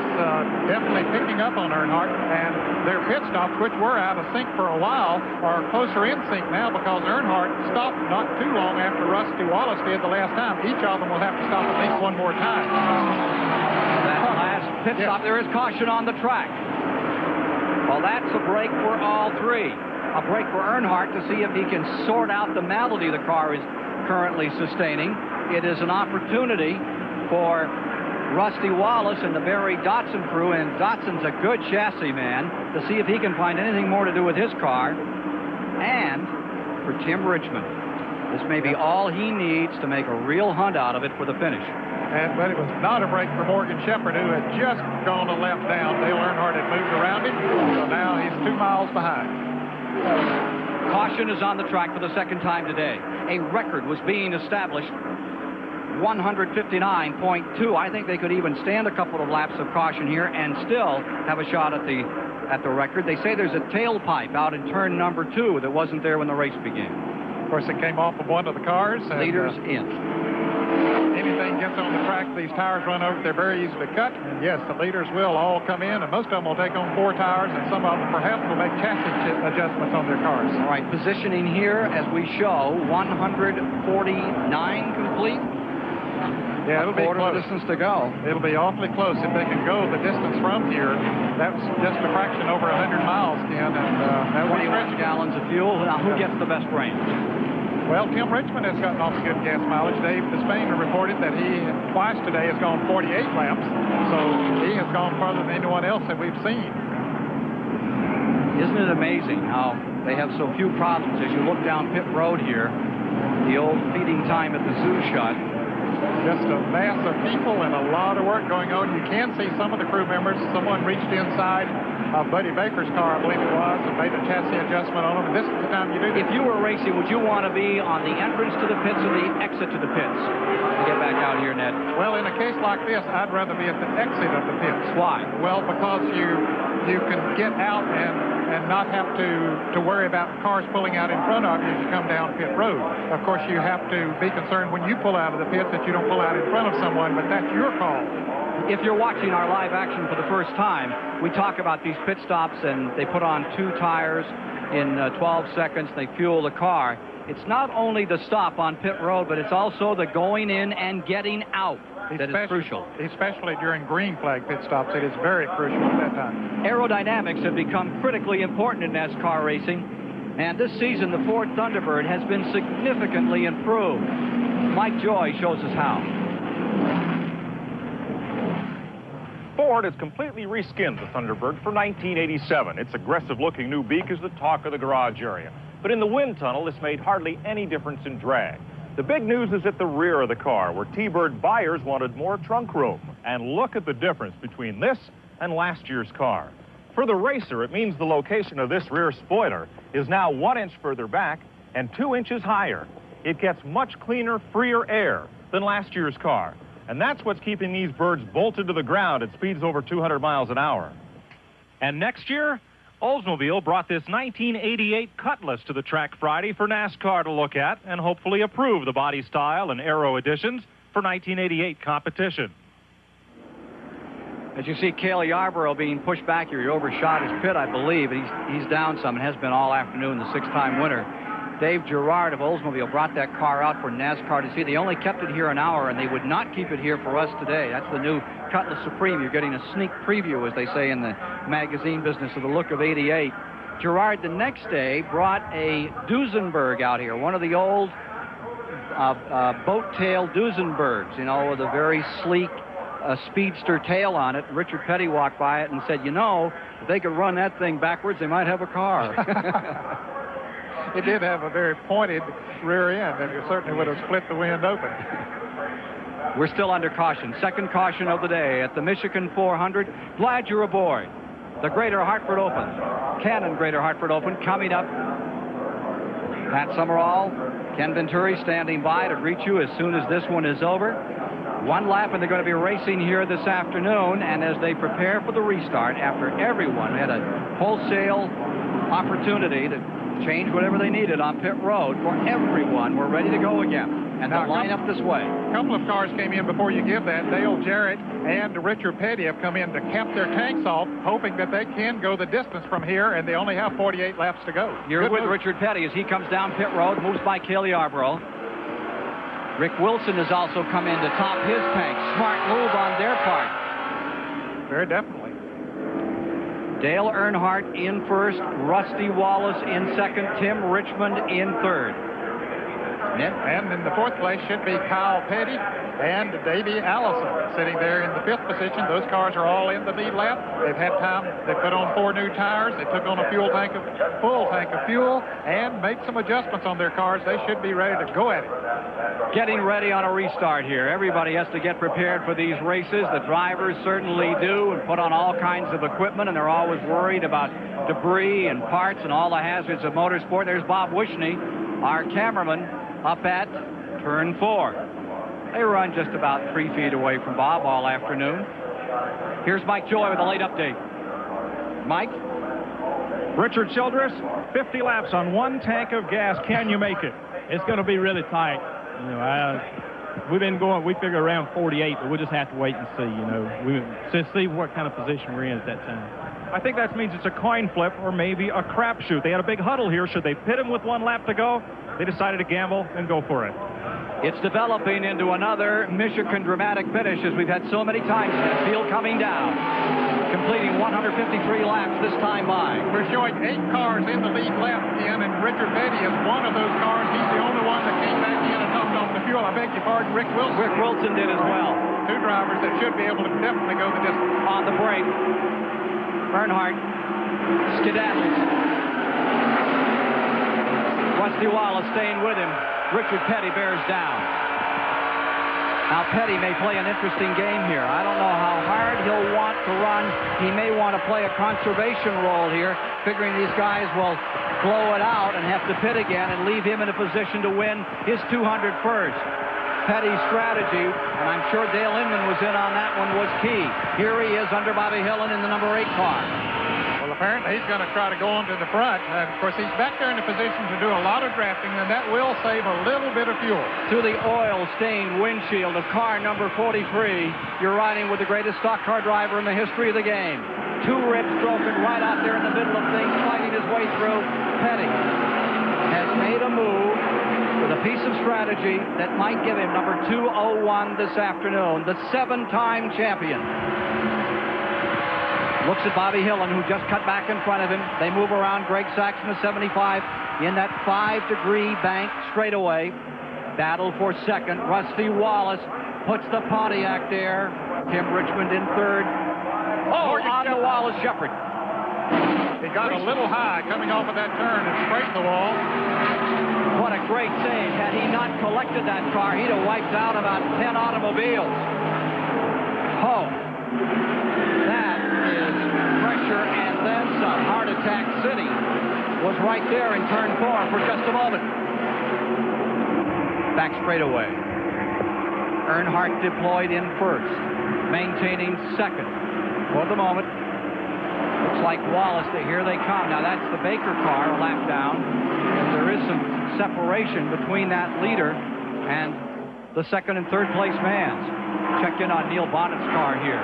definitely picking up on Earnhardt, and their pit stops, which were out of sync for a while, are closer in sync now because Earnhardt stopped not too long after Rusty Wallace did the last time. Each of them will have to stop at least one more time. That last pit stop, there is caution on the track. Well, that's a break for all 3. A break for Earnhardt to see if he can sort out the malady the car is currently sustaining. It is an opportunity for Rusty Wallace and the Barry Dotson crew, and Dotson's a good chassis man, to see if he can find anything more to do with his car. And for Tim Richmond, this may be all he needs to make a real hunt out of it for the finish. But it was not a break for Morgan Shepherd, who had just gone a lap down. Dale Earnhardt had moved around him, so now he's 2 miles behind. Caution is on the track for the second time today. A record was being established, 159.2. I think they could even stand a couple of laps of caution here and still have a shot at the record. They say there's a tailpipe out in turn number 2 that wasn't there when the race began. Of course, it came off of one of the cars. And, leaders in. Anything gets on the track, these tires run over, they're very easily cut. And yes, the leaders will all come in, and most of them will take on 4 tires, and some of them perhaps will make chassis adjustments on their cars. All right, positioning here as we show, 149 complete. Yeah, it'll be close. Distance to go. It'll be awfully close if they can go the distance from here. That's just a fraction over 100 miles, Ken, and that 21 gallons of fuel. Now, who gets the best range? Well, Tim Richmond has gotten off good gas mileage. Dave Despain reported that he twice today has gone 48 laps, so he has gone further than anyone else that we've seen. Isn't it amazing how they have so few problems as you look down pit road here? The old feeding time at the zoo shot. Just a mass of people and a lot of work going on. You can see some of the crew members. Someone reached inside Buddy Baker's car, I believe it was, and made a chassis adjustment on them. This is the time you do this. If you were racing, would you want to be on the entrance to the pits or the exit to the pits to get back out here, Ned? Well, in a case like this, I'd rather be at the exit of the pits. Why? Well, because you can get out and not have to worry about cars pulling out in front of you as you come down pit road. Of course, you have to be concerned when you pull out of the pits that you don't pull out in front of someone, but that's your call. If you're watching our live action for the first time, we talk about these pit stops, and they put on 2 tires in 12 seconds. They fuel the car. It's not only the stop on pit road, but it's also the going in and getting out that is crucial. Especially during green flag pit stops, it is very crucial at that time. Aerodynamics have become critically important in NASCAR racing, and this season the Ford Thunderbird has been significantly improved. Mike Joy shows us how. Ford has completely reskinned the Thunderbird for 1987. Its aggressive-looking new beak is the talk of the garage area. But in the wind tunnel, this made hardly any difference in drag. The big news is at the rear of the car, where T-Bird buyers wanted more trunk room. And look at the difference between this and last year's car. For the racer, it means the location of this rear spoiler is now 1 inch further back and 2 inches higher. It gets much cleaner, freer air than last year's car. And that's what's keeping these birds bolted to the ground at speeds over 200 miles an hour. And next year, Oldsmobile brought this 1988 Cutlass to the track Friday for NASCAR to look at and hopefully approve the body style and aero additions for 1988 competition. As you see, Cale Yarborough being pushed back here. He overshot his pit, I believe, and he's down some and has been all afternoon, the six-time winner. Dave Gerard of Oldsmobile brought that car out for NASCAR to see. They only kept it here an hour, and they would not keep it here for us today. That's the new Cutlass Supreme. You're getting a sneak preview, as they say in the magazine business, of the look of 88. Gerard, the next day, brought a Duesenberg out here, one of the old boat-tail Duesenbergs, you know, with a very sleek speedster tail on it. Richard Petty walked by it and said, you know, if they could run that thing backwards, they might have a car. It did have a very pointed rear end, and it certainly would have split the wind open. We're still under caution. Second caution of the day at the Michigan 400. Glad you're aboard. The Greater Hartford Open. Cannon Greater Hartford Open coming up. Pat Summerall, Ken Venturi standing by to greet you as soon as this one is over. One lap, and they're going to be racing here this afternoon. And as they prepare for the restart, after everyone had a wholesale opportunity to change whatever they needed on pit road, for everyone, we're ready to go again. And they'll line up this way. A couple of cars came in before you give that. Dale Jarrett and Richard Petty have come in to cap their tanks off, hoping that they can go the distance from here, and they only have 48 laps to go. You're with Richard Petty as he comes down pit road, moves by Cale Yarborough. Rick Wilson has also come in to top his tank. Smart move on their part. Very definitely. Dale Earnhardt in first, Rusty Wallace in second, Tim Richmond in third. And in the fourth place should be Kyle Petty and Davey Allison sitting there in the fifth position. Those cars are all in the lead lap. They've had time. They put on 4 new tires. They took on a full tank of fuel and made some adjustments on their cars. They should be ready to go at it. Getting ready on a restart here. Everybody has to get prepared for these races. The drivers certainly do, and put on all kinds of equipment, and they're always worried about debris and parts and all the hazards of motorsport. There's Bob Wishney, our cameraman, up at turn 4. They run just about 3 feet away from Bob all afternoon. Here's Mike Joy with a late update. Mike? Richard Childress, 50 laps on 1 tank of gas. Can you make it? It's going to be really tight. You know, we've been going, we figure around 48, but we'll just have to wait and see, you know. To see what kind of position we're in at that time. I think that means it's a coin flip or maybe a crapshoot. They had a big huddle here. Should they pit him with 1 lap to go? They decided to gamble and go for it. It's developing into another Michigan dramatic finish, as we've had so many times. The field coming down, completing 153 laps this time by. We're showing 8 cars in the lead lap again, and Richard Petty is one of those cars. He's the only one that came back in and topped off the fuel. I beg your pardon, Rick Wilson. Rick Wilson did as well. 2 drivers that should be able to definitely go the distance. On the break, Earnhardt skedaddles. Rusty Wallace staying with him. Richard Petty bears down. Now, Petty may play an interesting game here. I don't know how hard he'll want to run. He may want to play a conservation role here, figuring these guys will blow it out and have to pit again and leave him in a position to win his 200 first. Petty's strategy, and I'm sure Dale Inman was in on that one, was key. Here he is under Bobby Hillen in the number 8 car. Well, apparently he's going to try to go on to the front. And of course, he's back there in a position to do a lot of drafting, and that will save a little bit of fuel. To the oil-stained windshield of car number 43, you're riding with the greatest stock car driver in the history of the game. 2 ribs broken right out there in the middle of things, fighting his way through. Petty has made a move with a piece of strategy that might give him number 201 this afternoon, the 7-time champion. Looks at Bobby Hillen, who just cut back in front of him. They move around Greg Saxon, the 75, in that 5-degree bank straightaway. Battle for second. Rusty Wallace puts the Pontiac there. Tim Richmond in third. Oh, on the Wallace Shepard. He got a little high coming off of that turn and straightened the wall. What a great save. Had he not collected that car, he'd have wiped out about 10 automobiles. Oh, that is pressure and then some. Heart Attack City was right there in turn 4 for just a moment. Back straightaway. Earnhardt deployed in first, maintaining second. For the moment, looks like Wallace. Here they come. Now that's the Baker car, a lap down. And there is some separation between that leader and the second and third place mans. Check in on Neil Bonnett's car here.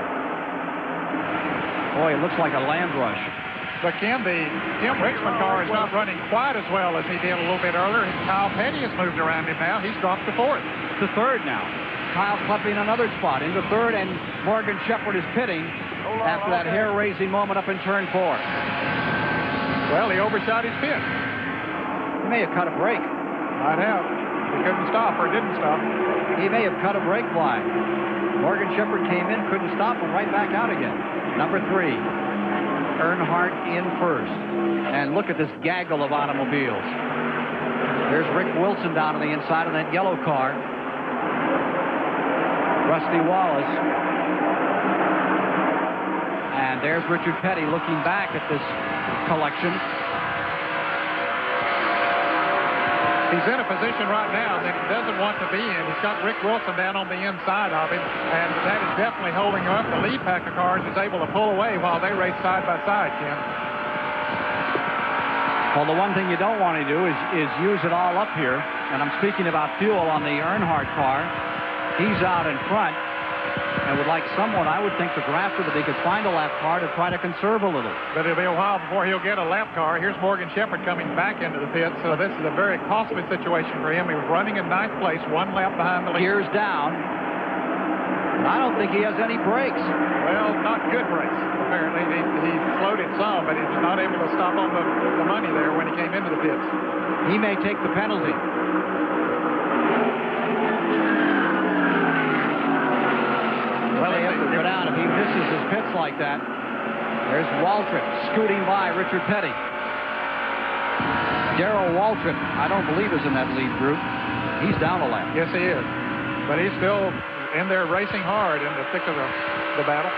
Boy, it looks like a land rush. But Ken, the Tim Richmond car is not running quite as well as he did a little bit earlier. Kyle Petty has moved around him now. He's dropped to fourth. To third now. Kyle clipping another spot into third, and Morgan Shepherd is pitting after that hair-raising moment up in turn 4. Well, he overshot his pit. He may have cut a brake. Might have. He couldn't stop or didn't stop. He may have cut a brake fly. Morgan Shepherd came in, couldn't stop, and right back out again. Number 3, Earnhardt in first. And look at this gaggle of automobiles. There's Rick Wilson down on the inside of that yellow car. Rusty Wallace. And there's Richard Petty looking back at this collection. He's in a position right now that he doesn't want to be in. He's got Rick Wilson down on the inside of him, and that is definitely holding him up. The lead pack of cars is able to pull away while they race side by side, Ken. Well, the one thing you don't want to do is use it all up here, and I'm speaking about fuel on the Earnhardt car. He's out in front and would like someone, I would think, to draft it if he could find a lap car to try to conserve a little. But it'll be a while before he'll get a lap car. Here's Morgan Shepherd coming back into the pit, so this is a very costly situation for him. He was running in 9th place, 1 lap behind the lead. Gears down. And I don't think he has any brakes. Well, not good brakes, apparently. He slowed it some, but he was not able to stop on the money there when he came into the pits. He may take the penalty. Well, he has to go down if he misses his pits like that. There's Waltrip scooting by Richard Petty. Darrell Waltrip, I don't believe, is in that lead group. He's down a lap. Yes, he is. But he's still in there racing hard in the thick of the battle.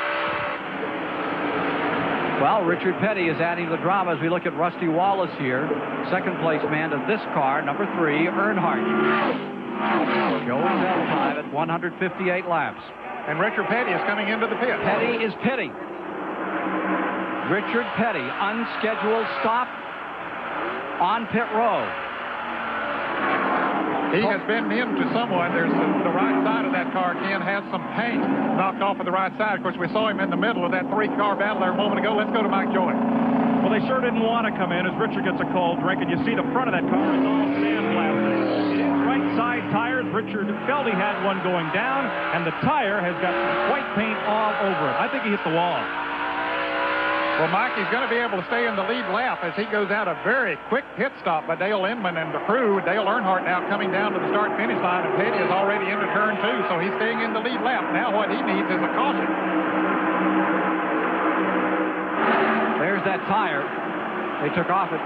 Well, Richard Petty is adding to the drama as we look at Rusty Wallace here. Second place man of this car, number 3, Earnhardt. Showing bell time at 158 laps. And Richard Petty is coming into the pit. Petty is pitting. Richard Petty, unscheduled stop on pit road. He has been into someone. There's the right side of that car, Ken, has some paint knocked off of the right side. Of course, we saw him in the middle of that 3-car battle there a moment ago. Let's go to Mike Joy. Well, they sure didn't want to come in as Richard gets a cold drink, and you see the front of that car is all sandblasted. It is right side tires. Richard felt he had one going down, and the tire has got white paint all over it. I think he hit the wall. Well, Mike, he's going to be able to stay in the lead lap as he goes out a very quick pit stop by Dale Inman and the crew. Dale Earnhardt now coming down to the start-finish line, and Petty is already into turn 2, so he's staying in the lead lap. Now what he needs is a caution. There's that tire. They took off it.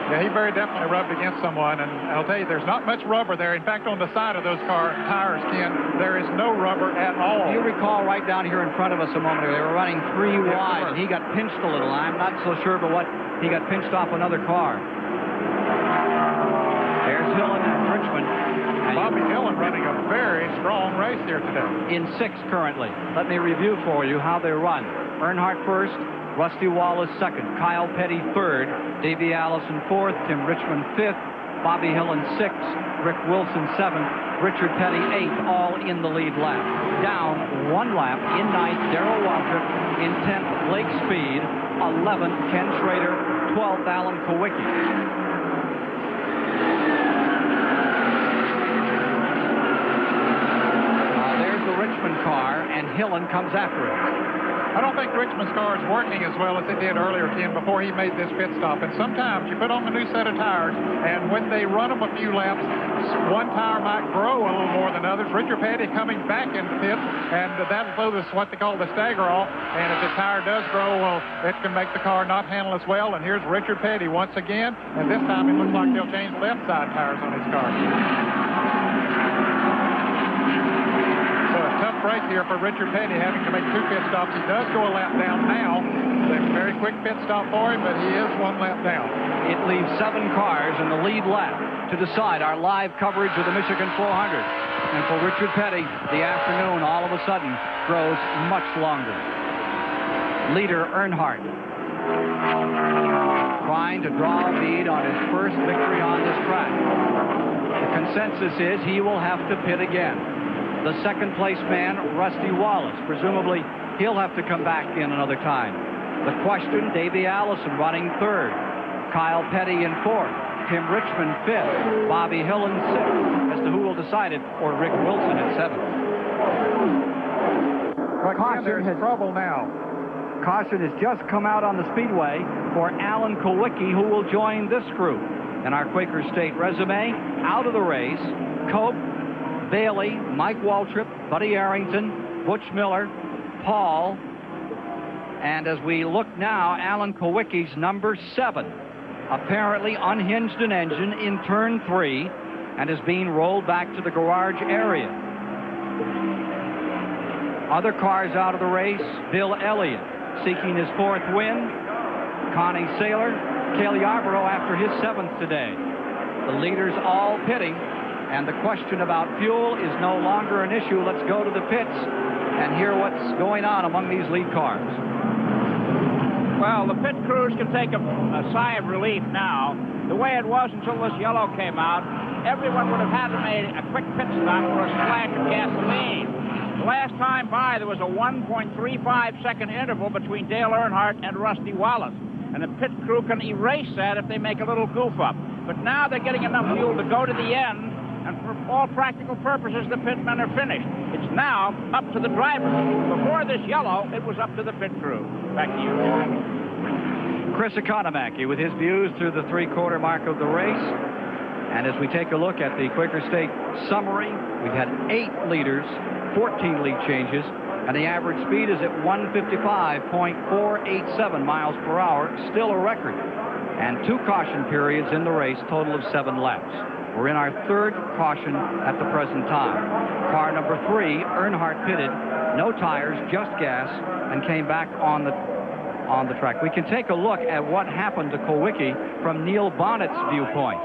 Yeah, he very definitely rubbed against someone, and I'll tell you, there's not much rubber there. In fact, on the side of those car tires, Ken, there is no rubber at all. You recall right down here in front of us a moment ago, they were running 3 wide, and he got pinched a little. I'm not so sure about what. He got pinched off another car. There's Hillen and Richmond. Bobby Hillen running a very strong race here today. In 6th currently. Let me review for you how they run. Earnhardt first, Rusty Wallace second, Kyle Petty third, Davey Allison fourth, Tim Richmond fifth, Bobby Hillen sixth, Rick Wilson seventh, Richard Petty eighth, all in the lead lap. Down 1 lap in 9th, Darrell Waltrip. In 10th, Blake Speed. 11th, Ken Schrader. 12th, Alan Kowicki. There's the Richmond car, and Hillen comes after it. I don't think Richmond's car is working as well as it did earlier, Ken, before he made this pit stop. And sometimes you put on a new set of tires, and when they run them a few laps, one tire might grow a little more than others. Richard Petty coming back into the pit, and that'll throw this what they call the stagger off. And if the tire does grow, well, it can make the car not handle as well. And here's Richard Petty once again, and this time it looks like they'll change left side tires on his car. Tough break here for Richard Petty, having to make 2 pit stops. He does go a lap down now. It's a very quick pit stop for him, but he is 1 lap down. It leaves 7 cars in the lead lap to decide our live coverage of the Michigan 400. And for Richard Petty, the afternoon all of a sudden grows much longer. Leader Earnhardt trying to draw a lead on his first victory on this track. The consensus is he will have to pit again. The second place man, Rusty Wallace, presumably he'll have to come back in another time. The question, Davey Allison running third, Kyle Petty in fourth, Tim Richmond fifth, Bobby Hillin sixth, as to who will decide it, or Rick Wilson in seventh. Caution has trouble now. Caution has just come out on the speedway for Alan Kowicki, who will join this group. And our Quaker State resume, out of the race, Cope, Bailey, Mike Waltrip, Buddy Arrington, Butch Miller, Paul, and as we look now, Alan Kowicki's number 7, apparently unhinged an engine in turn 3 and is being rolled back to the garage area. Other cars out of the race, Bill Elliott seeking his 4th win, Connie Saylor, Cale Yarborough after his 7th today. The leaders all pitting, and the question about fuel is no longer an issue. Let's go to the pits and hear what's going on among these lead cars. Well, the pit crews can take a sigh of relief now. The way it was until this yellow came out, everyone would have had to make a quick pit stop for a splash of gasoline. The last time by, there was a 1.35-second interval between Dale Earnhardt and Rusty Wallace, and the pit crew can erase that if they make a little goof up. But now they're getting enough fuel to go to the end, and for all practical purposes, the pitmen are finished. It's now up to the drivers. Before this yellow, it was up to the pit crew. Back to you, Jim. Chris Economaki with his views through the three-quarter mark of the race. And as we take a look at the Quaker State summary, we've had 8 leaders, 14 lead changes, and the average speed is at 155.487 miles per hour, still a record. And 2 caution periods in the race, total of 7 laps. We're in our 3rd caution at the present time. Car number 3, Earnhardt pitted, no tires, just gas, and came back on the track. We can take a look at what happened to Kowicki from Neil Bonnet's viewpoint.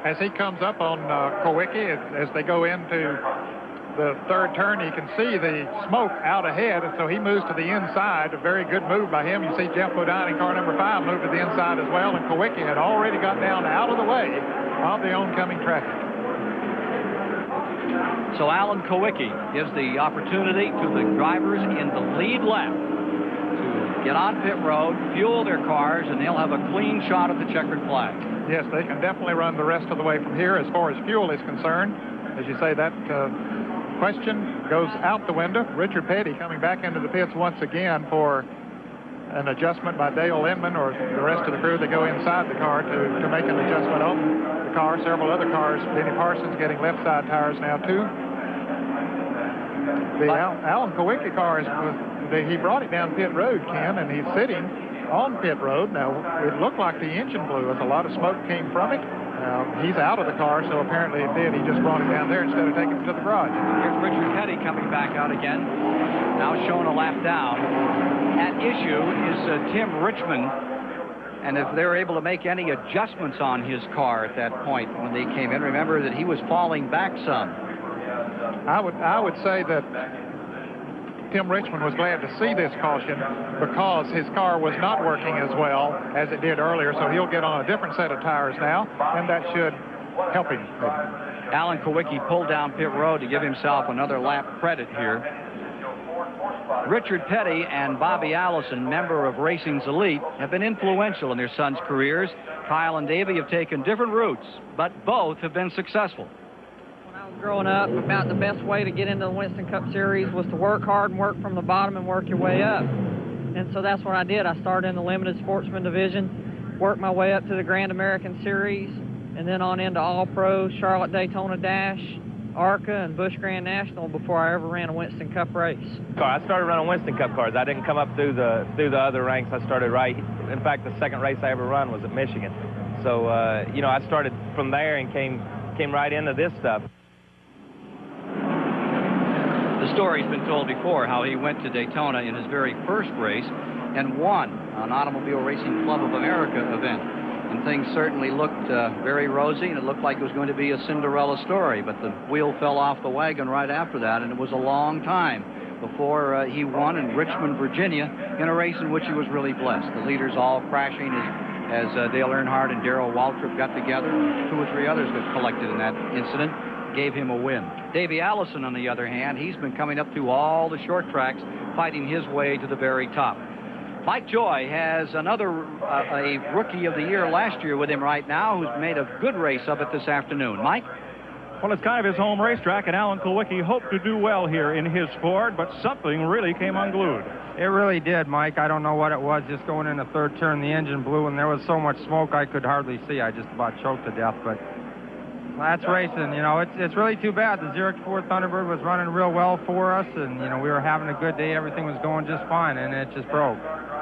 As he comes up on Kowicki, as they go into the 3rd turn, you can see the smoke out ahead, and so he moves to the inside. A very good move by him. You see Jeff Bodine in car number 5 move to the inside as well, and Kowicki had already got down out of the way of the oncoming traffic. So Alan Kowicki gives the opportunity to the drivers in the lead lap to get on pit road, fuel their cars, and they'll have a clean shot at the checkered flag. Yes, they can definitely run the rest of the way from here as far as fuel is concerned. As you say, that question goes out the window. Richard Petty coming back into the pits once again for an adjustment by Dale Inman or the rest of the crew that go inside the car to make an adjustment on the car. Several other cars. Benny Parsons getting left side tires now too. The Alan Kowicki car, he brought it down pit road, Ken, and he's sitting on pit road. Now, it looked like the engine blew. A lot of smoke came from it. He's out of the car, so apparently it did. He just brought it down there instead of taking it to the garage. Here's Richard Petty coming back out again, now showing a lap down. At issue is Tim Richmond, and if they're able to make any adjustments on his car at that point when they came in, remember that he was falling back some. I would say that Tim Richmond was glad to see this caution because his car was not working as well as it did earlier, so he'll get on a different set of tires now, and that should help him. Alan Kowicki pulled down pit road to give himself another lap credit here. Richard Petty and Bobby Allison, member of Racing's Elite, have been influential in their sons' careers. Kyle and Davey have taken different routes, but both have been successful. Growing up, about the best way to get into the Winston Cup Series was to work hard and work from the bottom and work your way up. And so that's what I did. I started in the limited sportsman division, worked my way up to the Grand American Series, and then on into All-Pro, Charlotte Daytona Dash, ARCA, and Busch Grand National before I ever ran a Winston Cup race. I started running Winston Cup cars. I didn't come up through the other ranks. I started right. In fact, the second race I ever run was at Michigan. So, I started from there and came right into this stuff. The story's been told before how he went to Daytona in his very first race and won an Automobile Racing Club of America event. And things certainly looked very rosy, and it looked like it was going to be a Cinderella story. But the wheel fell off the wagon right after that, and it was a long time before he won in Richmond, Virginia, in a race in which he was really blessed. The leaders all crashing as Dale Earnhardt and Darrell Waltrip got together. 2 or 3 others got collected in that incident, gave him a win. Davey Allison, on the other hand, he's been coming up through all the short tracks, fighting his way to the very top. Mike Joy has another a Rookie of the Year last year with him right now, who's made a good race of it this afternoon. Mike? Well, it's kind of his home racetrack, and Alan Kulwicki hoped to do well here in his Ford, but something really came unglued. It really did, Mike. I don't know what it was. Just going in the third turn, the engine blew, and there was so much smoke I could hardly see. I just about choked to death, but that's racing. You know, it's really too bad. The 0-4 Thunderbird was running real well for us, and, you know, we were having a good day. Everything was going just fine, and it just broke.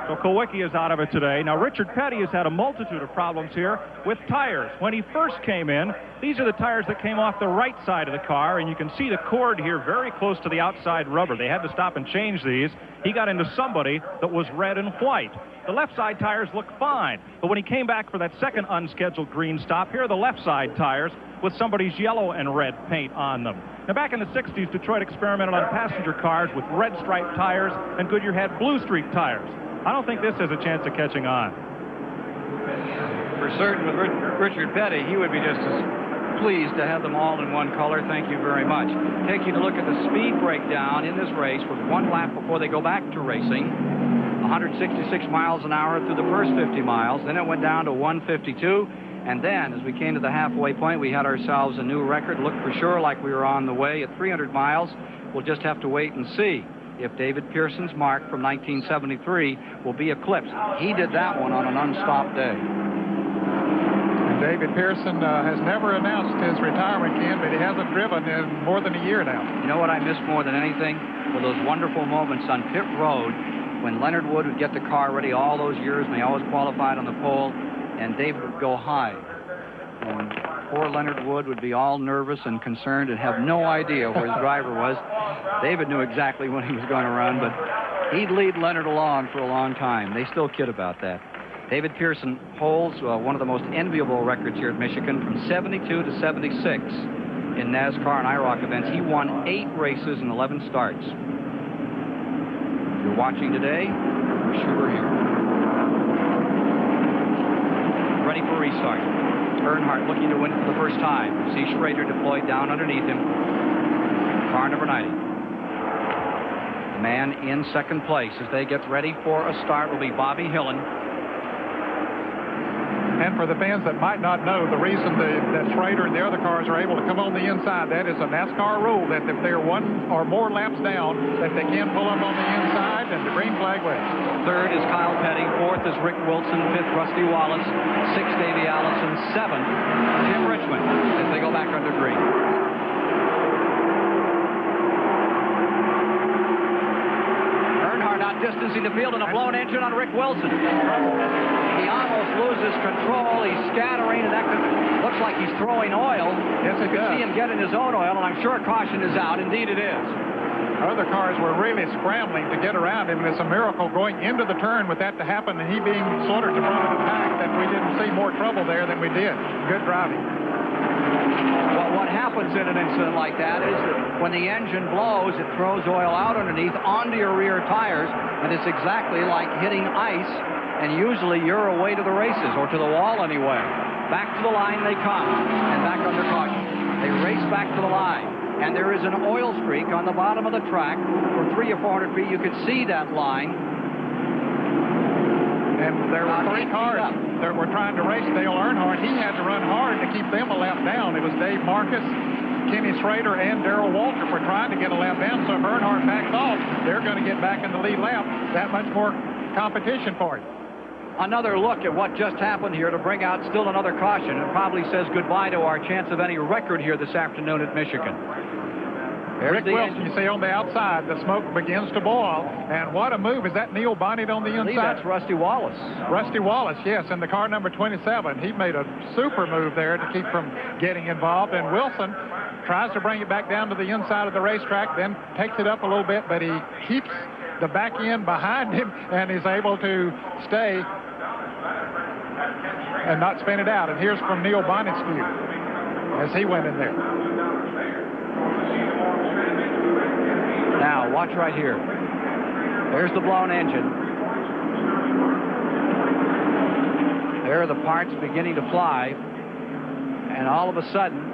So Kulwicki is out of it today. Now, Richard Petty has had a multitude of problems here with tires. When he first came in, these are the tires that came off the right side of the car, and you can see the cord here very close to the outside rubber. They had to stop and change these. He got into somebody that was red and white. The left side tires look fine, but when he came back for that second unscheduled green stop, here are the left side tires with somebody's yellow and red paint on them. Now, back in the 60s, Detroit experimented on passenger cars with red striped tires, and Goodyear had blue streak tires. I don't think this has a chance of catching on. For certain, with Richard Petty, he would be just as pleased to have them all in one color. Thank you very much. Taking a look at the speed breakdown in this race with 1 lap before they go back to racing. 166 miles an hour through the first 50 miles. Then it went down to 152. And then, as we came to the halfway point, we had ourselves a new record. Looked for sure like we were on the way at 300 miles. We'll just have to wait and see if David Pearson's mark from 1973 will be eclipsed. He did that one on an unstopped day. And David Pearson has never announced his retirement, Ken, but he hasn't driven in more than a year now. You know what I miss more than anything? Were those wonderful moments on pit road when Leonard Wood would get the car ready all those years, and they always qualified on the pole, and David would go high. And poor Leonard Wood would be all nervous and concerned and have no idea where his driver was. David knew exactly when he was going to run, but he'd lead Leonard along for a long time. They still kid about that. David Pearson holds one of the most enviable records here at Michigan from 72 to 76 in NASCAR and IROC events. He won 8 races and 11 starts. If you're watching today, wish you were here. Ready for restart. Earnhardt looking to win for the first time. See Schrader deployed down underneath him. Car number 90. The man in second place as they get ready for a start will be Bobby Hillen. And for the fans that might not know, the reason that Schrader and the other cars are able to come on the inside, that is a NASCAR rule that if they're 1 or more laps down, that they can pull up on the inside, and the green flag waves. Third is Kyle Petty. Fourth is Rick Wilson. Fifth, Rusty Wallace. Sixth, Davey Allison. Seventh, Tim Richmond as they go back under green. Earnhardt outdistancing the field and a blown engine on Rick Wilson. He almost loses control. He's scattering, and that looks like he's throwing oil. Yes, it does. You can see him getting his own oil, and I'm sure caution is out. Indeed, it is. Other cars were really scrambling to get around him, and it's a miracle going into the turn with that to happen, and he being sort of to front of the pack, that we didn't see more trouble there than we did. Good driving. Well, what happens in an incident like that is that when the engine blows, it throws oil out underneath onto your rear tires, and it's exactly like hitting ice, and usually you're away to the races, or to the wall anyway. Back to the line they come, and back under caution. They race back to the line. And there is an oil streak on the bottom of the track. For 300 or 400 feet, you could see that line. And there were 3 cars that were trying to race Dale Earnhardt. He had to run hard to keep them a lap down. It was Dave Marcus, Kenny Schrader, and Darrell Waltrip were trying to get a lap down. So if Earnhardt backs off, they're going to get back in the lead lap. That much more competition for him. Another look at what just happened here to bring out still another caution. It probably says goodbye to our chance of any record here this afternoon at Michigan. Rick Wilson, you see on the outside, the smoke begins to boil. And what a move. Is that Neil Bonnet on the inside? I believe that's Rusty Wallace. Rusty Wallace, yes, in the car number 27. He made a super move there to keep from getting involved. And Wilson tries to bring it back down to the inside of the racetrack, then takes it up a little bit, but he keeps the back end behind him and is able to stay. and not spin it out. And here's from Neil Bonnet's view as he went in there. Now, watch right here. There's the blown engine. There are the parts beginning to fly. And all of a sudden,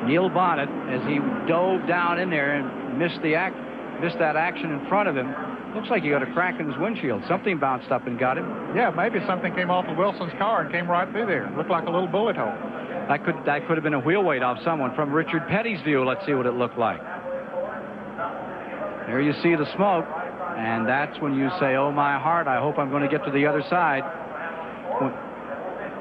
Neil Bonnet, as he dove down in there and missed that action in front of him, looks like he got a crack in his windshield. Something bounced up and got him. Yeah, maybe something came off of Wilson's car and came right through there. Looked like a little bullet hole. That could have been a wheel weight off someone. From Richard Petty's view, let's see what it looked like. There you see the smoke, and that's when you say, oh, my heart, I hope I'm going to get to the other side.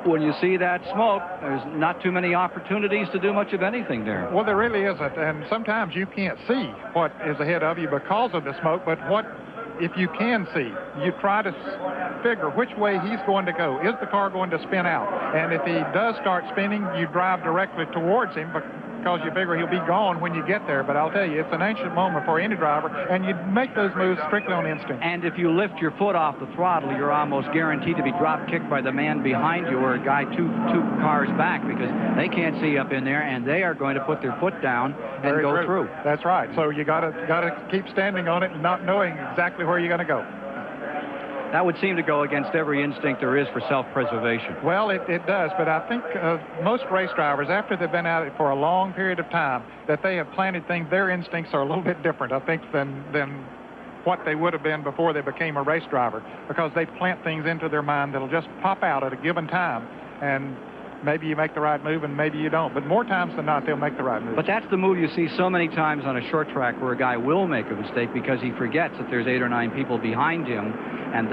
When you see that smoke, there's not too many opportunities to do much of anything there. Well, there really isn't, and sometimes you can't see what is ahead of you because of the smoke, but what if you can see? You try to figure which way he's going to go. Is the car going to spin out? And if he does start spinning, you drive directly towards him because you figure he'll be gone when you get there. But I'll tell you, it's an ancient moment for any driver, and you make those moves strictly on instinct. And if you lift your foot off the throttle, you're almost guaranteed to be drop-kicked by the man behind you or a guy two cars back, because they can't see up in there, and they are going to put their foot down and go through. That's right. So you got to keep standing on it and not knowing exactly where you're going to go. That would seem to go against every instinct there is for self-preservation. Well, it does, but I think most race drivers, after they've been at it for a long period of time, that they have planted things, their instincts are a little bit different, I think, than what they would have been before they became a race driver, because they plant things into their mind that'll just pop out at a given time, and maybe you make the right move and maybe you don't. But more times than not, they'll make the right move. But that's the move you see so many times on a short track where a guy will make a mistake because he forgets that there's 8 or 9 people behind him, and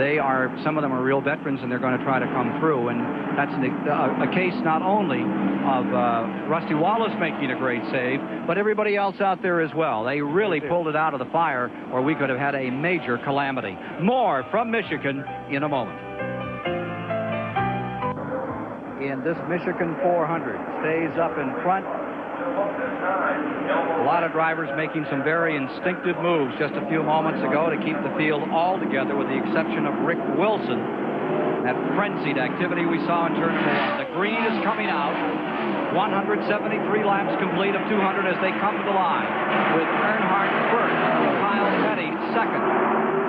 some of them are real veterans, and they're going to try to come through. And that's a case not only of Rusty Wallace making a great save, but everybody else out there as well. They really pulled it out of the fire, or we could have had a major calamity. More from Michigan in a moment. In this Michigan 400, stays up in front. A lot of drivers making some very instinctive moves just a few moments ago to keep the field all together, with the exception of Rick Wilson. That frenzied activity we saw in turn number 1. The green is coming out. 173 laps complete of 200 as they come to the line, with Earnhardt first, Kyle Petty second.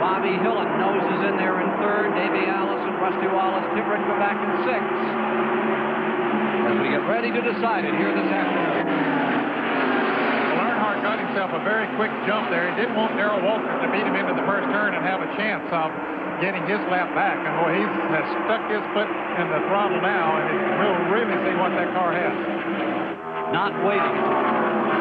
Bobby Hillin noses in there in third. Davey Allison, Rusty Wallace, Tim Richmond back in sixth. As we get ready to decide it here this afternoon. Well, Earnhardt got himself a very quick jump there. He didn't want Darrell Waltrip to beat him into the first turn and have a chance of getting his lap back. And boy, he has stuck his foot in the throttle now, and we'll really see what that car has. Not waiting,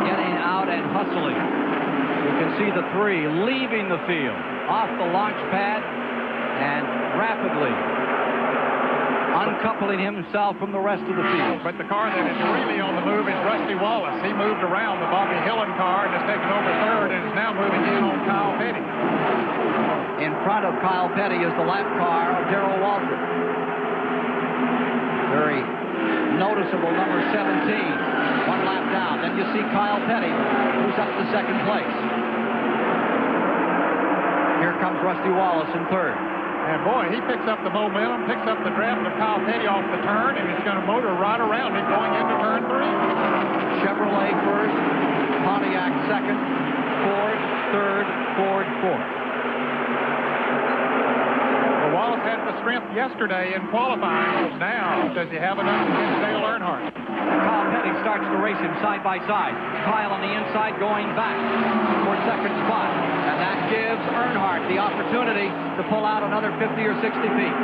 getting out and hustling. You can see the 3 leaving the field off the launch pad and rapidly uncoupling himself from the rest of the field. But the car that is really on the move is Rusty Wallace. He moved around the Bobby Hillin car and has taken over third and is now moving in on Kyle Petty. In front of Kyle Petty is the lap car of Darrell Waltrip. Very noticeable number 17. 1 lap down. Then you see Kyle Petty, who's up to second place. Here comes Rusty Wallace in third. And boy, he picks up the momentum, picks up the draft of Kyle Petty off the turn, and he's going to motor right around him going into turn 3. Chevrolet first, Pontiac second, Ford third, Ford fourth. Well, Wallace had the strength yesterday in qualifying. Now, does he have enough against Dale Earnhardt? Kyle Petty starts to race him side by side. Kyle on the inside going back for second spot. And that gives Earnhardt the opportunity to pull out another 50 or 60 feet.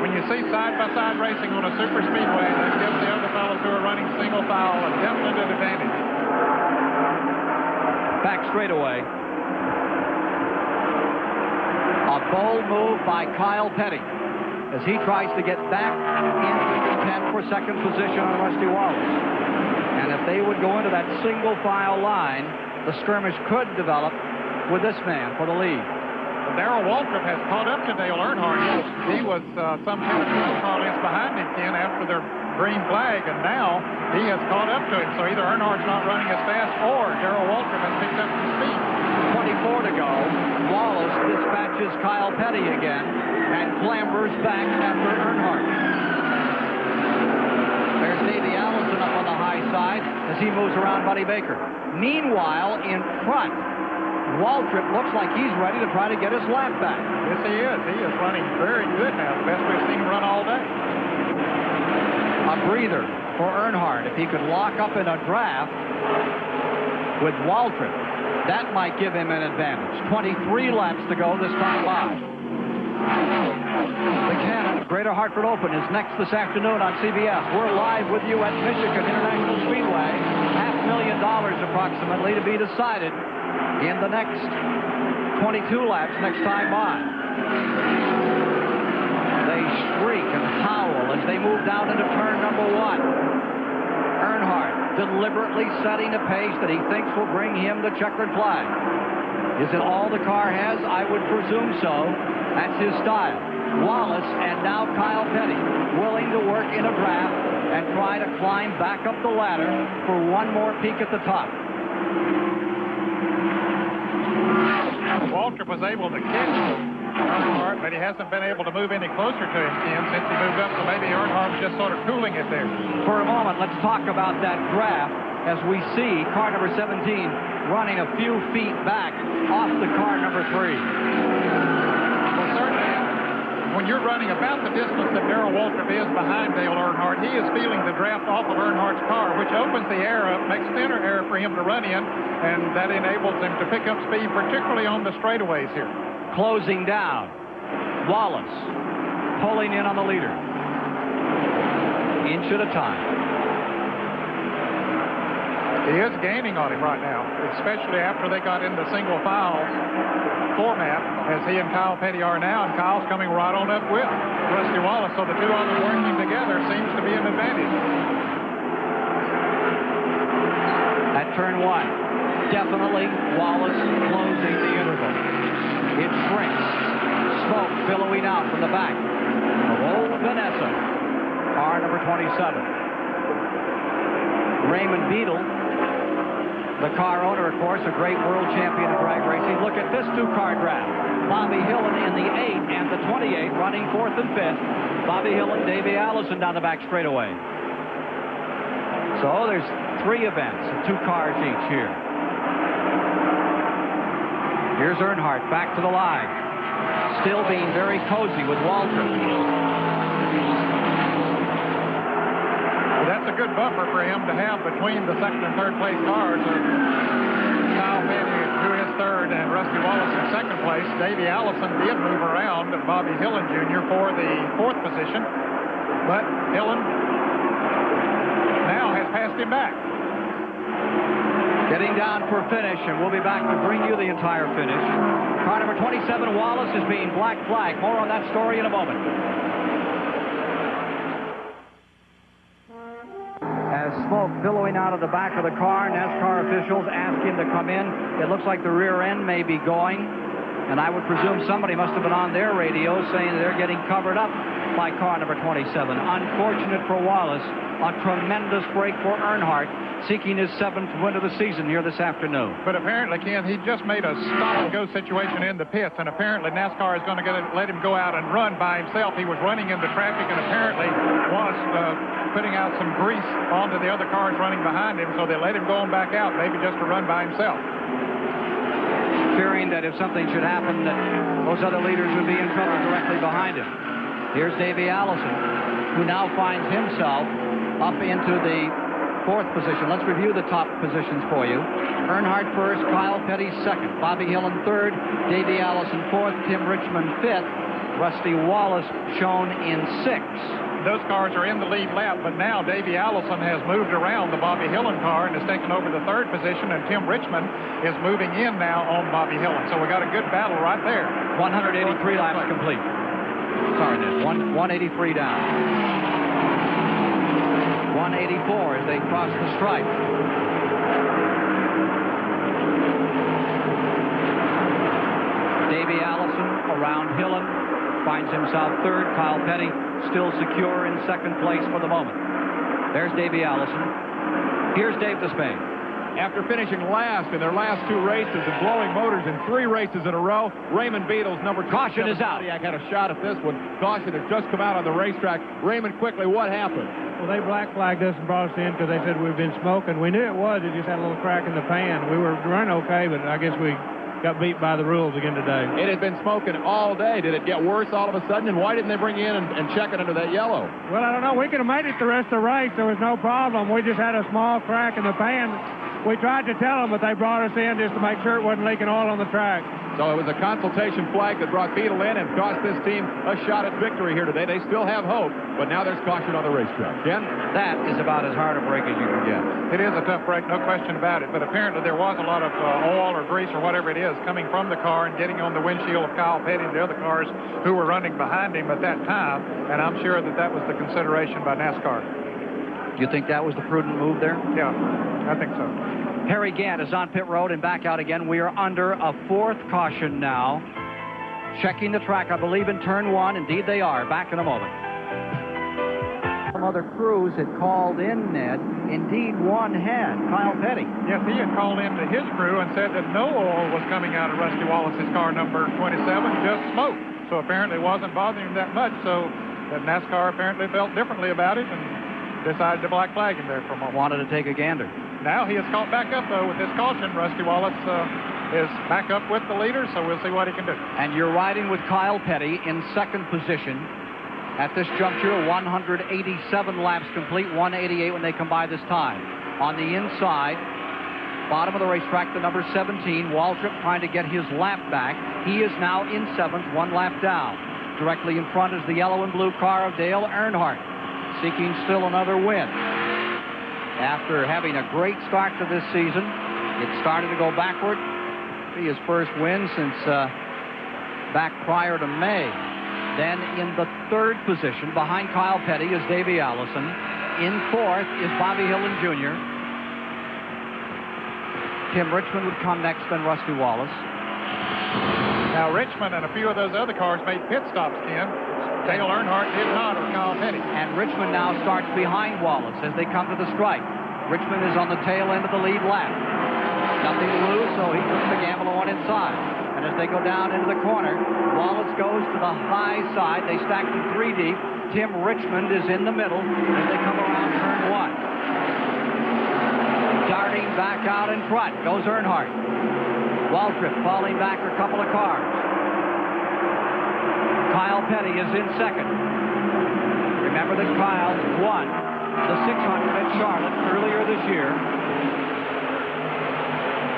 When you see side-by-side racing on a super speedway, that gives the other fellows who are running single file a definite advantage. Back straightaway. A bold move by Kyle Petty as he tries to get back into the content for second position on Rusty Wallace. And if they would go into that single file line, the skirmish could develop with this man for the lead. Darrell Waltrip has caught up to Dale Earnhardt. He was some 10 or 12 car lengths behind him, Ken, after their green flag, and now he has caught up to him. So either Earnhardt's not running as fast or Darrell Waltrip has picked up some speed. 24 to go. Wallace dispatches Kyle Petty again. and clambers back after Earnhardt. There's Davey Allison up on the high side as he moves around Buddy Baker. Meanwhile, in front, Waltrip looks like he's ready to try to get his lap back. Yes, he is. He is running very good now. The best we've seen him run all day. A breather for Earnhardt. If he could lock up in a draft with Waltrip, that might give him an advantage. 23 laps to go this time by. The Cannon Greater Hartford Open is next this afternoon on CBS. We're live with you at Michigan International Speedway. $500,000 approximately to be decided in the next 22 laps next time by. They shriek and howl as they move down into turn number 1. Earnhardt deliberately setting a pace that he thinks will bring him the checkered flag. Is it all the car has? I would presume so. That's his style. Wallace and now Kyle Petty willing to work in a draft and try to climb back up the ladder for one more peek at the top. Waltrip was able to catch Earnhardt, but he hasn't been able to move any closer to him, Ken, since he moved up, so maybe Earnhardt was just sort of cooling it there. For a moment, let's talk about that draft as we see car number 17 running a few feet back off the car number 3. Well, certainly, when you're running about the distance that Darrell Waltrip is behind Dale Earnhardt, he is feeling the draft off of Earnhardt's car, which opens the air up, makes thinner air for him to run in, and that enables him to pick up speed, particularly on the straightaways here. Closing down. Wallace pulling in on the leader. Inch at a time. He is gaining on him right now, especially after they got into single file format, as he and Kyle Petty are now, and Kyle's coming right on up with Rusty Wallace, so the two of them working together seems to be an advantage. At turn 1, definitely Wallace closing the interval. It shrinks. Smoke billowing out from the back of old Vanessa, car number 27. Raymond Beadle, the car owner, of course, a great world champion of drag racing. Look at this two-car draft. Bobby Hillin in the 8 and the 28 running 4th and 5th. Bobby Hillin, Davey Allison down the back straightaway. So there's 3 events, 2 cars each here. Here's Earnhardt back to the line. Still being very cozy with Waltrip. That's a good buffer for him to have between the second and third place cars. Kyle Petty, who is third, and Rusty Wallace in second place. Davey Allison did move around Bobby Hillin Jr. for the 4th position, but Hillin now has passed him back. Getting down for a finish, and we'll be back to bring you the entire finish. Car number 27, Wallace, is being black flagged. More on that story in a moment. As smoke billowing out of the back of the car, NASCAR officials ask him to come in. It looks like the rear end may be going, and I would presume somebody must have been on their radio saying that they're getting covered up by car number 27. Unfortunate for Wallace. A tremendous break for Earnhardt, seeking his 7th win of the season here this afternoon. But apparently, Ken, he just made a stop-and-go situation in the pits, and apparently NASCAR is going to let him go out and run by himself. He was running into traffic and apparently was putting out some grease onto the other cars running behind him, so they let him go on back out, maybe just to run by himself. Fearing that if something should happen, that those other leaders would be in trouble directly behind him. Here's Davey Allison, who now finds himself up into the 4th position. Let's review the top positions for you. Earnhardt first, Kyle Petty second, Bobby Hillin third, Davey Allison 4th, Tim Richmond 5th, Rusty Wallace shown in 6th. Those cars are in the lead lap, but now Davey Allison has moved around the Bobby Hillin car and has taken over the 3rd position, and Tim Richmond is moving in now on Bobby Hillin. So we got a good battle right there. 183 laps complete. Sorry, Ned. 183 down. 184 as they cross the stripe. Davey Allison around Hillin finds himself 3rd. Kyle Petty still secure in 2nd place for the moment. There's Davey Allison. Here's Dave Despaigne. after finishing last in their last 2 races and blowing motors in 3 races in a row. Raymond Beadle's number 2. Caution is out. Pontiac had a shot at this one. Caution had just come out on the racetrack. Raymond, quickly, what happened? Well, they black flagged us and brought us in because they said we've been smoking. We knew it was. It just had a little crack in the pan. We were running okay, but I guess we got beat by the rules again today. It had been smoking all day. Did it get worse all of a sudden? And why didn't they bring you in and check it under that yellow? Well, I don't know. We could have made it the rest of the race. There was no problem. We just had a small crack in the pan. We tried to tell them, but they brought us in just to make sure it wasn't leaking oil on the track. So it was a consultation flag that brought Beadle in and cost this team a shot at victory here today. They still have hope, but now there's caution on the racetrack. Ken? That is about as hard a break as you can get. It is a tough break, no question about it. But apparently there was a lot of oil or grease or whatever it is coming from the car and getting on the windshield of Kyle Petty and the other cars who were running behind him at that time. And I'm sure that that was the consideration by NASCAR. Do you think that was the prudent move there? Yeah, I think so. Harry Gant is on pit road and back out again. We are under a 4th caution now. Checking the track, I believe, in turn 1. Indeed, they are. Back in a moment. Some other crews had called in, Ned. Indeed, one had. Kyle Petty. Yes, he had called in to his crew and said that no oil was coming out of Rusty Wallace's car number 27, just smoke. So apparently it wasn't bothering him that much. So that NASCAR apparently felt differently about it and decided to black flag him there for a moment. Wanted to take a gander. Now he is caught back up, though, with this caution. Rusty Wallace is back up with the leader, so we'll see what he can do. And you're riding with Kyle Petty in 2nd position. At this juncture, 187 laps complete, 188 when they come by this time. On the inside, bottom of the racetrack, the number 17, Waltrip trying to get his lap back. He is now in 7th, 1 lap down. Directly in front is the yellow and blue car of Dale Earnhardt, seeking still another win. After having a great start to this season, it started to go backward. His first win since back prior to May. Then in the 3rd position, behind Kyle Petty, is Davey Allison. In 4th is Bobby Hillin Jr. Tim Richmond would come next, then Rusty Wallace. Now Richmond and a few of those other cars made pit stops, Ken. Dale Earnhardt did not, or Kyle Petty. And Richmond now starts behind Wallace as they come to the stripe. Richmond is on the tail end of the lead lap. Nothing to lose, so he puts the gamble on inside. And as they go down into the corner, Wallace goes to the high side. They stack to 3 deep. Tim Richmond is in the middle as they come around turn 1. Darting back out in front goes Earnhardt. Waltrip falling back a couple of cars. Kyle Petty is in 2nd. Remember that Kyle won the 600 at Charlotte earlier this year.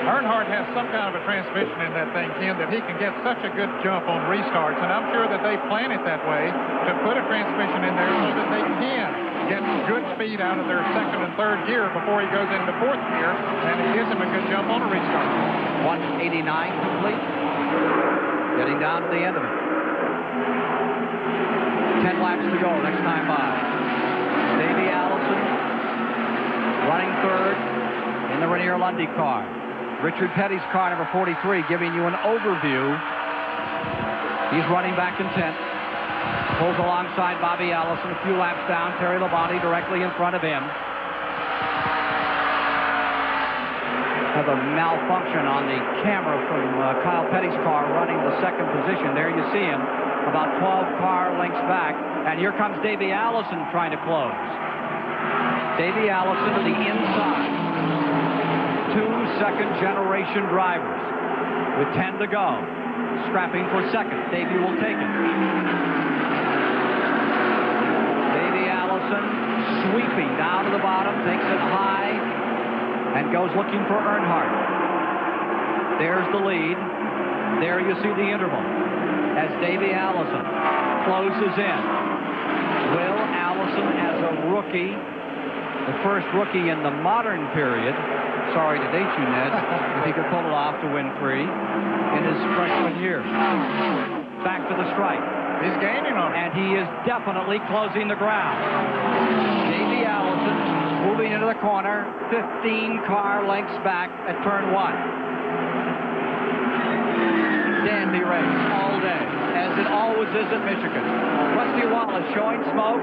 Earnhardt has some kind of a transmission in that thing, Ken, that he can get such a good jump on restarts, and I'm sure that they plan it that way to put a transmission in there so that they can get good speed out of their 2nd and 3rd gear before he goes into 4th gear, and it gives him a good jump on a restart. 189 complete. Getting down to the end of it. 10 laps to go next time by. Davey Allison running 3rd in the Renier Lundy car. Richard Petty's car, number 43, giving you an overview. He's running back in 10th. Pulls alongside Bobby Allison, a few laps down. Terry Labonte directly in front of him. Have a malfunction on the camera from Kyle Petty's car running the 2nd position. There you see him, about 12 car lengths back. And here comes Davey Allison trying to close. Davey Allison to the inside. 2 second-generation drivers with 10 to go. Scrapping for 2nd. Davey will take it. Davey Allison sweeping down to the bottom, takes it high, and goes looking for Earnhardt. There's the lead. There you see the interval as Davey Allison closes in. Will Allison, as a rookie, the first rookie in the modern period, sorry to date you, Ned, if he could pull it off to win 3 in his freshman year. Back to the stripe. He's gaining on it. And he is definitely closing the ground. Davey Allison moving into the corner, 15 car lengths back at turn 1. Dandy race all day, as it always is at Michigan. Rusty Wallace showing smoke.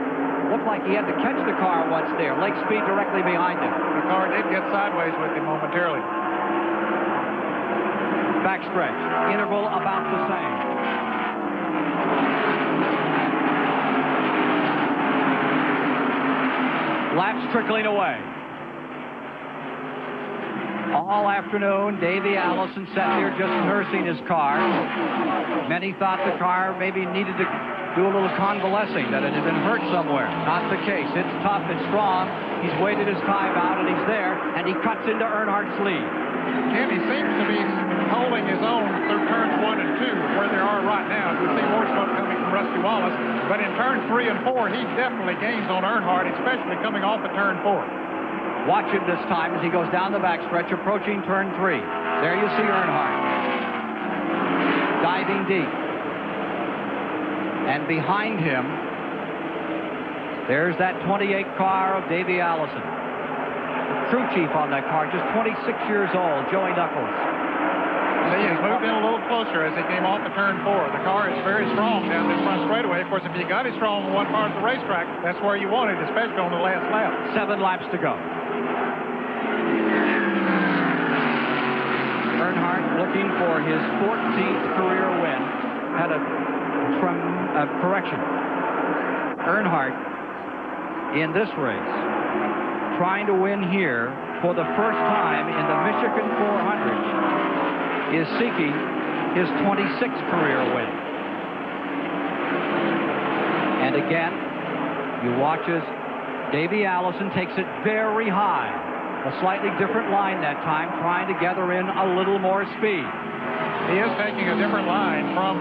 Looked like he had to catch the car once there. Lake speed directly behind him. The car did get sideways with him momentarily. Backstretch. Interval about the same. Laps trickling away. All afternoon, Davey Allison sat there just nursing his car. Many thought the car maybe needed to do a little convalescing, that it had been hurt somewhere. Not the case. It's tough, it's strong. He's waited his time out, and he's there, and he cuts into Earnhardt's lead. Jim, he seems to be holding his own through turns 1 and 2, where they are right now. We see more smoke coming from Rusty Wallace, but in turns 3 and 4, he definitely gains on Earnhardt, especially coming off of turn 4. Watch him this time as he goes down the backstretch, approaching turn 3. There you see Earnhardt. Diving deep. And behind him, there's that 28 car of Davey Allison. Crew chief on that car, just 26 years old, Joey Knuckles. See, he's moved in a little closer as he came off of turn 4. The car is very strong down this front straightaway. Of course, if you got it strong on one part of the racetrack, that's where you want it, especially on the last lap. 7 laps to go. Earnhardt looking for his 14th career win. Had a correction. Earnhardt in this race trying to win here for the first time in the Michigan 400 is seeking his 26th career win. And again, you watch as Davey Allison takes it very high. A slightly different line that time, trying to gather in a little more speed. He is taking a different line from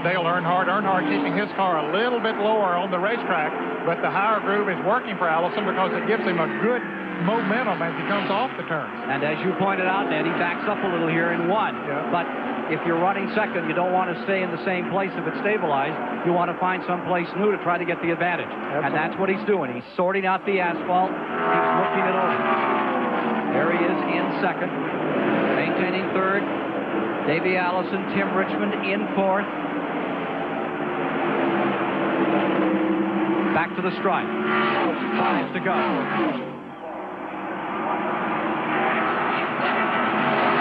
Dale Earnhardt. Earnhardt keeping his car a little bit lower on the racetrack, but the higher groove is working for Allison because it gives him a good momentum as he comes off the turns. And as you pointed out, Ned, he backs up a little here in 1. Yeah. But if you're running second, you don't want to stay in the same place if it's stabilized. You want to find some place new to try to get the advantage. Absolutely. And that's what he's doing. He's sorting out the asphalt. He's looking it over. There he is in second. Maintaining third. Davey Allison, Tim Richmond in fourth. Back to the stripe. 5 to go.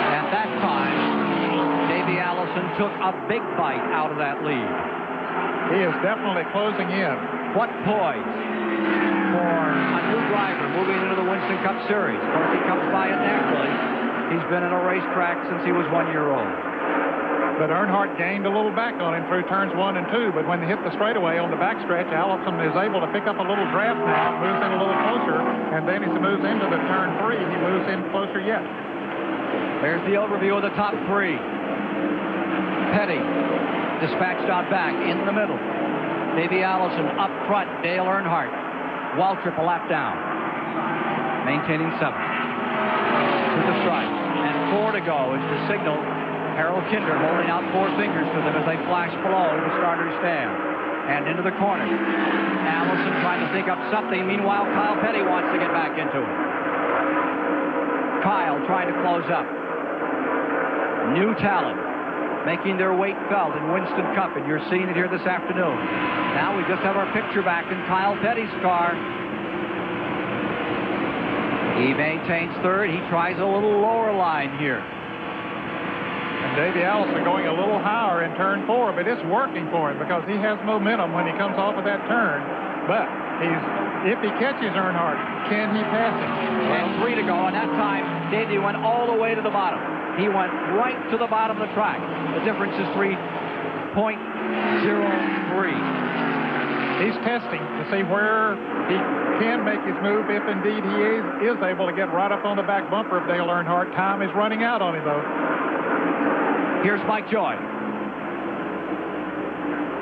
At that time, Davey Allison took a big bite out of that lead. He is definitely closing in. What poise for a new driver moving into the Winston Cup Series. Of course, he comes by it naturally. He's been in a racetrack since he was 1 year old. But Earnhardt gained a little back on him through turns 1 and 2. But when they hit the straightaway on the backstretch, Allison is able to pick up a little draft now, moves in a little closer, and then as he moves into the turn 3, he moves in closer yet. There's the overview of the top 3. Petty dispatched out back in the middle. Davey Allison up front, Dale Earnhardt. Waltrip a lap down. Maintaining 7th. To the stripe. And 4 to go is the signal. Harold Kinder holding out 4 fingers to them as they flash below the starter's stand. And into the corner. Allison trying to think up something. Meanwhile, Kyle Petty wants to get back into it. Kyle trying to close up. New talent making their weight felt in Winston Cup, and you're seeing it here this afternoon. Now we just have our picture back in Kyle Petty's car. He maintains third. He tries a little lower line here. And Davey Allison going a little higher in turn 4, but it's working for him because he has momentum when he comes off of that turn. But if he catches Earnhardt, can he pass him? And 3 to go, and that time Davey went all the way to the bottom. He went right to the bottom of the track. The difference is 3.03. He's testing to see where he can make his move if indeed he is able to get right up on the back bumper of Dale Earnhardt. Time is running out on him, though. Here's Mike Joy.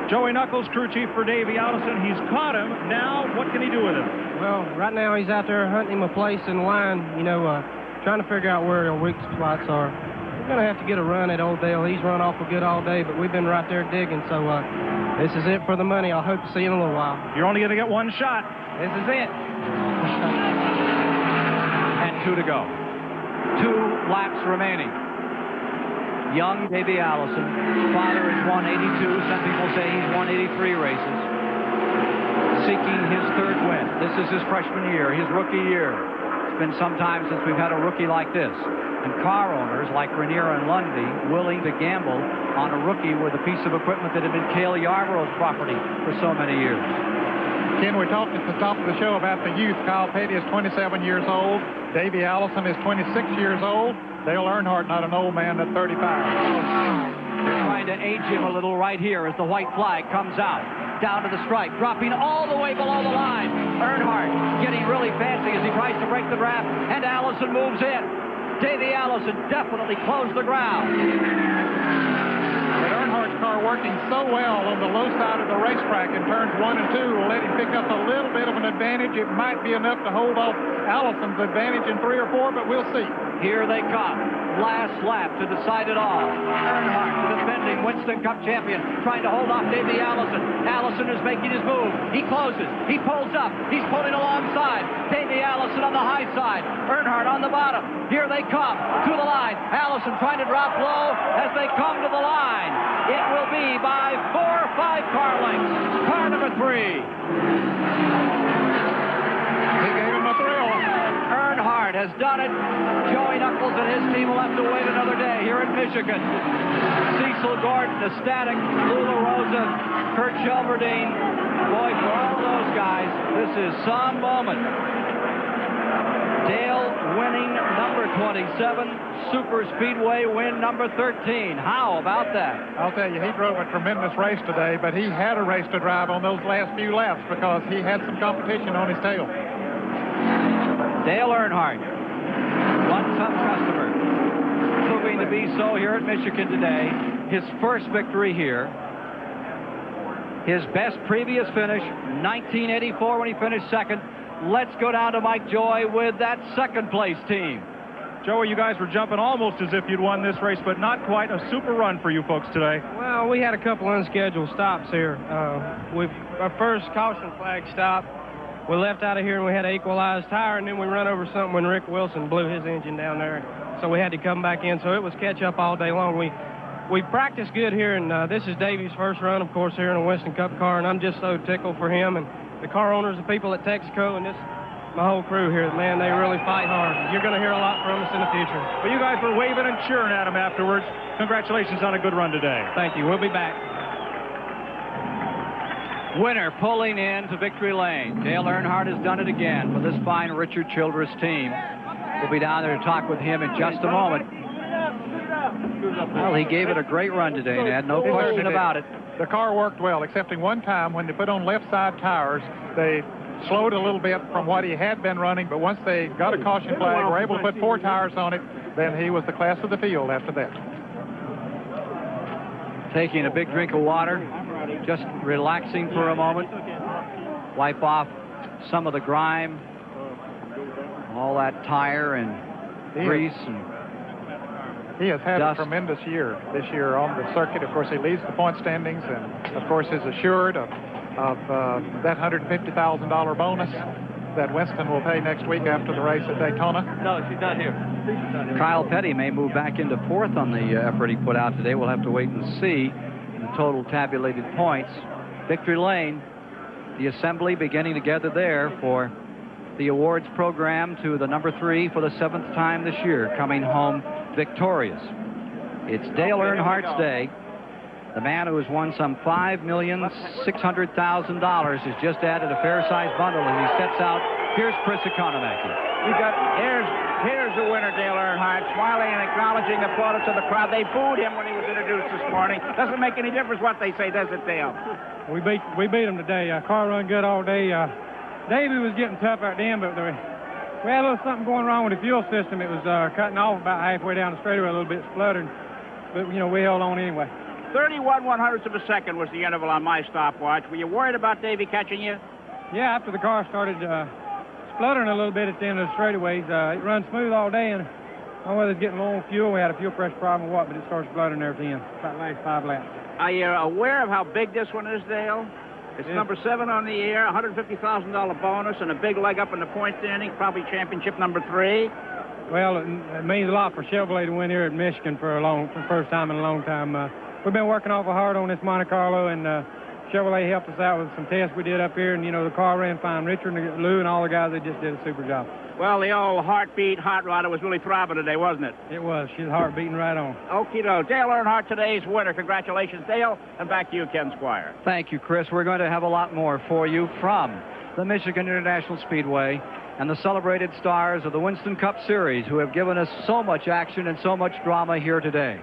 Joey Knuckles, crew chief for Davey Allison. He's caught him. Now, what can he do with him? Well, right now he's out there hunting him a place in line, trying to figure out where the weak spots are. We're going to have to get a run at old Dale. He's run awful good all day, but we've been right there digging, so this is it for the money. I hope to see you in a little while. You're only going to get 1 shot. This is it. And 2 to go. 2 laps remaining. Young Davey Allison. Father is 182. Some people say he's 183 races. seeking his third win. This is his freshman year, his rookie year. It's been some time since we've had a rookie like this. And car owners like Rainier and Lundy willing to gamble on a rookie with a piece of equipment that had been Cale Yarborough's property for so many years. Ken, we talked at the top of the show about the youth. Kyle Petty is 27 years old. Davey Allison is 26 years old. Dale Earnhardt, not an old man, at 35. They're trying to age him a little right here as the white flag comes out. Down to the stripe, dropping all the way below the line. Earnhardt getting really fancy as he tries to break the draft, and Allison moves in. Davey Allison definitely closed the ground. But Earnhardt's car working so well on the low side of the racetrack in turns 1 and 2 will let him pick up a little bit of an advantage. It might be enough to hold off Allison's advantage in 3 or 4, but we'll see. Here they come. Last lap to decide it all. Earnhardt, the defending Winston Cup champion, trying to hold off Davey Allison. Allison is making his move. He closes. He pulls up. He's pulling alongside. Davey Allison on the high side. Earnhardt on the bottom. Here they come to the line. Allison trying to drop low as they come to the line. It will be by 4 or 5 car lengths. Car number 3. He gave him a thrill. Earnhardt has done it. Joey Knuckles and his team will have to wait another day here in Michigan. Cecil Gordon, ecstatic. Lou LaRosa, Kurt Shelberdine. Boy, for all those guys, this is some moment. Dale winning number 27, Super Speedway win number 13. How about that? I'll tell you, he drove a tremendous race today, but he had a race to drive on those last few laps because he had some competition on his tail. Dale Earnhardt, one tough customer, proving to be so here at Michigan today. His first victory here. His best previous finish, 1984 when he finished second. Let's go down to Mike Joy with that second place team. Joey, you guys were jumping almost as if you'd won this race, but not quite. A super run for you folks today. Well, we had a couple unscheduled stops here. Our first caution flag stop, we left out of here and we had an equalized tire, and then we run over something when Rick Wilson blew his engine down there. So we had to come back in. So it was catch up all day long. We practiced good here, and this is Davey's first run, of course, here in a Winston Cup car, and I'm just so tickled for him and the car owners, the people at Texaco, and my whole crew here. Man, they really fight hard. You're going to hear a lot from us in the future. Well, you guys were waving and cheering at him afterwards. Congratulations on a good run today. Thank you. We'll be back. Winner pulling in to victory lane. Dale Earnhardt has done it again for this fine Richard Childress team. We'll be down there to talk with him in just a moment. Well, he gave it a great run today, Ned. No question about it. The car worked well, excepting one time when they put on left side tires. They slowed a little bit from what he had been running, but once they got a caution flag, were able to put 4 tires on it, then he was the class of the field after that. Taking a big drink of water, just relaxing for a moment. Wipe off some of the grime, all that tire and grease and he has had dust. a tremendous year this year on the circuit. Of course, he leads the point standings and, of course, is assured of that $150,000 bonus that Winston will pay next week after the race at Daytona. No, she's not here. Kyle Petty may move back into 4th on the effort he put out today. We'll have to wait and see the total tabulated points. Victory Lane, the assembly beginning to gather there for the awards program to the number 3 for the 7th time this year, coming home victorious. It's Dale Earnhardt's day. The man who has won some $5,600,000 has just added a fair-sized bundle as he steps out. Here's Chris Economaki. Here's the winner, Dale Earnhardt, smiling and acknowledging the plaudits of the crowd. They booed him when he was introduced this morning. Doesn't make any difference what they say, does it, Dale? We beat him today. Car run good all day. Davey was getting tough at the end, but we had a little something going wrong with the fuel system. It was cutting off about halfway down the straightaway, a little bit spluttering. But, you know, we held on anyway. 31/100ths of a second was the interval on my stopwatch. Were you worried about Davey catching you? Yeah, after the car started spluttering a little bit at the end of the straightaways. It runs smooth all day, and I don't know whether it's getting low on fuel. We had a fuel pressure problem or what, but it started spluttering there at the end. About last 5 laps. Are you aware of how big this one is, Dale? It's number 7 on the air, $150,000 bonus, and a big leg up in the point standing, probably championship number 3. Well, it means a lot for Chevrolet to win here at Michigan for the first time in a long time. We've been working awful hard on this Monte Carlo, and Chevrolet helped us out with some tests we did up here, and, you know, the car ran fine. Richard and Lou and all the guys, they just did a super job. Well, the old heartbeat hot rodder was really throbbing today, wasn't it? It was. She's heart beating right on. Okie doke. Dale Earnhardt, today's winner. Congratulations, Dale. And back to you, Ken Squire. Thank you, Chris. We're going to have a lot more for you from the Michigan International Speedway and the celebrated stars of the Winston Cup Series who have given us so much action and so much drama here today.